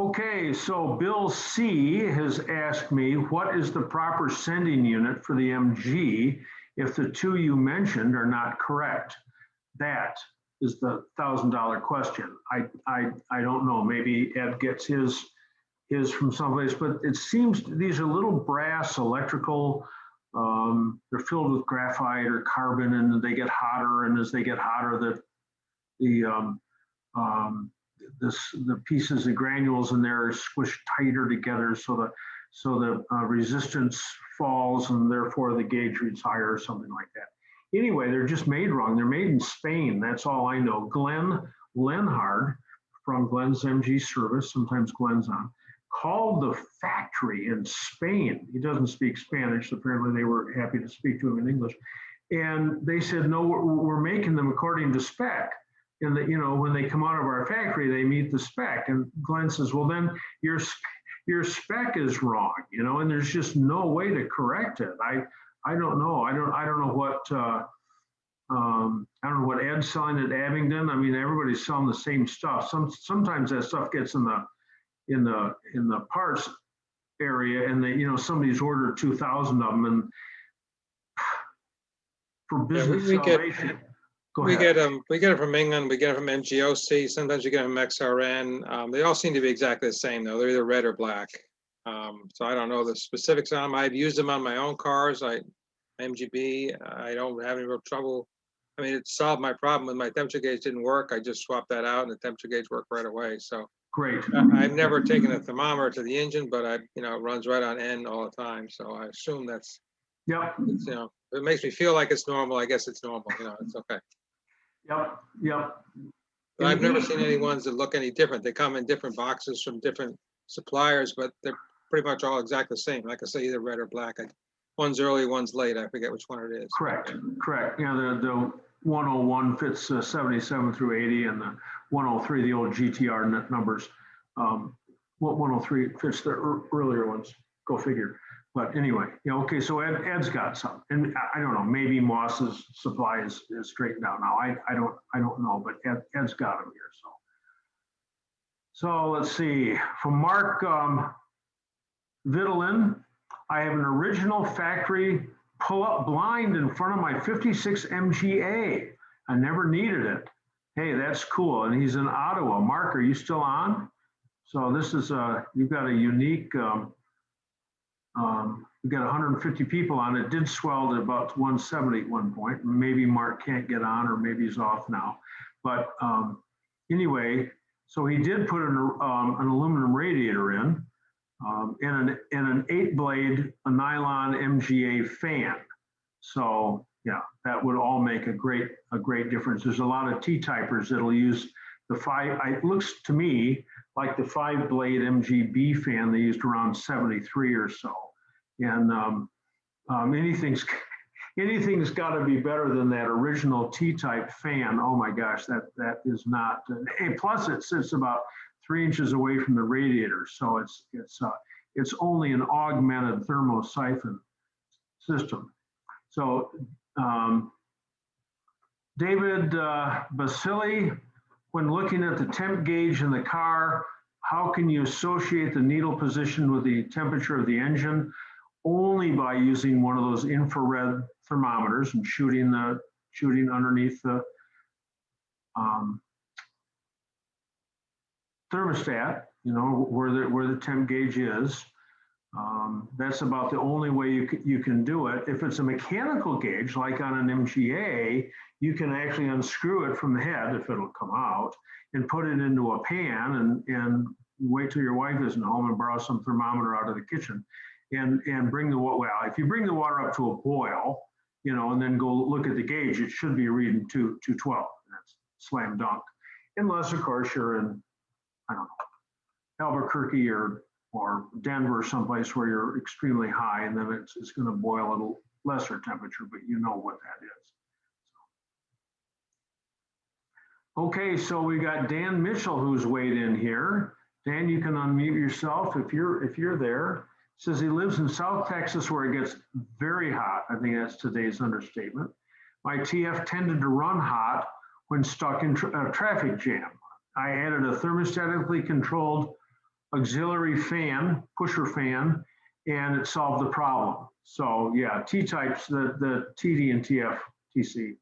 Speaker 1: Okay, so Bill C has asked me, what is the proper sending unit for the MG if the two you mentioned are not correct? That is the $1,000 question. I don't know. Maybe Ed gets his from someplace, but it seems these are little brass electrical. They're filled with graphite or carbon, and they get hotter. And as they get hotter, the pieces of granules in there are squished tighter together, so the resistance falls, and therefore the gauge reads higher or something like that. Anyway, they're just made wrong. They're made in Spain. That's all I know. Glenn Lenhard from Glenn's MG service, sometimes Glenn's on, called the factory in Spain. He doesn't speak Spanish. Apparently they were happy to speak to him in English. And they said, no, we're making them according to spec. And that, you know, when they come out of our factory, they meet the spec. And Glenn says, well, then your spec is wrong, you know, and there's just no way to correct it. I don't know. I don't know what Ed's selling at Abingdon. I mean, everybody's selling the same stuff. Sometimes that stuff gets in the parts area, and they, you know, somebody's ordered 2,000 of them, and for business salvation.
Speaker 17: We get them from England. We get them from MGOC. Sometimes we get them from XRN. They all seem to be exactly the same, though. They're either red or black. So I don't know the specifics on them. I've used them on my own cars. MGB. I don't have any real trouble. I mean, it solved my problem when my temperature gauge didn't work. I just swapped that out, and the temperature gauge worked right away. So
Speaker 1: great.
Speaker 17: I've never taken a thermometer to the engine, but it runs right on N all the time. So I assume that's.
Speaker 1: Yep.
Speaker 17: It's, if it makes me feel like it's normal, I guess it's normal. It's okay.
Speaker 1: Yep.
Speaker 17: But I've never seen any ones that look any different. They come in different boxes from different suppliers, but they're pretty much all exactly the same. Like I say, either red or black. One's early, one's late. I forget which one it is.
Speaker 1: Correct. Yeah, the 101 fits 77 through 80, and the 103, the old GTR numbers, What 103 fits the earlier ones, go figure. But anyway, yeah, okay, so Ed's got some, and I don't know, maybe Moss's supply is straightened out now. I don't know, but Ed's got them here, so. So let's see, from Mark Vitalin, I have an original factory pull-up blind in front of my 56 MGA. I never needed it. Hey, that's cool, and he's in Ottawa. Mark, are you still on? So this is you've got a unique. We've got 150 people on it. Did swell to about 170 at one point. Maybe Mark can't get on, or maybe he's off now. But anyway, so he did put an aluminum radiator in, and an 8-blade nylon MGA fan. So yeah, that would all make a great difference. There's a lot of T-typers that'll use the 5. It looks to me like the 5-blade MGB fan they used around 73 or so. And anything's got to be better than that original T-type fan. Oh my gosh, that is not. And plus, it sits about 3 inches away from the radiator, so it's only an augmented thermosiphon system. So David Basili, when looking at the temp gauge in the car, how can you associate the needle position with the temperature of the engine? Only by using one of those infrared thermometers and shooting underneath the thermostat, you know, where the temp gauge is. That's about the only way you can do it. If it's a mechanical gauge, like on an MGA, you can actually unscrew it from the head, if it'll come out, and put it into a pan and wait till your wife isn't home and borrow some thermometer out of the kitchen and bring the water. Well, if you bring the water up to a boil, you know, and then go look at the gauge, it should be reading 212. That's slam dunk. Unless, of course, you're in, I don't know, Albuquerque or Denver, someplace where you're extremely high, and then it's going to boil at a lesser temperature, but you know what that is. Okay, so we got Dan Mitchell who's weighed in here. Dan, you can unmute yourself if you're there. Says he lives in South Texas where it gets very hot. I think that's today's understatement. My TF tended to run hot when stuck in a traffic jam. I added a thermostatically controlled auxiliary fan, pusher fan, and it solved the problem. So yeah, T-types, the TD and TC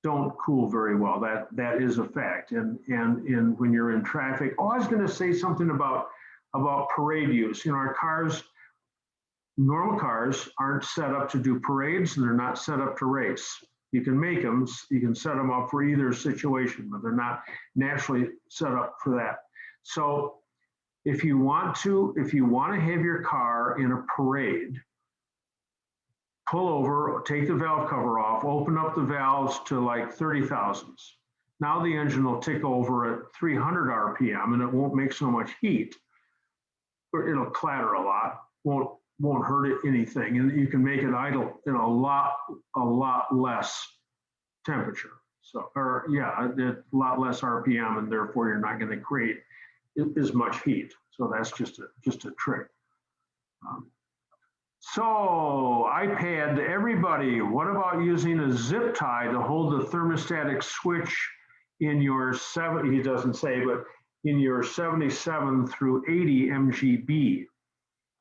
Speaker 1: don't cool very well. That is a fact. And when you're in traffic, I was going to say something about parade use. You know, our cars, normal cars aren't set up to do parades, and they're not set up to race. You can make them, you can set them up for either situation, but they're not naturally set up for that. So if you want to have your car in a parade, pull over, take the valve cover off, open up the valves to like 30 thousandths. Now the engine will tick over at 300 RPM and it won't make so much heat, or it'll clatter a lot, won't hurt anything, and you can make it idle in a lot less temperature. So, or yeah, a lot less RPM, and therefore you're not going to create as much heat. So that's just a trick. So iPad, everybody, what about using a zip tie to hold the thermostatic switch in your he doesn't say, but in your 77 through 80 MGB?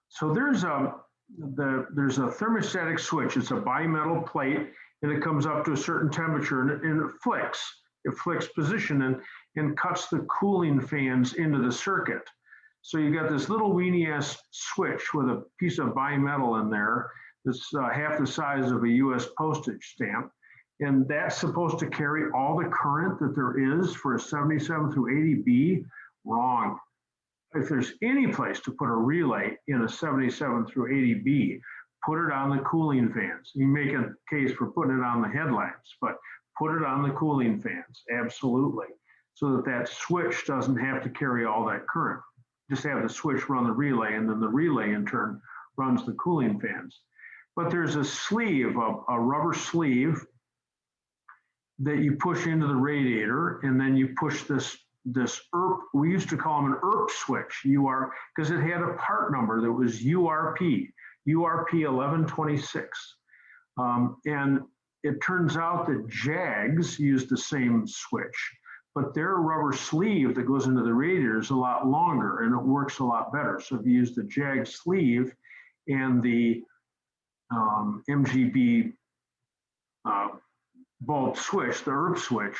Speaker 1: So there's a thermostatic switch. It's a bimetal plate, and it comes up to a certain temperature, and it flicks. It flicks position and cuts the cooling fans into the circuit. So you got this little weenie ass switch with a piece of bimetal in there that's half the size of a US postage stamp. And that's supposed to carry all the current that there is for a 77 through 80B. Wrong. If there's any place to put a relay in a 77 through 80B, put it on the cooling fans. You make a case for putting it on the headlamps, but put it on the cooling fans, absolutely. So that switch doesn't have to carry all that current. Just have the switch run the relay, and then the relay in turn runs the cooling fans. But there's a sleeve, a rubber sleeve that you push into the radiator, and then you push this this ERP, we used to call them an ERP switch, because it had a part number that was URP 1126. And it turns out that JAGs use the same switch, but their rubber sleeve that goes into the radiator is a lot longer and it works a lot better. So if you use the JAG sleeve and the MGB bulb switch, the ERP switch,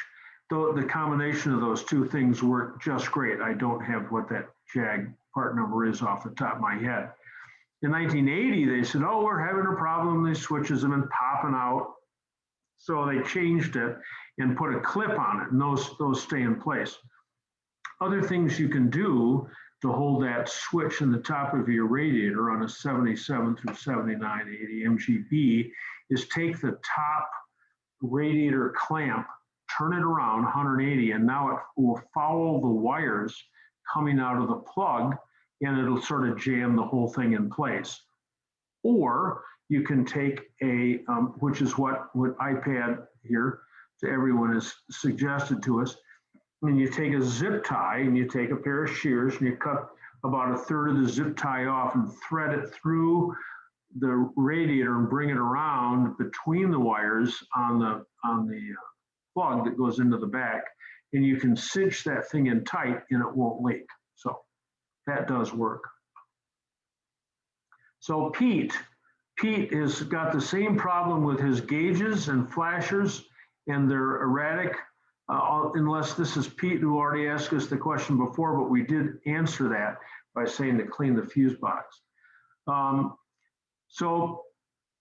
Speaker 1: the combination of those two things work just great. I don't have what that JAG part number is off the top of my head. In 1980, they said, oh, we're having a problem. These switches have been popping out. So they changed it and put a clip on it, and those stay in place. Other things you can do to hold that switch in the top of your radiator on a 77 through 7980 MGB is take the top radiator clamp, turn it around 180, and now it will follow the wires coming out of the plug, and it'll sort of jam the whole thing in place. Or you can take a, which is what iPad here to everyone has suggested to us, and you take a zip tie and you take a pair of shears and you cut about a third of the zip tie off and thread it through the radiator and bring it around between the wires on the plug that goes into the back, and you can cinch that thing in tight and it won't leak. So that does work. So Pete has got the same problem with his gauges and flashers, and they're erratic, unless this is Pete who already asked us the question before, but we did answer that by saying to clean the fuse box. So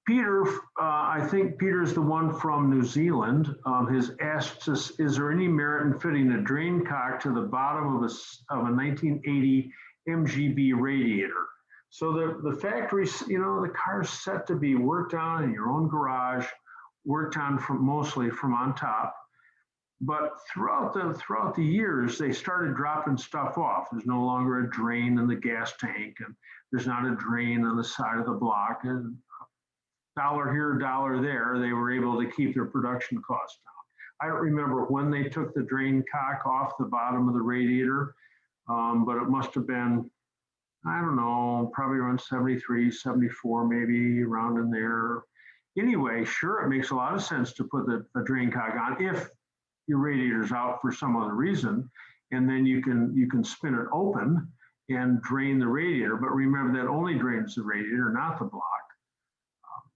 Speaker 1: Peter, I think Peter's the one from New Zealand, has asked us, is there any merit in fitting a drain cock to the bottom of a 1980 MGB radiator? So the factory, the car's set to be worked on in your own garage, worked on mostly from on top. But throughout the years, they started dropping stuff off. There's no longer a drain in the gas tank, and there's not a drain on the side of the block. And dollar here, dollar there, they were able to keep their production costs down. I don't remember when they took the drain cock off the bottom of the radiator, but it must have been, I don't know, probably around 73, 74, maybe around in there. Anyway, sure, it makes a lot of sense to put the drain cock on if your radiator's out for some other reason, and then you can spin it open and drain the radiator. But remember, that only drains the radiator, not the block.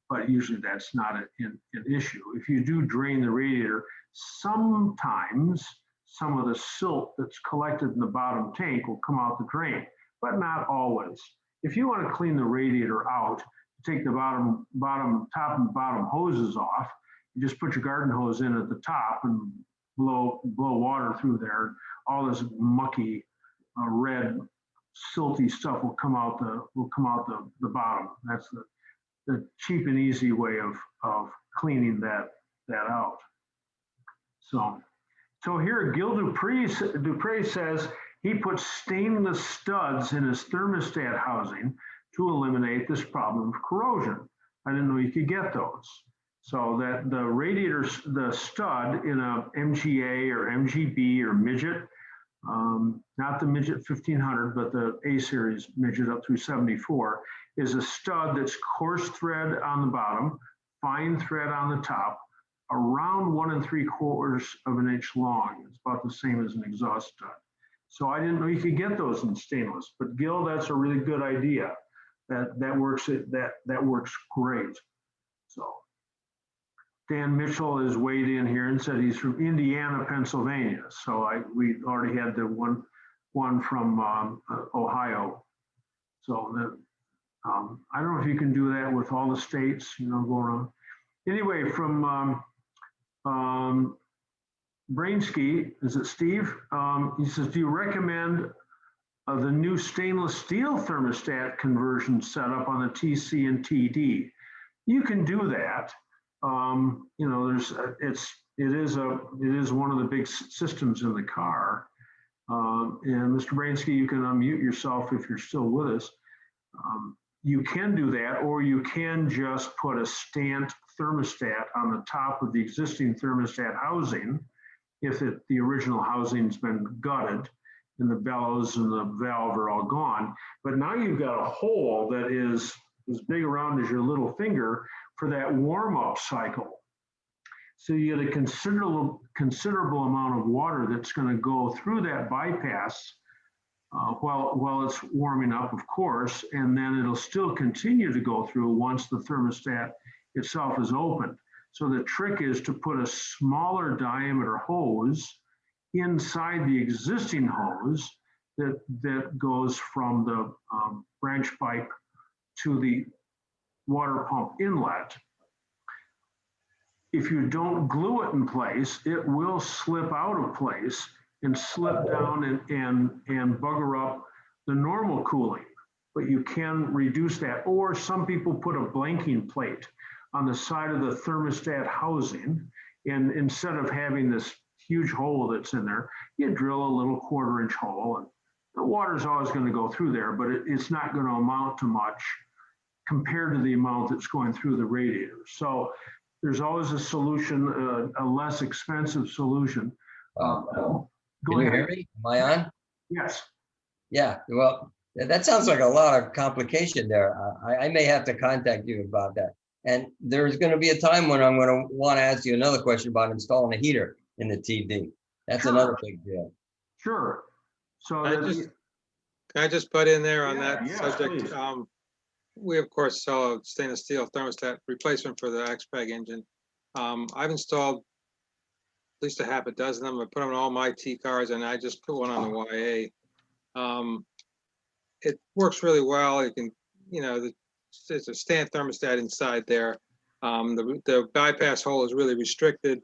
Speaker 1: But usually that's not an issue. If you do drain the radiator, sometimes some of the silt that's collected in the bottom tank will come out the drain, but not always. If you want to clean the radiator out, take the top and bottom hoses off, you just put your garden hose in at the top and blow water through there. All this mucky, red, silty stuff will come out the bottom. That's the cheap and easy way of cleaning that out. So here, Gil Dupre says he puts stainless studs in his thermostat housing to eliminate this problem of corrosion. I didn't know you could get those. So that the radiator, the stud in a MGA or MGB or midget, not the midget 1500, but the A series midget up through 74, is a stud that's coarse thread on the bottom, fine thread on the top, around 1 3/4 of an inch long. It's about the same as an exhaust stud. So I didn't know you could get those in stainless, but Gil, that's a really good idea. That works great. So Dan Mitchell has weighed in here and said he's from Indiana, Pennsylvania. So we already had the one from Ohio. So I don't know if you can do that with all the states, going on. Anyway, from Brainsky, is it Steve? He says, do you recommend the new stainless steel thermostat conversion setup on the TC and TD? You can do that. It is one of the big systems in the car. And Mr. Brainsky, you can unmute yourself if you're still with us. You can do that, or you can just put a stamped thermostat on the top of the existing thermostat housing the original housing's been gutted and the bellows and the valve are all gone. But now you've got a hole that is as big around as your little finger for that warm-up cycle. So you get a considerable amount of water that's going to go through that bypass while it's warming up, of course, and then it'll still continue to go through once the thermostat itself is opened. So the trick is to put a smaller diameter hose inside the existing hose that goes from the branch pipe to the water pump inlet. If you don't glue it in place, it will slip out of place and slip down and bugger up the normal cooling. But you can reduce that. Or some people put a blanking plate on the side of the thermostat housing. And instead of having this huge hole that's in there, you drill a little 1/4-inch hole. And the water's always going to go through there, but it's not going to amount to much compared to the amount that's going through the radiator. So there's always a solution, a less expensive solution.
Speaker 18: Can you hear me? Am I on?
Speaker 1: Yes.
Speaker 18: Yeah, well, that sounds like a lot of complication there. I may have to contact you about that. And there's going to be a time when I'm going to want to ask you another question about installing a heater in the TD. That's another big deal.
Speaker 1: Sure. So
Speaker 17: Can I just put in there on that
Speaker 1: yeah,
Speaker 17: subject?
Speaker 1: please.
Speaker 17: We of course sell a stainless steel thermostat replacement for the XPEG engine. I've installed at least a half a dozen of them. I put them on all my T cars, and I just put one on the YA. It works really well. You can, it's a stand thermostat inside there. The bypass hole is really restricted.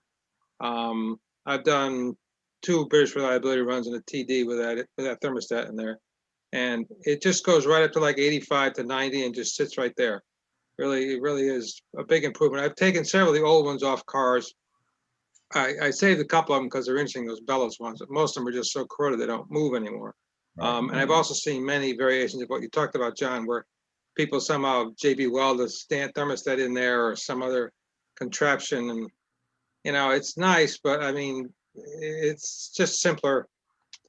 Speaker 17: I've done 2 British reliability runs in a TD with that thermostat in there, and it just goes right up to like 85 to 90 and just sits right there. It really is a big improvement. I've taken several of the old ones off cars. I saved a couple of them because they're interesting, those bellows ones. Most of them are just so corroded they don't move anymore. And I've also seen many variations of what you talked about, John, where people somehow JB weld a stand thermostat in there or some other contraption. And, it's nice, but I mean, it's just simpler.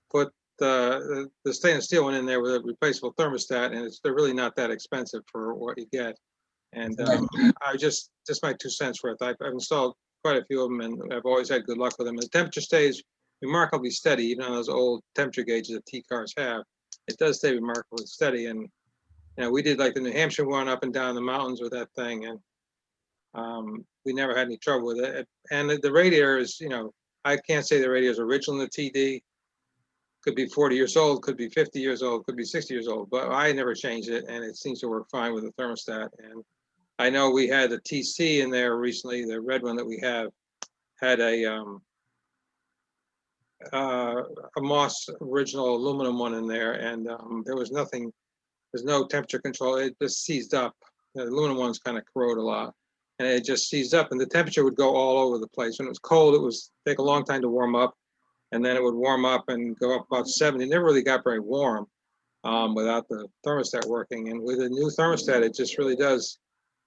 Speaker 17: Put the stainless steel one in there with a replaceable thermostat, and they're really not that expensive for what you get. And I just my 2 cents worth. I've installed quite a few of them, and I've always had good luck with them. The temperature stays remarkably steady, even on those old temperature gauges that T cars have. It does stay remarkably steady. And we did like the New Hampshire one up and down the mountains with that thing, and we never had any trouble with it. And the radiator is, I can't say the radiator is original in the TD. Could be 40 years old, could be 50 years old, could be 60 years old, but I never changed it, and it seems to work fine with the thermostat. And I know we had the TC in there recently, the red one that we have, had a Moss original aluminum one in there, and there's no temperature control. It just seized up. The aluminum ones kind of corrode a lot, and it just seized up, and the temperature would go all over the place. When it was cold, it was take a long time to warm up, and then it would warm up and go up about 70. It never really got very warm without the thermostat working. And with a new thermostat, it just really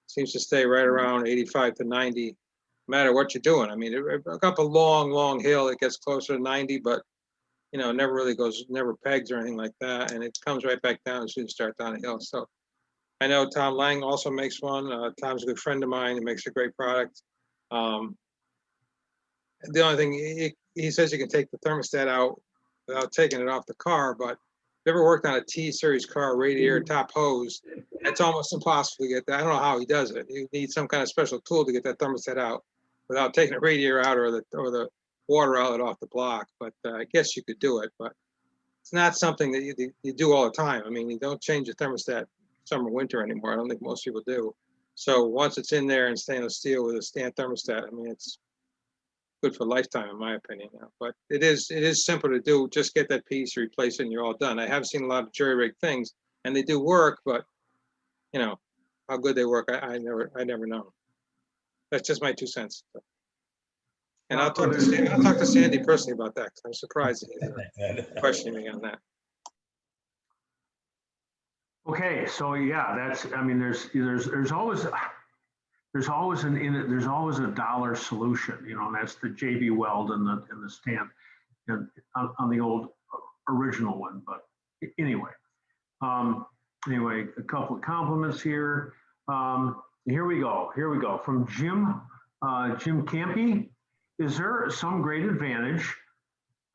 Speaker 17: seems to stay right around 85 to 90, no matter what you're doing. I mean, up a long hill, it gets closer to 90, but it never really never pegs or anything like that. And it comes right back down as soon as you start down a hill. So I know Tom Lang also makes one. Tom's a good friend of mine. He makes a great product. The only thing, he says you can take the thermostat out without taking it off the car, but if you ever worked on a T-series car, radiator, top hose, it's almost impossible to get that. I don't know how he does it. You need some kind of special tool to get that thermostat out without taking the radiator out or the water outlet off the block. But I guess you could do it, but it's not something that you do all the time. I mean, you don't change the thermostat summer, winter anymore. I don't think most people do. So once it's in there in stainless steel with a stand thermostat, I mean, it's good for lifetime, in my opinion. But it is simple to do. Just get that piece, replace it, and you're all done. I have seen a lot of jury-rigged things, and they do work, but how good they work, I never know. That's just my 2 cents. And I'll talk to Sandy personally about that, because I'm surprised he's questioning me on that.
Speaker 1: Okay, so yeah, I mean, there's always, there's always there's always a dollar solution, you know, and that's the JB Weld and the stand and on the old original one. But anyway, anyway, a couple of compliments here. Here we go. From Jim Campy. Is there some great advantage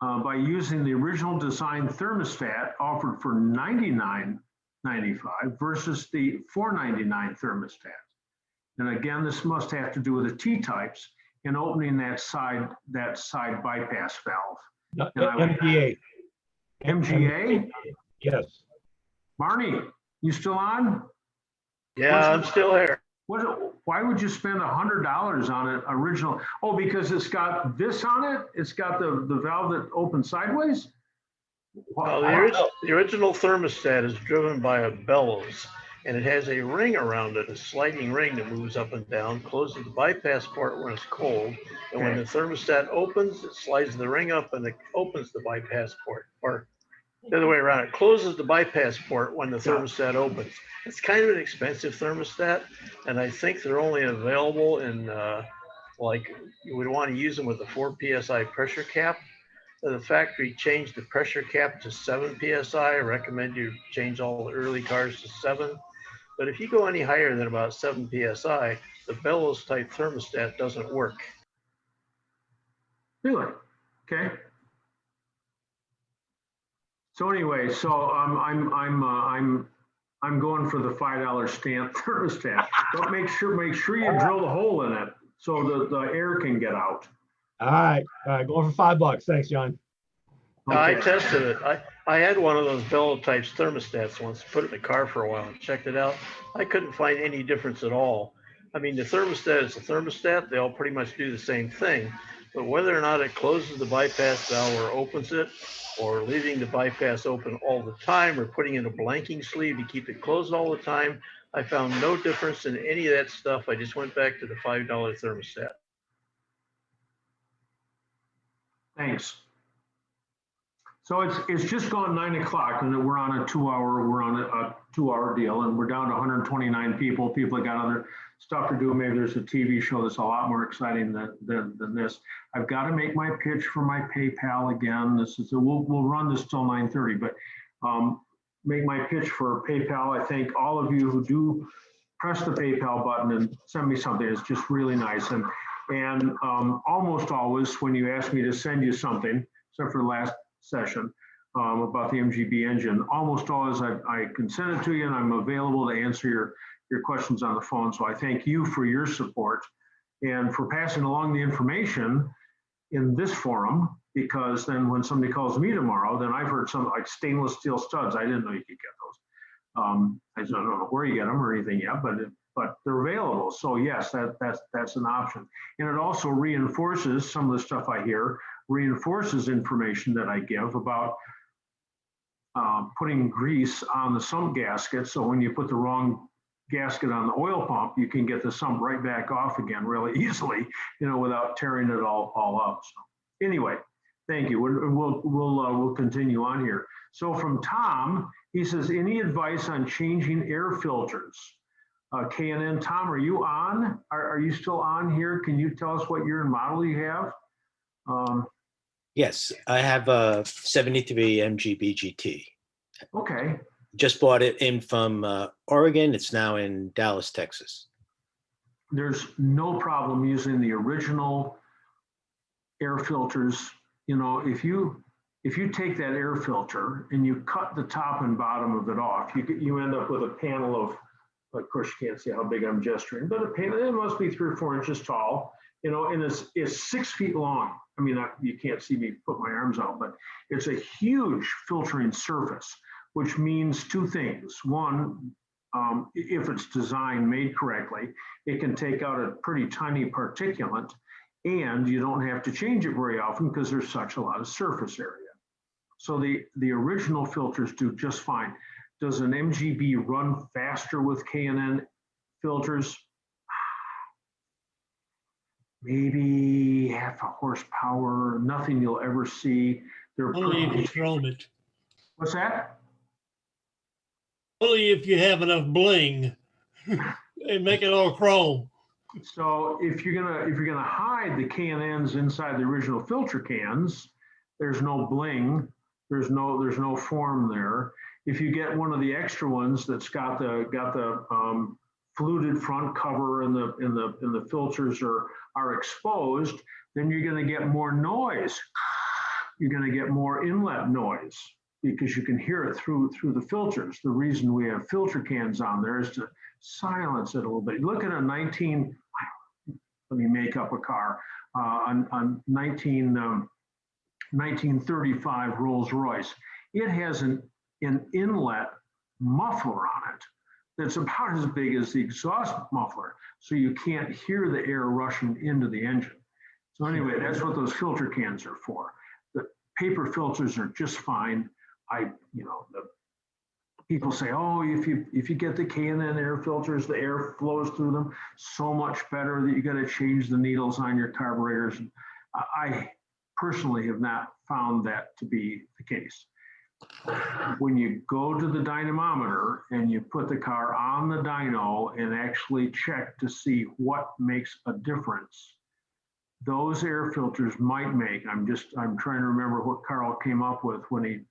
Speaker 1: by using the original design thermostat offered for $99.95 versus the $4.99 thermostat? And again, this must have to do with the T-types and opening that side bypass valve.
Speaker 19: MGA.
Speaker 1: MGA?
Speaker 19: Yes.
Speaker 1: Marnie, you still on?
Speaker 8: Yeah, I'm still here.
Speaker 1: Why would you spend $100 on an original? Oh, because it's got this on it? It's got the valve that opens sideways?
Speaker 8: Well, the original thermostat is driven by a bellows, and it has a ring around it, a sliding ring that moves up and down, closes the bypass port when it's cold, and when the thermostat opens, it slides the ring up and it opens the bypass port, or the other way around. It closes the bypass port when the thermostat opens. It's kind of an expensive thermostat, and I think they're only available in, like, you would want to use them with a 4 PSI pressure cap. The factory changed the pressure cap to 7 PSI. I recommend you change all the early cars to 7. But if you go any higher than about 7 PSI, the bellows type thermostat doesn't work.
Speaker 1: Really? Okay. So anyway, so I'm going for the $5 stamp thermostat. But make sure you drill the hole in it so the air can get out.
Speaker 19: All right, going for $5. Thanks, John.
Speaker 1: Okay.
Speaker 8: I tested it. I had one of those bellow types thermostats once, put it in the car for a while and checked it out. I couldn't find any difference at all. I mean, the thermostat is a thermostat. They all pretty much do the same thing. But whether or not it closes the bypass valve or opens it, or leaving the bypass open all the time, or putting in a blanking sleeve to keep it closed all the time, I found no difference in any of that stuff. I just went back to the $5 thermostat.
Speaker 1: Thanks. So it's just gone 9 o'clock, and we're on a 2-hour deal, and we're down to 129 people. People that got other stuff to do. Maybe there's a TV show that's a lot more exciting than this. I've got to make my pitch for my PayPal again. We'll run this till 9:30, but make my pitch for PayPal. I thank all of you who do press the PayPal button and send me something. It's just really nice. And almost always when you ask me to send you something, except for the last session about the MGB engine, almost always I can send it to you, and I'm available to answer your questions on the phone. So I thank you for your support and for passing along the information in this forum, because then when somebody calls me tomorrow, then I've heard some like stainless steel studs. I didn't know you could get those. I don't know where you get them or anything yet, but they're available. So yes, that's an option. And it also reinforces some of the stuff I hear, reinforces information that I give about putting grease on the sump gasket. So when you put the wrong gasket on the oil pump, you can get the sump right back off again really easily, without tearing it all up. So anyway, thank you. We'll continue on here. So from Tom, he says, any advice on changing air filters? K&N, Tom, are you on? Are you still on here? Can you tell us what year and model you have?
Speaker 20: Yes, I have a 73 MGB GT.
Speaker 1: Okay.
Speaker 20: Just bought it in from Oregon. It's now in Dallas, Texas.
Speaker 1: There's no problem using the original air filters. If you take that air filter and you cut the top and bottom of it off, you end up with a panel of course you can't see how big I'm gesturing, but a panel, it must be 3 or 4 inches tall, and it's 6 feet long. I mean, you can't see me put my arms out, but it's a huge filtering surface, which means 2 things. One, if it's designed, made correctly, it can take out a pretty tiny particulate, and you don't have to change it very often because there's such a lot of surface area. So the original filters do just fine. Does an MGB run faster with K&N filters? Maybe half a horsepower, nothing you'll ever see. They're
Speaker 9: only if you chrome it.
Speaker 1: What's that?
Speaker 9: Only if you have enough bling and make it all chrome.
Speaker 1: So if you're gonna hide the K&Ns inside the original filter cans, there's no bling, there's no form there. If you get one of the extra ones that's got the fluted front cover and the filters are exposed, then you're gonna get more noise. You're gonna get more inlet noise because you can hear it through the filters. The reason we have filter cans on there is to silence it a little bit. Look at a let me make up a car, on 1935 Rolls Royce. It has an inlet muffler on it that's about as big as the exhaust muffler, so you can't hear the air rushing into the engine. So anyway, that's what those filter cans are for. The paper filters are just fine. The people say, oh, if you get the K&N air filters, the air flows through them so much better that you got to change the needles on your carburetors. I personally have not found that to be the case. When you go to the dynamometer and you put the car on the dyno and actually check to see what makes a difference, those air filters might make, I'm trying to remember what Carl came up with when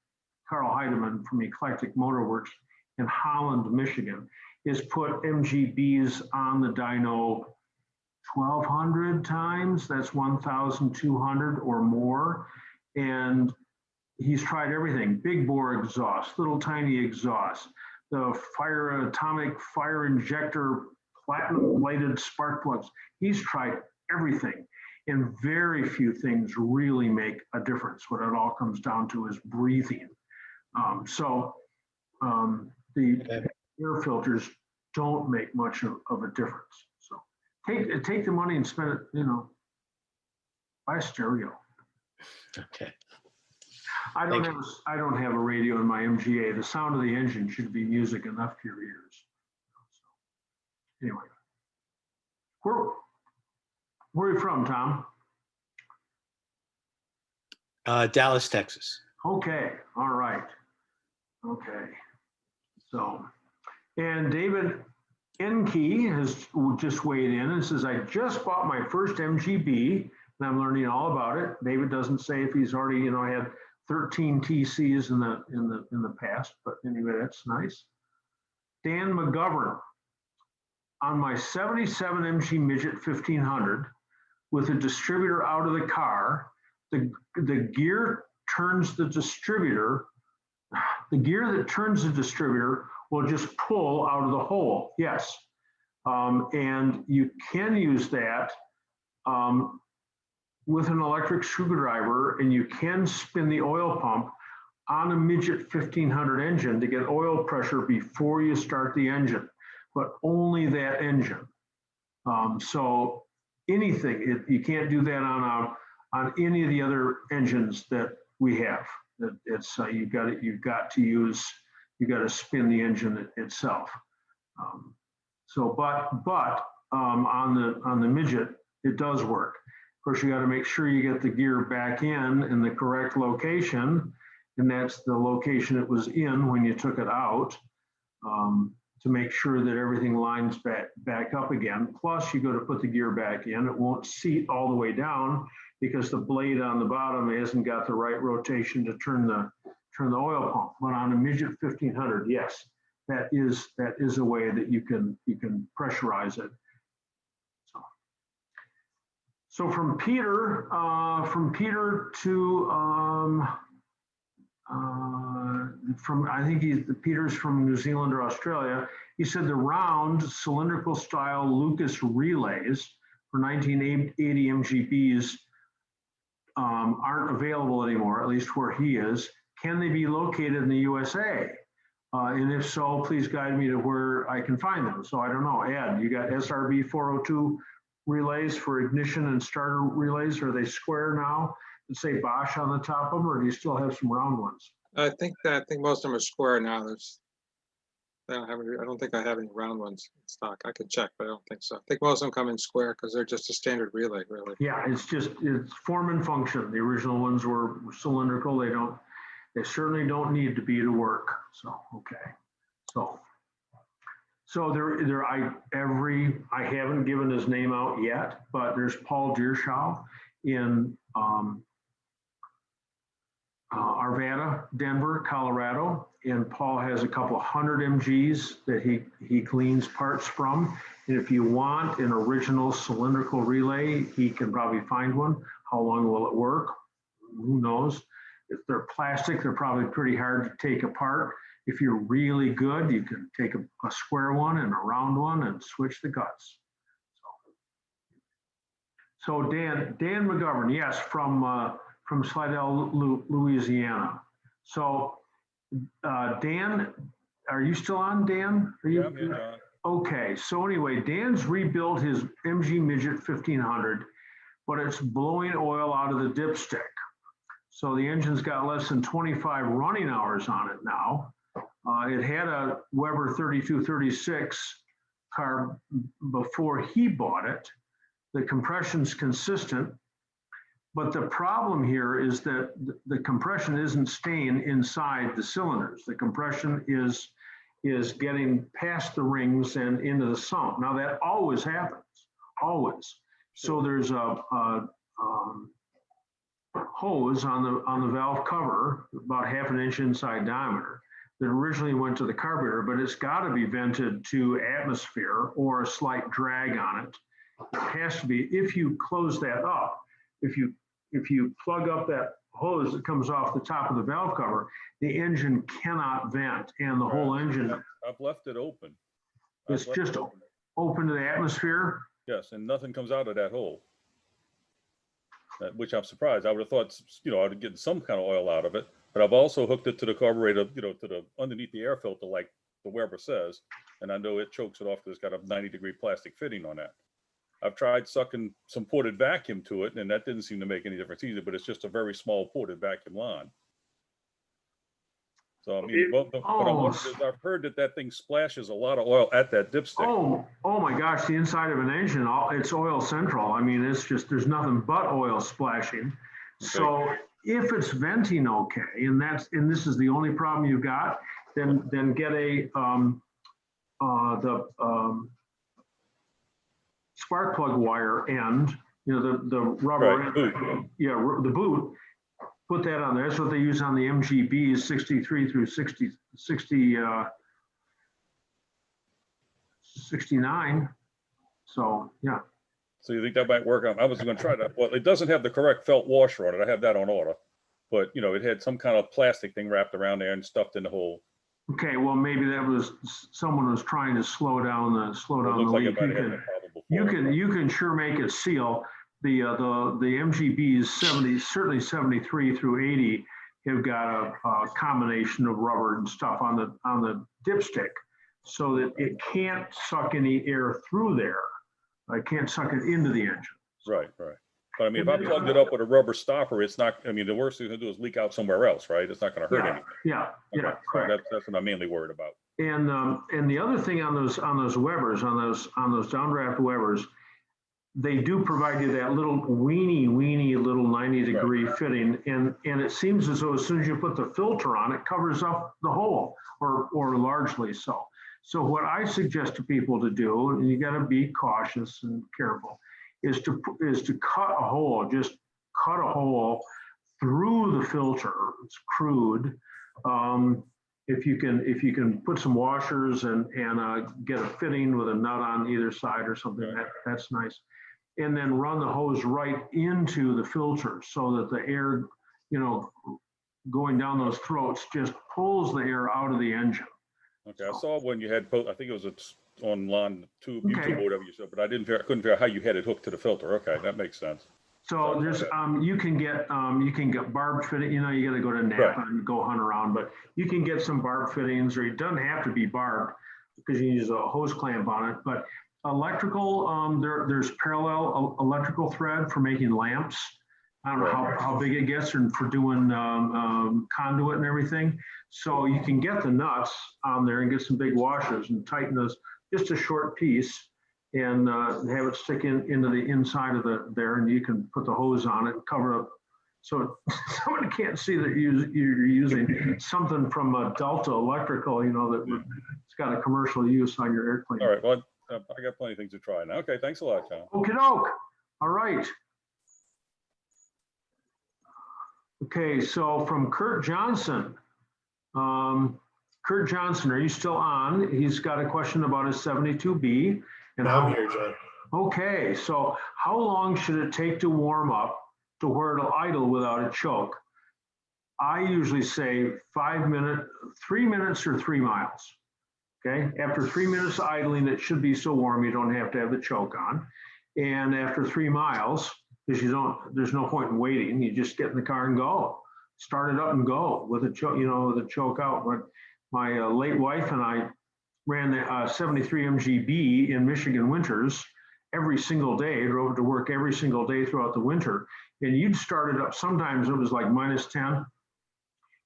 Speaker 1: Carl Heidemann from Eclectic Motorworks in Holland, Michigan, is put MGBs on the dyno 1,200 times, that's 1,200 or more. And he's tried everything, big bore exhaust, little tiny exhaust, the atomic fire injector, platinum bladed spark plugs. He's tried everything, and very few things really make a difference. What it all comes down to is breathing. The air filters don't make much of a difference. So take the money and spend it, buy a stereo.
Speaker 20: Okay.
Speaker 1: I don't have a radio in my MGA. The sound of the engine should be music enough to your ears. So, anyway, where are you from, Tom?
Speaker 20: Dallas, Texas.
Speaker 1: Okay, all right. Okay, so, and David Enke has just weighed in and says, I just bought my first MGB and I'm learning all about it. David doesn't say if he's already, had 13 TCs in the past, but anyway, that's nice. Dan McGovern, on my 77 MG Midget 1500 with a distributor out of the car, the gear turns the distributor. The gear that turns the distributor will just pull out of the hole. Yes. And you can use that with an electric screwdriver, and you can spin the oil pump on a Midget 1500 engine to get oil pressure before you start the engine, but only that engine. So anything, you can't do that on any of the other engines that we have. It's you've got to spin the engine itself. But on the Midget, it does work. Of course, you got to make sure you get the gear back in the correct location, and that's the location it was in when you took it out, to make sure that everything lines back up again. Plus, you go to put the gear back in, it won't seat all the way down because the blade on the bottom hasn't got the right rotation to turn the oil pump. But on a Midget 1500, yes, that is a way that you can pressurize it. So from Peter to I think Peter's from New Zealand or Australia. He said the round cylindrical style Lucas relays for 1980 MGBs aren't available anymore, at least where he is. Can they be located in the USA? And if so, please guide me to where I can find them. So I don't know, Ed, you got SRB 402 relays for ignition and starter relays? Are they square now and say Bosch on the top of them, or do you still have some round ones?
Speaker 17: I think most of them are square now. I don't think I have any round ones in stock. I could check, but I don't think so. I think most of them come in square because they're just a standard relay, really.
Speaker 1: Yeah, it's form and function. The original ones were cylindrical. They certainly don't need to be to work. So, okay. So I haven't given his name out yet, but there's Paul Deershaw in Arvada, Denver, Colorado, and Paul has a couple of 100 MGs that he cleans parts from. And if you want an original cylindrical relay, he can probably find one. How long will it work? Who knows? If they're plastic, they're probably pretty hard to take apart. If you're really good, you can take a square one and a round one and switch the guts. So Dan McGovern, yes, from Slidell, Louisiana. So Dan, are you still on, Dan? Are you?
Speaker 21: Yeah, I'm here, John.
Speaker 1: Okay, so anyway, Dan's rebuilt his MG Midget 1500, but it's blowing oil out of the dipstick. So the engine's got less than 25 running hours on it now. It had a Weber 3236 carb before he bought it. The compression's consistent, but the problem here is that the compression isn't staying inside the cylinders. The compression is getting past the rings and into the sump. Now that always happens, always. So there's a hose on the valve cover, about 1/2 inch inside diameter, that originally went to the carburetor, but it's got to be vented to atmosphere or a slight drag on it. It has to be. If you close that up, if you plug up that hose that comes off the top of the valve cover, the engine cannot vent, and the whole engine.
Speaker 21: I've left it open.
Speaker 1: It's just open to the atmosphere.
Speaker 21: Yes, and nothing comes out of that hole. Which I'm surprised. I would have thought, I'd get some kind of oil out of it, but I've also hooked it to the carburetor, to the underneath the air filter, like the Weber says, and I know it chokes it off because it's got a 90-degree plastic fitting on that. I've tried sucking some ported vacuum to it, and that didn't seem to make any difference either, but it's just a very small ported vacuum line. So, I mean, but I wondered is I've heard that thing splashes a lot of oil at that dipstick.
Speaker 1: Oh my gosh, the inside of an engine, it's oil central. I mean, it's just, there's nothing but oil splashing. Okay. So if it's venting okay, and this is the only problem you've got, then get the spark plug wire end, the rubber,
Speaker 21: right, boot.
Speaker 1: Yeah, the boot. Put that on there. That's what they use on the MGBs 63 through 69. So, yeah.
Speaker 21: So you think that might work on? I was going to try that. Well, it doesn't have the correct felt washer on it. I have that on order, but it had some kind of plastic thing wrapped around there and stuffed in the hole.
Speaker 1: Okay, well maybe that was someone was trying to slow down the leak. You can sure make it seal. The MGBs certainly 73 through 80 have got a combination of rubber and stuff on the dipstick, so that it can't suck any air through there. It can't suck it into the engine.
Speaker 21: Right. But I mean, if I plugged it up with a rubber stopper, it's not. I mean, the worst thing to do is leak out somewhere else, right? It's not going to hurt anything.
Speaker 1: Yeah.
Speaker 21: So that's what I'm mainly worried about.
Speaker 1: And the other thing on those Webers, on those downdraft Webers, they do provide you that little weeny little 90-degree fitting, and it seems as though as soon as you put the filter on, it covers up the hole, or largely so. So what I suggest to people to do, and you got to be cautious and careful, is to cut a hole, just cut a hole through the filter. It's crude. If you can put some washers and get a fitting with a nut on either side or something, that's nice. And then run the hose right into the filter so that the air, going down those throats just pulls the air out of the engine.
Speaker 21: Okay, I saw when you had, I think it was online YouTube or whatever you said, but I couldn't figure out how you had it hooked to the filter. Okay, that makes sense.
Speaker 1: So there's you can get barbed fitting. You got to go to Napa and go hunt around, but you can get some barbed fittings, or it doesn't have to be barbed because you use a hose clamp on it. But electrical, there's parallel electrical thread for making lamps. I don't know how big it gets and for doing conduit and everything. So you can get the nuts on there and get some big washers and tighten those just a short piece and have it stick into the inside of there, and you can put the hose on it and cover up So someone can't see that you're using something from Delta Electrical, you know, that it's got a commercial use on your airplane.
Speaker 21: All right, well, I got plenty of things to try now. Okay, thanks a lot, John.
Speaker 1: Okey doke. All right. Okay, so from Kurt Johnson. Kurt Johnson, are you still on? He's got a question about his 72B. And
Speaker 10: I'm here, John.
Speaker 1: Okay, so how long should it take to warm up to where it'll idle without a choke? I usually say 5 minutes, 3 minutes or 3 miles. Okay, after 3 minutes of idling, it should be so warm you don't have to have the choke on. And after 3 miles, because there's no point in waiting, you just get in the car and go. Start it up and go with a choke, you know, the choke out. But my late wife and I ran the 73 MGB in Michigan winters every single day, drove to work every single day throughout the winter. And you'd start it up, sometimes it was like -10,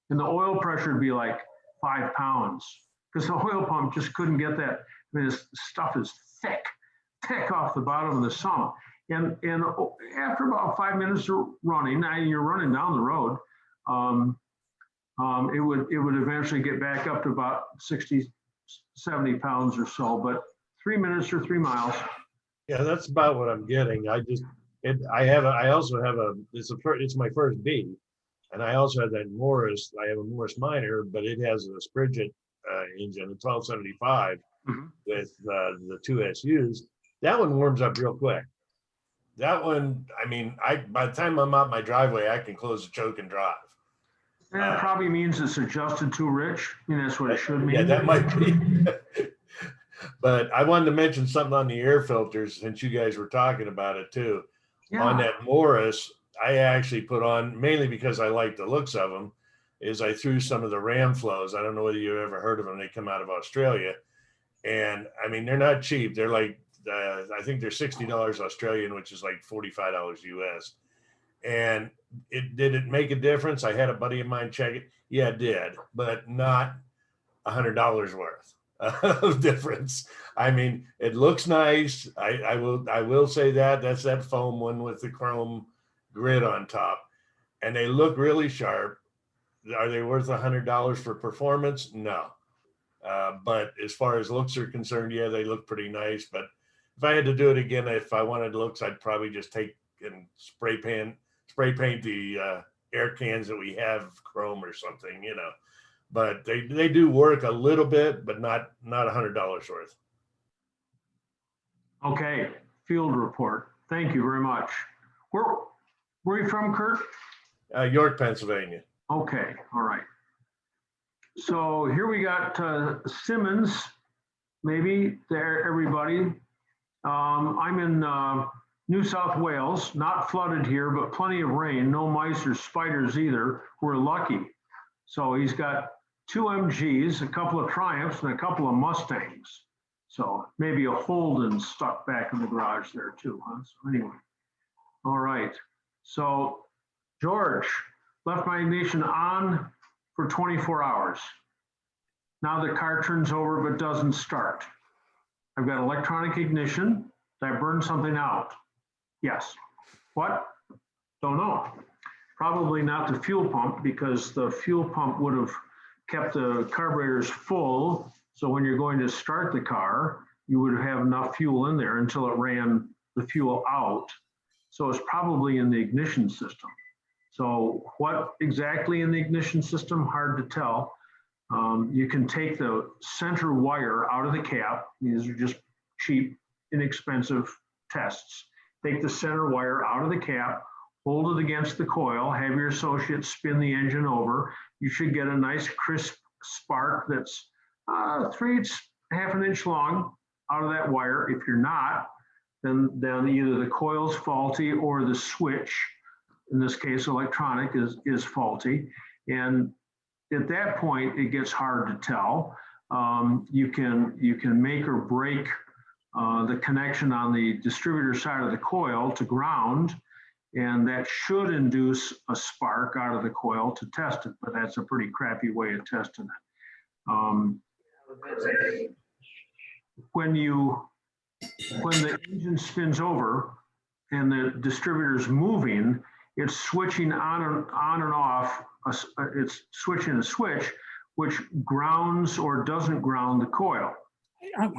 Speaker 1: and the oil pressure would be like 5 pounds, because the oil pump just couldn't get that. I mean, this stuff is thick off the bottom of the sump. And after about 5 minutes of running, now you're running down the road, it would eventually get back up to about 60, 70 pounds or so, but 3 minutes or 3 miles.
Speaker 19: Yeah, that's about what I'm getting. It's my first B, and I also have that Morris. I have a Morris Minor, but it has a Sprigget engine, a 1275 with the 2 SUs. That one warms up real quick. That one, I mean, by the time I'm out my driveway, I can close the choke and drive.
Speaker 1: And that probably means it's adjusted too rich. I mean, that's what it should mean.
Speaker 19: Yeah, that might be. But I wanted to mention something on the air filters, since you guys were talking about it too.
Speaker 1: Yeah.
Speaker 19: On that Morris, I actually put on, mainly because I like the looks of them, is I threw some of the Ram flows. I don't know whether you've ever heard of them. They come out of Australia. And I mean, they're not cheap. They're like, I think they're $60 Australian, which is like $45 US. And did it make a difference? I had a buddy of mine check it. Yeah, it did, but not $100 worth of difference. I mean, it looks nice. I will say that's that foam one with the chrome grid on top, and they look really sharp. Are they worth $100 for performance? No. But as far as looks are concerned, yeah, they look pretty nice. But if I had to do it again, if I wanted looks, I'd probably just take and spray paint the air cans that we have chrome or something, you know. But they do work a little bit, but not $100 worth.
Speaker 1: Okay, field report. Thank you very much. Where are you from, Kurt?
Speaker 19: York, Pennsylvania.
Speaker 1: Okay, all right. So here we got Simmons, maybe there, everybody. I'm in New South Wales, not flooded here, but plenty of rain, no mice or spiders either. We're lucky. So he's got 2 MGs, a couple of Triumphs, and a couple of Mustangs. So maybe a Holden stuck back in the garage there too, huh? So anyway, all right. So George, left my ignition on for 24 hours. Now the car turns over but doesn't start. I've got electronic ignition. Did I burn something out? Yes. What? Don't know. Probably not the fuel pump, because the fuel pump would have kept the carburetors full. So when you're going to start the car, you would have enough fuel in there until it ran the fuel out. So it's probably in the ignition system. So what exactly in the ignition system? Hard to tell. You can take the center wire out of the cap. These are just cheap, inexpensive tests. Take the center wire out of the cap, hold it against the coil, have your associate spin the engine over. You should get a nice crisp spark that's 3/8, half an inch long out of that wire. If you're not, then either the coil's faulty or the switch, in this case electronic, is faulty. And at that point, it gets hard to tell. You can make or break the connection on the distributor side of the coil to ground, and that should induce a spark out of the coil to test it, but that's a pretty crappy way of testing it. When the engine spins over and the distributor's moving, it's switching on and off. It's switching a switch, which grounds or doesn't ground the coil.
Speaker 2: I'm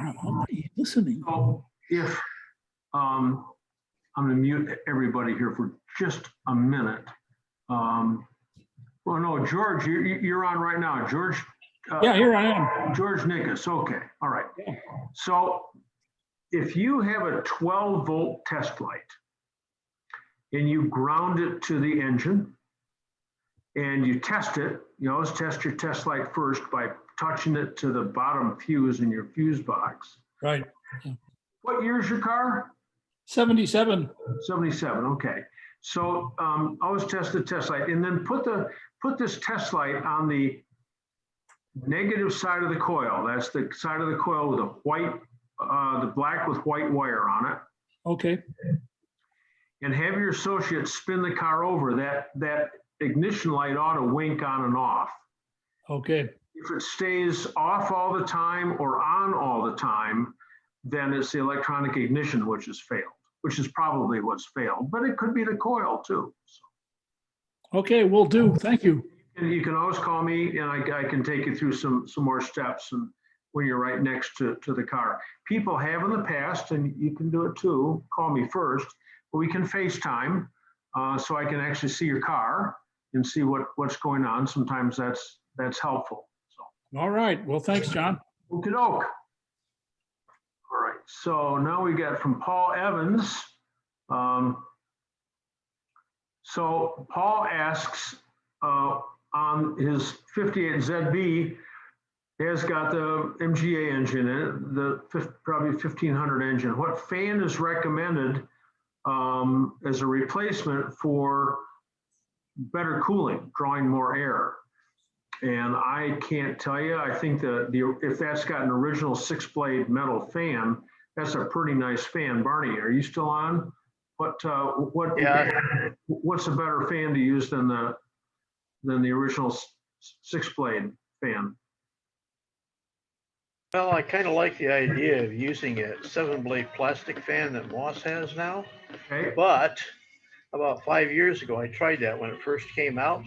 Speaker 2: listening.
Speaker 1: So if I'm going to mute everybody here for just a minute. Well, no, George, you're on right now. George.
Speaker 2: Yeah, here I am.
Speaker 1: George Nickus. Okay. All right. So if you have a 12-volt test light and you ground it to the engine and you test it, you always test your test light first by touching it to the bottom fuse in your fuse box.
Speaker 2: Right. Yeah.
Speaker 1: What year is your car?
Speaker 2: 77.
Speaker 1: 77. Okay. So always test the test light, and then put this test light on the negative side of the coil. That's the side of the coil with a white, the black with white wire on it.
Speaker 2: Okay.
Speaker 1: And have your associate spin the car over. That ignition light ought to wink on and off.
Speaker 2: Okay.
Speaker 1: If it stays off all the time or on all the time, then it's the electronic ignition which has failed, which is probably what's failed, but it could be the coil too. So.
Speaker 2: Okay, will do. Thank you.
Speaker 1: And you can always call me and I can take you through some more steps and when you're right next to the car. People have in the past, and you can do it too, call me first, but we can FaceTime so I can actually see your car and see what's going on. Sometimes that's helpful. So.
Speaker 2: All right. Well, thanks, John.
Speaker 1: Okey doke. All right, so now we got from Paul Evans. So Paul asks on his 58 ZB, has got the MGA engine in it, the probably 1500 engine. What fan is recommended as a replacement for better cooling, drawing more air? And I can't tell you. I think if that's got an original 6-blade metal fan, that's a pretty nice fan. Barney, are you still on?
Speaker 8: Yeah.
Speaker 1: What's a better fan to use than the original 6-blade fan?
Speaker 8: Well, I kind of like the idea of using a 7-blade plastic fan that Moss has now.
Speaker 1: Okay.
Speaker 8: But about 5 years ago, I tried that when it first came out.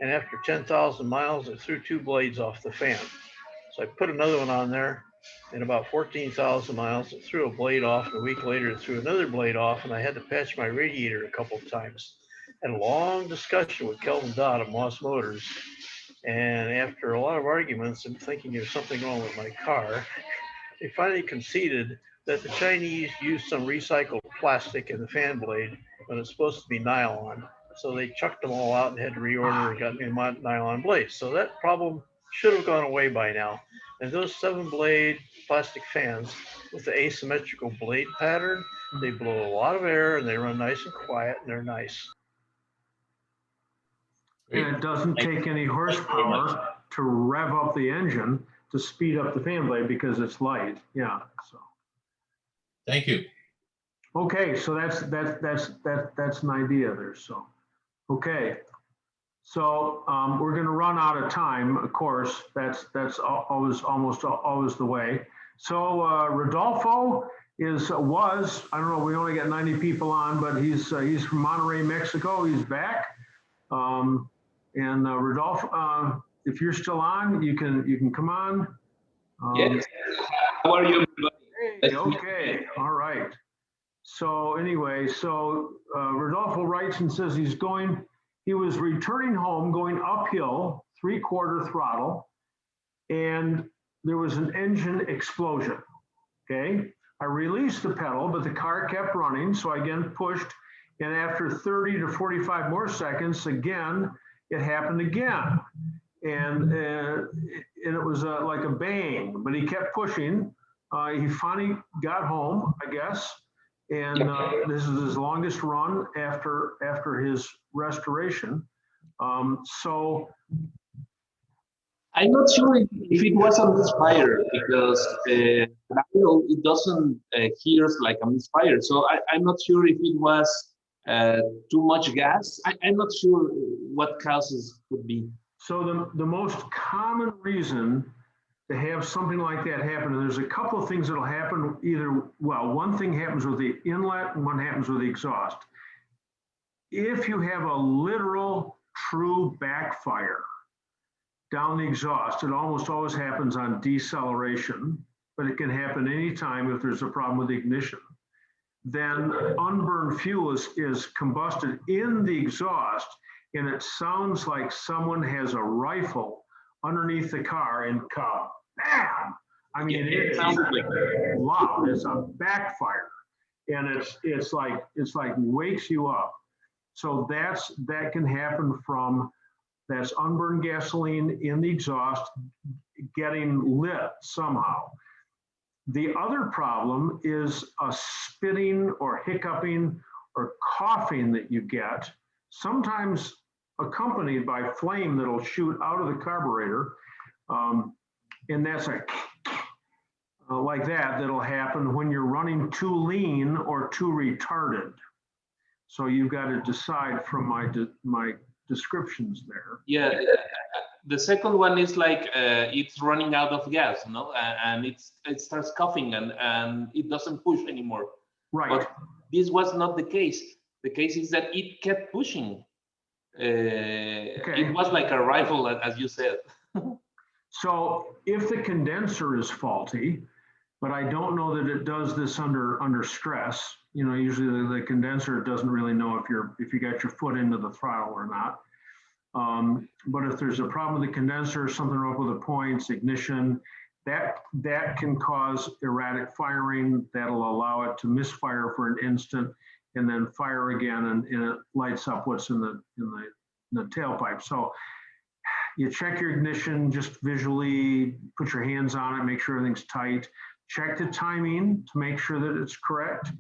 Speaker 8: And after 10,000 miles, it threw 2 blades off the fan. So I put another one on there. And about 14,000 miles, it threw a blade off. And a week later, it threw another blade off. And I had to patch my radiator a couple of times. Had a long discussion with Kelvin Dodd of Moss Motors. And after a lot of arguments and thinking there's something wrong with my car, they finally conceded that the Chinese used some recycled plastic in the fan blade when it's supposed to be nylon. So they chucked them all out and had to reorder and got new nylon blades. So that problem should have gone away by now. And those 7-blade plastic fans with the asymmetrical blade pattern, they blow a lot of air and they run nice and quiet and they're nice.
Speaker 1: And it doesn't take any horsepower to rev up the engine to speed up the fan blade because it's light. Yeah. So.
Speaker 22: Thank you.
Speaker 1: Okay, so that's an idea there. So, okay. So we're going to run out of time. Of course, that's almost always the way. So Rodolfo was I don't know. We only got 90 people on, but he's from Monterrey, Mexico. He's back. And Rodolfo, if you're still on, you can come on.
Speaker 23: Yes. How are you?
Speaker 1: Hey, okay. All right. So anyway, Rodolfo writes and says he was returning home going uphill, 3/4 throttle, and there was an engine explosion. Okay. I released the pedal, but the car kept running. So I again pushed, and after 30 to 45 more seconds, again, it happened again. And it was like a bang, but he kept pushing. He finally got home, I guess. And this is his longest run after his restoration. So
Speaker 23: I'm not sure if it was a misfire because it doesn't hear like a misfire. So I'm not sure if it was too much gas. I'm not sure what causes could be.
Speaker 1: So the most common reason to have something like that happen, and there's a couple of things that'll happen. One thing happens with the inlet and one happens with the exhaust. if you have a literal true backfire down the exhaust, it almost always happens on deceleration, but it can happen anytime if there's a problem with the ignition. Then unburned fuel is combusted in the exhaust, and it sounds like someone has a rifle underneath the car and bam! I mean, it sounds like loud. It's a backfire, and it's like wakes you up. So that can happen from that's unburned gasoline in the exhaust getting lit somehow. The other problem is a spitting or hiccuping or coughing that you get, sometimes accompanied by flame that'll shoot out of the carburetor. And that's like that'll happen when you're running too lean or too retarded. So you've got to decide from my descriptions there.
Speaker 23: Yeah, the second one is like it's running out of gas, no, and it starts coughing and it doesn't push anymore.
Speaker 1: Right.
Speaker 23: But this was not the case. The case is that it kept pushing. It was like a rifle, as you said.
Speaker 1: So if the condenser is faulty, but I don't know that it does this under stress. You know, usually the condenser doesn't really know if you got your foot into the throttle or not. But if there's a problem with the condenser, something wrong with the points, ignition, that can cause erratic firing. That'll allow it to misfire for an instant and then fire again, and it lights up what's in the tailpipe. So you check your ignition just visually, put your hands on it, make sure everything's tight. Check the timing to make sure that it's correct.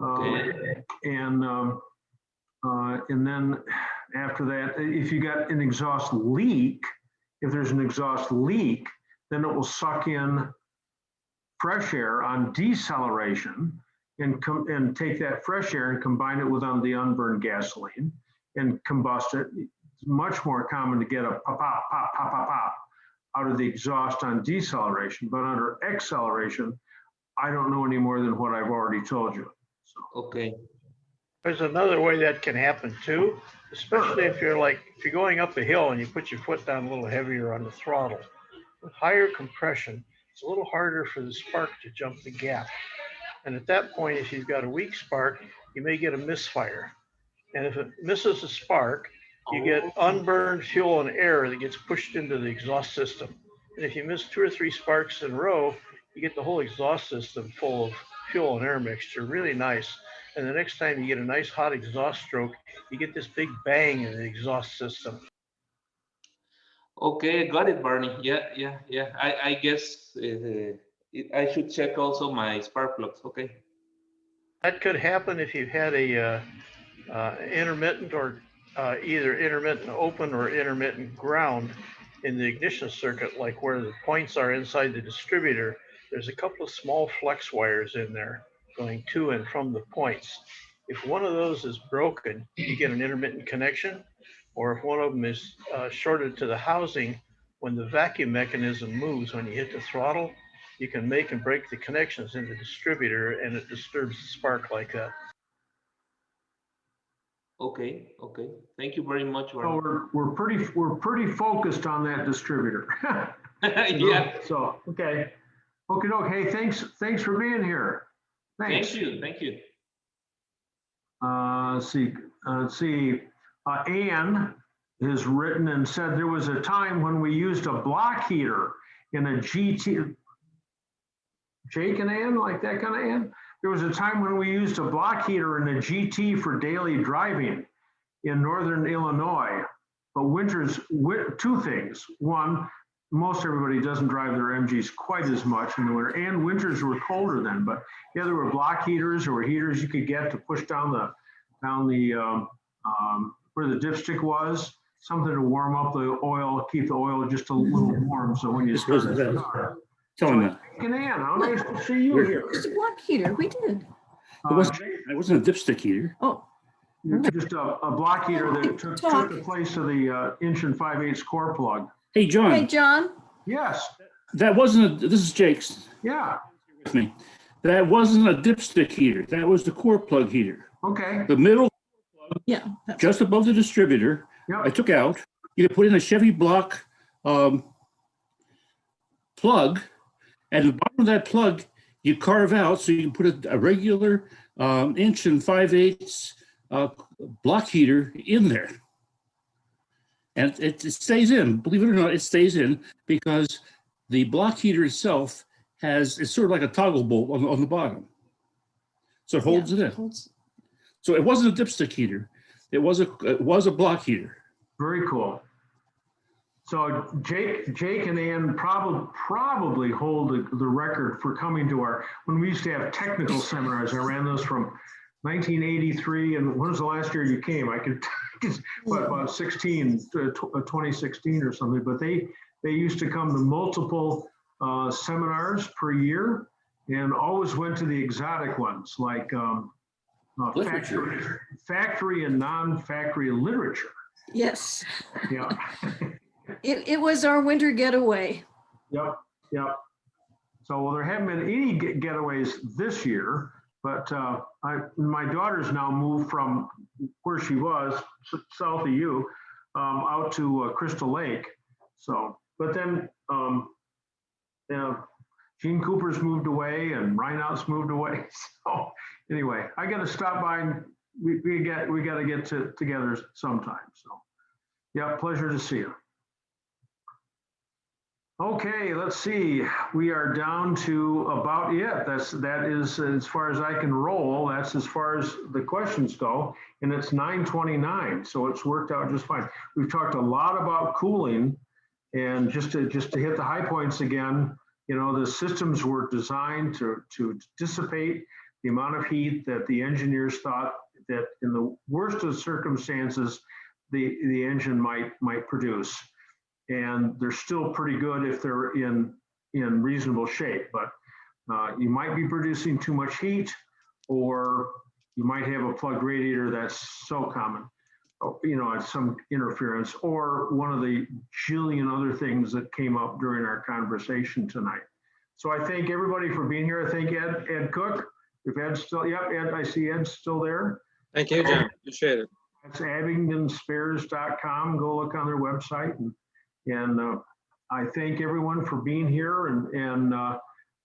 Speaker 1: And then after that, if you got an exhaust leak, if there's an exhaust leak, then it will suck in fresh air on deceleration and take that fresh air and combine it with the unburned gasoline and combust it. It's much more common to get a pop, pop, pop, pop, pop, pop out of the exhaust on deceleration, but under acceleration, I don't know any more than what I've already told you. So.
Speaker 23: Okay.
Speaker 8: There's another way that can happen too, especially if you're going up a hill and you put your foot down a little heavier on the throttle. With higher compression, it's a little harder for the spark to jump the gap. And at that point, if you've got a weak spark, you may get a misfire. And if it misses a spark, you get unburned fuel and air that gets pushed into the exhaust system. And if you miss 2 or 3 sparks in a row, you get the whole exhaust system full of fuel and air mixture, really nice. And the next time you get a nice hot exhaust stroke, you get this big bang in the exhaust system.
Speaker 23: Okay, got it, Barney. Yeah. I guess I should check also my spark plugs. Okay.
Speaker 8: That could happen if you had a intermittent or either intermittent open or intermittent ground in the ignition circuit, like where the points are inside the distributor. There's a couple of small flex wires in there going to and from the points. If one of those is broken, you get an intermittent connection, or if one of them is shorted to the housing, when the vacuum mechanism moves, when you hit the throttle, you can make and break the connections in the distributor, and it disturbs the spark like that.
Speaker 23: Okay. Thank you very much, Barney.
Speaker 1: So we're pretty focused on that distributor.
Speaker 23: Yeah.
Speaker 1: So okay. Hey, thanks for being here. Thanks.
Speaker 23: Thank you.
Speaker 1: Let's see. Anne has written and said there was a time when we used a block heater in a GT. Jake and Ann, like that kind of Ann? There was a time when we used a block heater in a GT for daily driving in northern Illinois. But winters, 2 things. One, most everybody doesn't drive their MGs quite as much in the winter, and winters were colder then. But yeah, there were block heaters or heaters you could get to push down the where the dipstick was, something to warm up the oil, keep the oil just a little warm. So when you start the car.
Speaker 3: Telling that.
Speaker 1: Ann, how nice to see you here.
Speaker 4: Just a block heater, we did.
Speaker 3: It wasn't a dipstick heater.
Speaker 4: Oh.
Speaker 1: Just a block heater that took the place of the 1 5/8 core plug.
Speaker 3: Hey, John.
Speaker 4: Hey, John.
Speaker 1: Yes.
Speaker 3: That wasn't this is Jake's.
Speaker 1: Yeah.
Speaker 3: With me. That wasn't a dipstick heater. That was the core plug heater.
Speaker 1: Okay.
Speaker 3: The middle plug
Speaker 4: Yeah.
Speaker 3: just above the distributor, I
Speaker 1: Yep.
Speaker 3: took out, you could put in a Chevy block plug, and the bottom of that plug, you carve out so you can put a regular 1 5/8 block heater in there. And it stays in, believe it or not, it stays in because the block heater itself it's sort of like a toggle bolt on the bottom. So it holds it in. So it wasn't a dipstick heater. It was a block heater.
Speaker 1: Very cool. So Jake and Ann probably hold the record for coming to when we used to have technical seminars. I ran those from 1983, and when was the last year you came? I could, about 2016 or something, but they used to come to multiple seminars per year and always went to the exotic ones like factory and non-factory literature.
Speaker 4: Yes.
Speaker 1: Yeah.
Speaker 4: It was our winter getaway.
Speaker 1: Yep. So, well, there haven't been any getaways this year, but my daughter's now moved from where she was, south of you, out to Crystal Lake. So, but then Gene Cooper's moved away and Rhinehouse moved away. So anyway, I got to stop by and we got to get together sometime. So yeah, pleasure to see you. Okay, let's see. We are down to about it. That is as far as I can roll. That's as far as the questions go, and it's 9:29, so it's worked out just fine. We've talked a lot about cooling, and just to hit the high points again. The systems were designed to dissipate the amount of heat that the engineers thought that in the worst of circumstances the engine might produce. And they're still pretty good if they're in reasonable shape, but you might be producing too much heat, or you might have a plugged radiator that's so common, some interference, or one of the jillion other things that came up during our conversation tonight. So I thank everybody for being here. I thank Ed Cook. If Ed's still, yep, Ed, I see Ed's still there.
Speaker 17: Thank you, John. Appreciate it.
Speaker 1: That's abingdonspares.com. Go look on their website. And I thank everyone for being here. And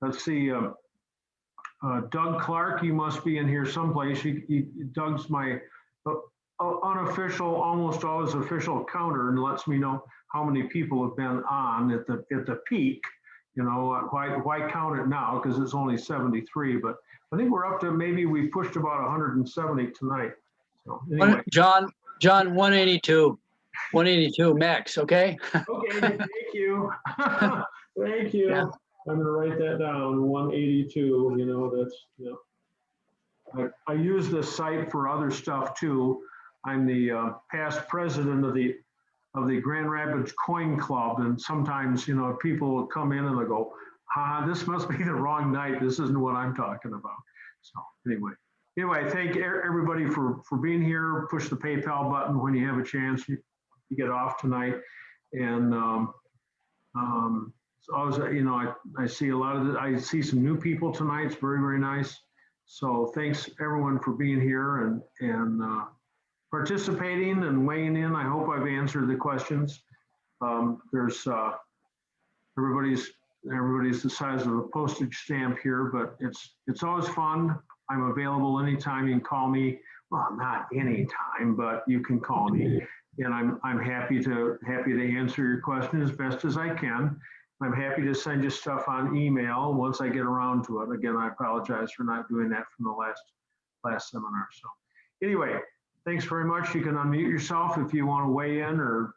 Speaker 1: let's see, Doug Clark, you must be in here someplace. Doug's my unofficial, almost always official counter, and lets me know how many people have been on at the peak. Why count it now? Because it's only 73, but I think we're up to, maybe we pushed about 170 tonight. So anyway.
Speaker 5: John, 182 max, okay?
Speaker 1: Okay, thank you. Thank you.
Speaker 5: Yeah.
Speaker 1: I'm gonna write that down, 182, I use this site for other stuff too. I'm the past president of the Grand Rapids Coin Club, and sometimes, people will come in and they'll go, this must be the wrong night. This isn't what I'm talking about. So anyway, thank everybody for being here. Push the PayPal button when you have a chance. You get off tonight, and so I was, I see I see some new people tonight. It's very, very nice. So thanks everyone for being here and participating and weighing in. I hope I've answered the questions. There's everybody's the size of a postage stamp here, but it's always fun. I'm available anytime. You can call me. Well, not anytime, but you can call me, and I'm happy to answer your question as best as I can. I'm happy to send you stuff on email once I get around to it. Again, I apologize for not doing that from the last seminar. So anyway, thanks very much. You can unmute yourself if you want to weigh in or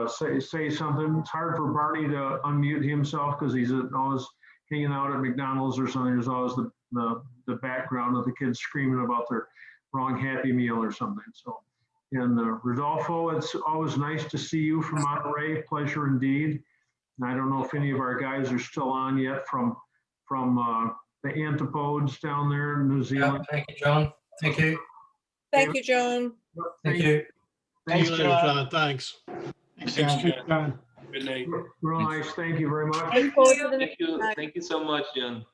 Speaker 1: say something. It's hard for Barney to unmute himself because he's always hanging out at McDonald's or something. There's always the background of the kids screaming about their wrong Happy Meal or something. So, and Rodolfo, it's always nice to see you from Monterey. Pleasure indeed. And I don't know if any of our guys are still on yet from the Antipodes down there in New Zealand.
Speaker 14: Thank you, John. Thank you.
Speaker 6: Thank you, John.
Speaker 14: Thank you.
Speaker 9: Thanks, John. Thanks.
Speaker 14: Thanks, John. Good night.
Speaker 1: Real nice. Thank you very much.
Speaker 6: Thank you.
Speaker 7: Thank you so much, John.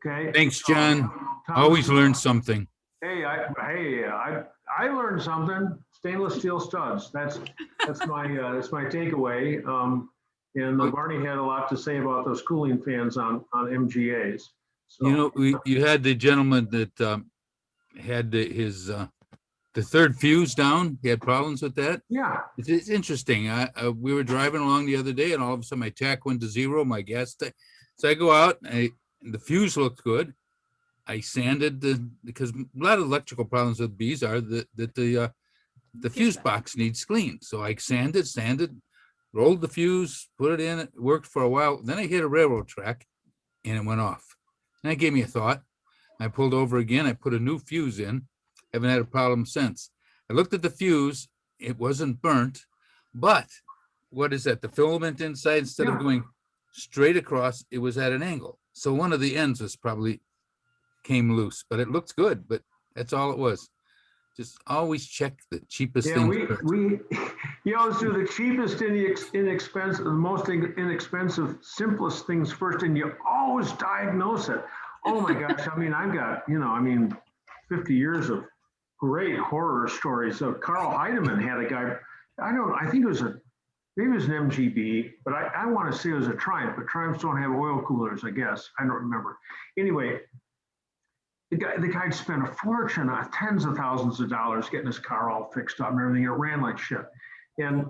Speaker 1: Okay.
Speaker 24: Thanks, John. Always learn something.
Speaker 1: I learned something. Stainless steel studs. That's my takeaway. And Barney had a lot to say about those cooling fans on MGAs. So,
Speaker 7: You know, you had the gentleman that had his the third fuse down. He had problems with that.
Speaker 1: yeah,
Speaker 7: It's interesting. We were driving along the other day, and all of a sudden my tack went to zero. My gas tank. So I go out, the fuse looked good. I sanded because a lot of electrical problems with bees are that the fuse box needs cleaned. So I sanded, rolled the fuse, put it in. It worked for a while. Then I hit a railroad track, and it went off. And that gave me a thought. I pulled over again. I put a new fuse in. Haven't had a problem since. I looked at the fuse. It wasn't burnt, but what is that? The filament inside, instead of going straight across, it was at an angle. So one of the ends was probably came loose, but it looks good. But that's all it was. Just always check the cheapest thing.
Speaker 1: you always do the cheapest, inexpensive, the most inexpensive, simplest things first, and you always diagnose it. Oh my gosh! I mean, I've got 50 years of great horror stories. So Carl Heidemann had a guy. I think it was maybe it was an MGB, but I want to say it was a Triumph. But Triumphs don't have oil coolers, I guess. I don't remember. Anyway. The guy spent a fortune, tens of thousands of dollars getting his car all fixed up and everything. It ran like shit. And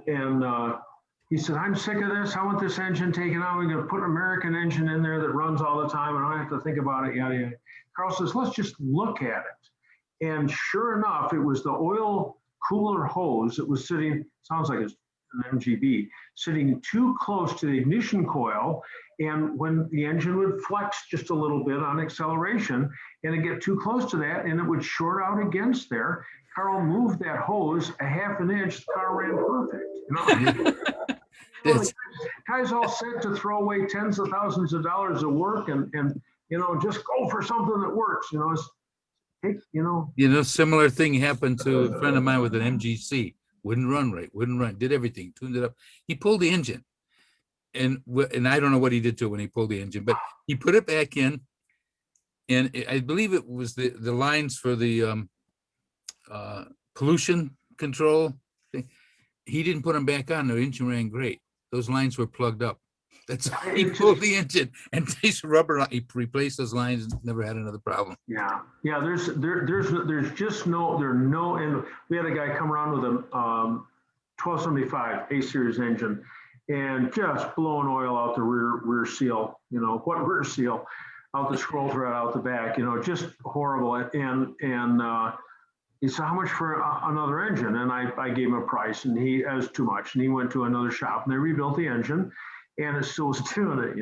Speaker 1: he said, I'm sick of this. I want this engine taken out. We're going to put an American engine in there that runs all the time and I don't have to think about it. Yada, yada. Carl says, let's just look at it. And sure enough, it was the oil cooler hose that was sitting, sounds like it's an MGB, sitting too close to the ignition coil. And when the engine would flex just a little bit on acceleration and it get too close to that and it would short out against there, Carl moved that hose a half an inch, the car ran perfect. The guy's all set to throw away tens of thousands of dollars of work and just go for something that works.
Speaker 7: Similar thing happened to a friend of mine with an MGC. Wouldn't run, did everything, tuned it up. He pulled the engine. And I don't know what he did to it when he pulled the engine, but he put it back in, and I believe it was the lines for the pollution control thing. He didn't put them back on. The engine ran great. Those lines were plugged up. That's how he pulled the engine and takes rubber. He replaced those lines. Never had another problem.
Speaker 1: Yeah. There's just no. And we had a guy come around with a 1275 A series engine. And just blowing oil out the rear seal, what rear seal, out the scroll thread, out the back, just horrible. And he said, how much for another engine? And I gave him a price, and he was too much. And he went to another shop, and they rebuilt the engine, and it still was doing it,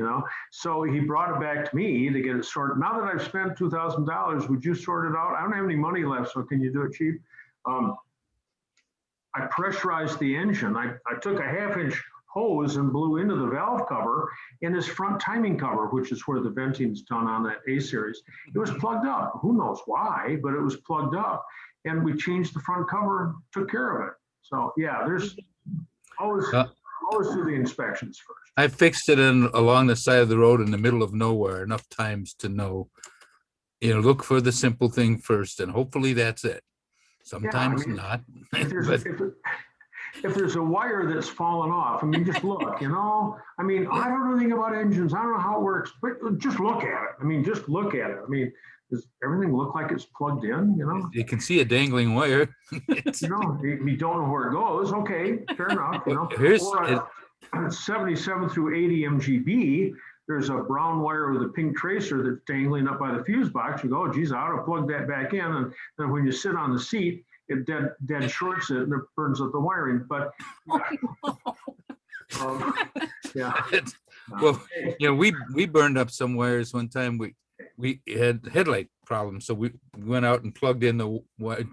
Speaker 1: So he brought it back to me to get it sorted. Now that I've spent $2,000, would you sort it out? I don't have any money left, so can you do it cheap? I pressurized the engine. I took a half-inch hose and blew into the valve cover and his front timing cover, which is where the venting's done on that A series. It was plugged up. Who knows why, but it was plugged up. And we changed the front cover, took care of it. So yeah, there's always do the inspections first.
Speaker 7: I fixed it along the side of the road in the middle of nowhere enough times to know, look for the simple thing first, and hopefully that's it. Sometimes not.
Speaker 1: If there's a wire that's fallen off, just look, I don't know anything about engines. I don't know how it works, but just look at it. Just look at it. Does everything look like it's plugged in,
Speaker 7: You can see a dangling wire.
Speaker 1: You don't know where it goes. Okay, fair enough,
Speaker 7: Here's
Speaker 1: or 77 through 80 MGB, there's a brown wire with a pink tracer that's dangling up by the fuse box. You go, oh, geez, I ought to plug that back in. And then when you sit on the seat, it dead shorts it and it burns up the wiring. But yeah.
Speaker 7: Well, we burned up some wires one time. We had headlight problems, so we went out and plugged in the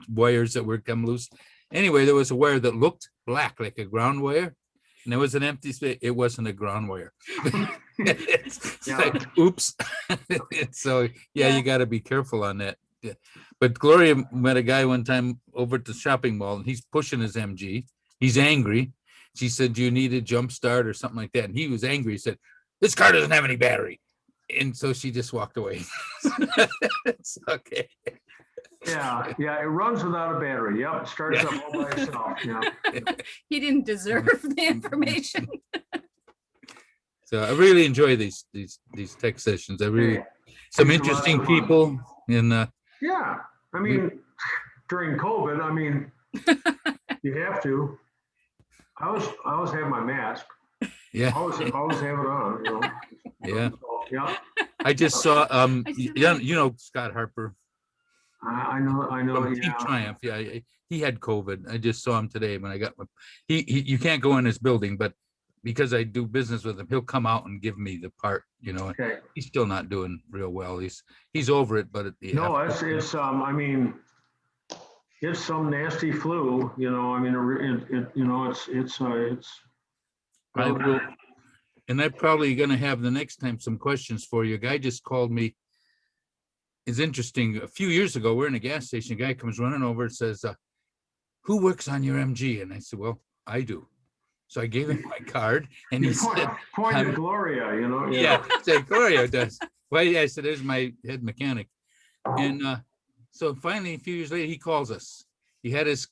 Speaker 7: wires that were come loose. Anyway, there was a wire that looked black, like a ground wire, and there was an empty space. It wasn't a ground wire. It's like, oops. So you got to be careful on that. Yeah. But Gloria met a guy one time over at the shopping mall, and he's pushing his MG. He's angry. She said, "Do you need a jump start or something like that?" And he was angry. He said, "This car doesn't have any battery." And so she just walked away. It's okay.
Speaker 1: Yeah, yeah, it runs without a battery. Yep, it starts up all by itself. Yeah.
Speaker 4: He didn't deserve the information.
Speaker 7: So I really enjoy these tech sessions. I really, some
Speaker 1: These are lots
Speaker 7: interesting
Speaker 1: of fun.
Speaker 7: people and
Speaker 1: Yeah, I mean, during COVID, I mean, you have to. I always have my mask.
Speaker 7: yeah,
Speaker 1: Always have it on. You know.
Speaker 7: yeah.
Speaker 1: So, yeah.
Speaker 7: I just saw, you know, Scott Harper.
Speaker 1: I know.
Speaker 7: From Team
Speaker 1: Yeah.
Speaker 7: Triumph. Yeah, he had COVID. I just saw him today when I got my. He you can't go in his building, but because I do business with him, he'll come out and give me the part. You know,
Speaker 1: Okay.
Speaker 7: he's still not doing real well. He's over it, but
Speaker 1: No, it's I mean, it's some nasty flu. You know, I mean, you know, it's.
Speaker 7: I will, and I'm probably going to have the next time some questions for you. A guy just called me. It's interesting. A few years ago, we're in a gas station. A guy comes running over and says, "Who works on your MG?" And I said, "Well, I do." So I gave him my card, and he said,
Speaker 1: Pointed Gloria, you know.
Speaker 7: "Yeah, say Gloria does." Well, yeah, I said, "There's my head mechanic," and so finally, a few years later, he calls us. He had his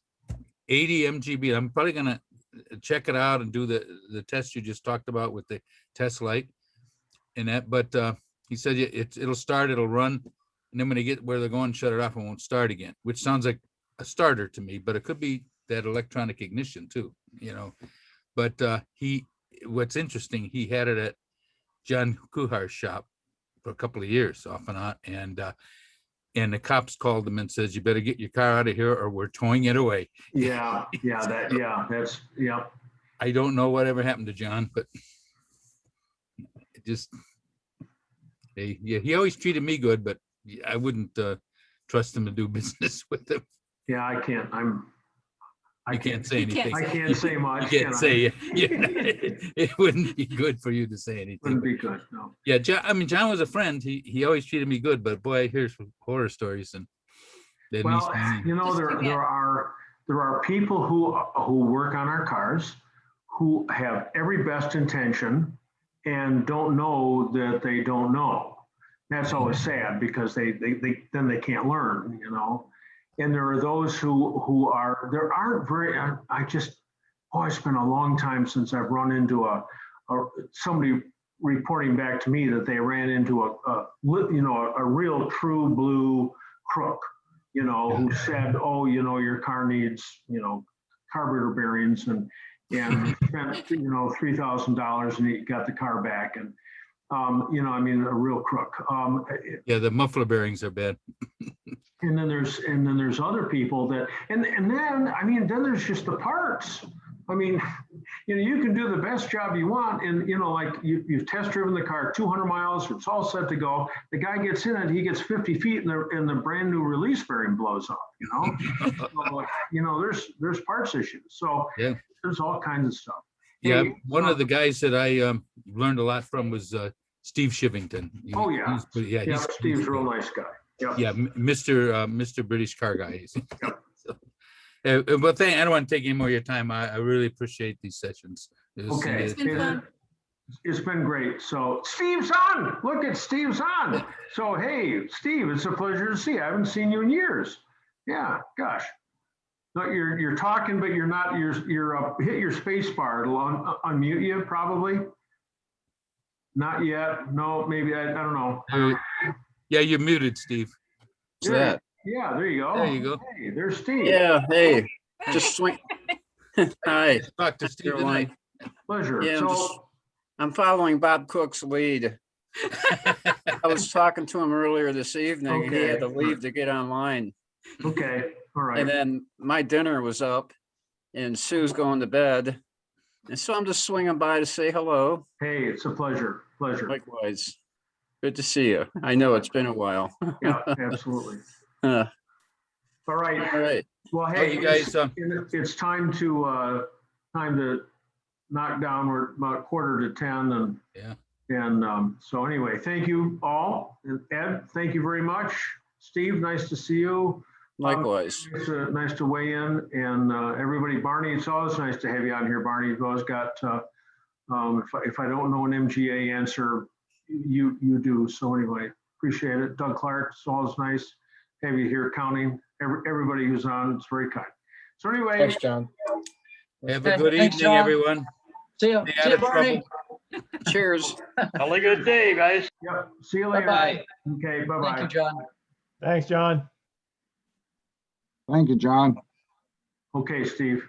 Speaker 7: 80 MGB. I'm probably gonna check it out and do the test you just talked about with the test light and that. But he said it'll start, it'll run. And then when they get where they're going, shut it off and won't start again, which sounds like a starter to me, but it could be that electronic ignition too, you know. But what's interesting, he had it at John Kuhar's shop for a couple of years off and on. And the cops called him and says, "You better get your car out of here or we're towing it away."
Speaker 1: Yeah, that's.
Speaker 7: I don't know whatever happened to John, but it just, he always treated me good, but I wouldn't trust him to do business with him.
Speaker 1: Yeah, I can't. I
Speaker 7: can't say anything.
Speaker 1: I can't say much.
Speaker 7: You can't say it wouldn't be good for you to say anything.
Speaker 1: Wouldn't be good. No.
Speaker 7: Yeah, John was a friend. He always treated me good, but boy, I hear some horror stories and.
Speaker 1: Well, you know, there are people who work on our cars who have every best intention and don't know that they don't know. That's always sad because they can't learn, you know. And there are those who aren't very. It's been a long time since I've run into somebody reporting back to me that they ran into a real true blue crook, you know, who said, "Oh, you know, your car needs, you know, carburetor bearings and spent, you know, $3,000 and he got the car back." And you know, I mean, a real crook.
Speaker 7: Yeah, the muffler bearings are bad.
Speaker 1: And then there's other people that, and then, I mean, then there's just the parts. I mean, you know, you can do the best job you want, and you know, like you've test driven the car 200 miles, it's all set to go. The guy gets in it, he gets 50 feet, and the brand new release bearing blows up. You know, so, you know, there's parts issues. So
Speaker 7: yeah,
Speaker 1: there's all kinds of stuff.
Speaker 7: Yeah, one of the guys that I learned a lot from was Steve Shivington.
Speaker 1: Steve's a real nice guy. Yep.
Speaker 7: Yeah, Mr. British car guy. But I don't want to take any more of your time. I really appreciate these sessions.
Speaker 1: Okay, it's been great. So Steve's on. Look at Steve's on. So hey, Steve, it's a pleasure to see you. I haven't seen you in years. Yeah, gosh. No, you're talking, but you're not. You're hit your space bar. It'll unmute you probably. Not yet. No, maybe I don't know.
Speaker 7: Yeah, you're muted, Steve.
Speaker 1: What's that? Yeah, there you go.
Speaker 7: There you go.
Speaker 1: Hey, there's Steve.
Speaker 11: Yeah, hey, just swing. Hi.
Speaker 7: Talk to Steve tonight.
Speaker 1: Pleasure.
Speaker 11: Yeah,
Speaker 1: So
Speaker 11: I'm following Bob Cook's lead. I was talking to him earlier this evening. He had to leave to get online.
Speaker 1: Okay, all right.
Speaker 11: And then my dinner was up and Sue's going to bed. And so I'm just swinging by to say hello.
Speaker 1: Hey, it's a pleasure. Pleasure.
Speaker 11: Likewise. Good to see you. I know it's been a while.
Speaker 1: Yeah, absolutely.
Speaker 11: All
Speaker 1: right.
Speaker 11: All right.
Speaker 1: Well, hey,
Speaker 7: you guys,
Speaker 1: it's time to knock down. We're about 9:45, and so anyway, thank you all. And Ed, thank you very much. Steve, nice to see you.
Speaker 11: Likewise.
Speaker 1: Nice to weigh in, and everybody. Barney, it's always nice to have you on here, Barney. You've always got. If I don't know an MGA answer, you do. So anyway, appreciate it. Doug Clark, it's always nice. have you here counting. Everybody who's on, it's very kind. So anyway.
Speaker 5: Thanks, John.
Speaker 7: Have a
Speaker 5: Okay,
Speaker 7: good
Speaker 5: thanks,
Speaker 7: evening,
Speaker 5: John.
Speaker 7: everyone.
Speaker 5: See you.
Speaker 7: Stay
Speaker 5: See
Speaker 7: out
Speaker 5: you,
Speaker 7: of
Speaker 5: Barney.
Speaker 7: trouble.
Speaker 11: Cheers.
Speaker 8: Have a good day, guys.
Speaker 1: Yep. See you later.
Speaker 5: Bye-bye.
Speaker 1: Okay, bye-bye.
Speaker 5: Thank you, John.
Speaker 16: Thanks, John.
Speaker 12: Thank you, John.
Speaker 1: Okay, Steve.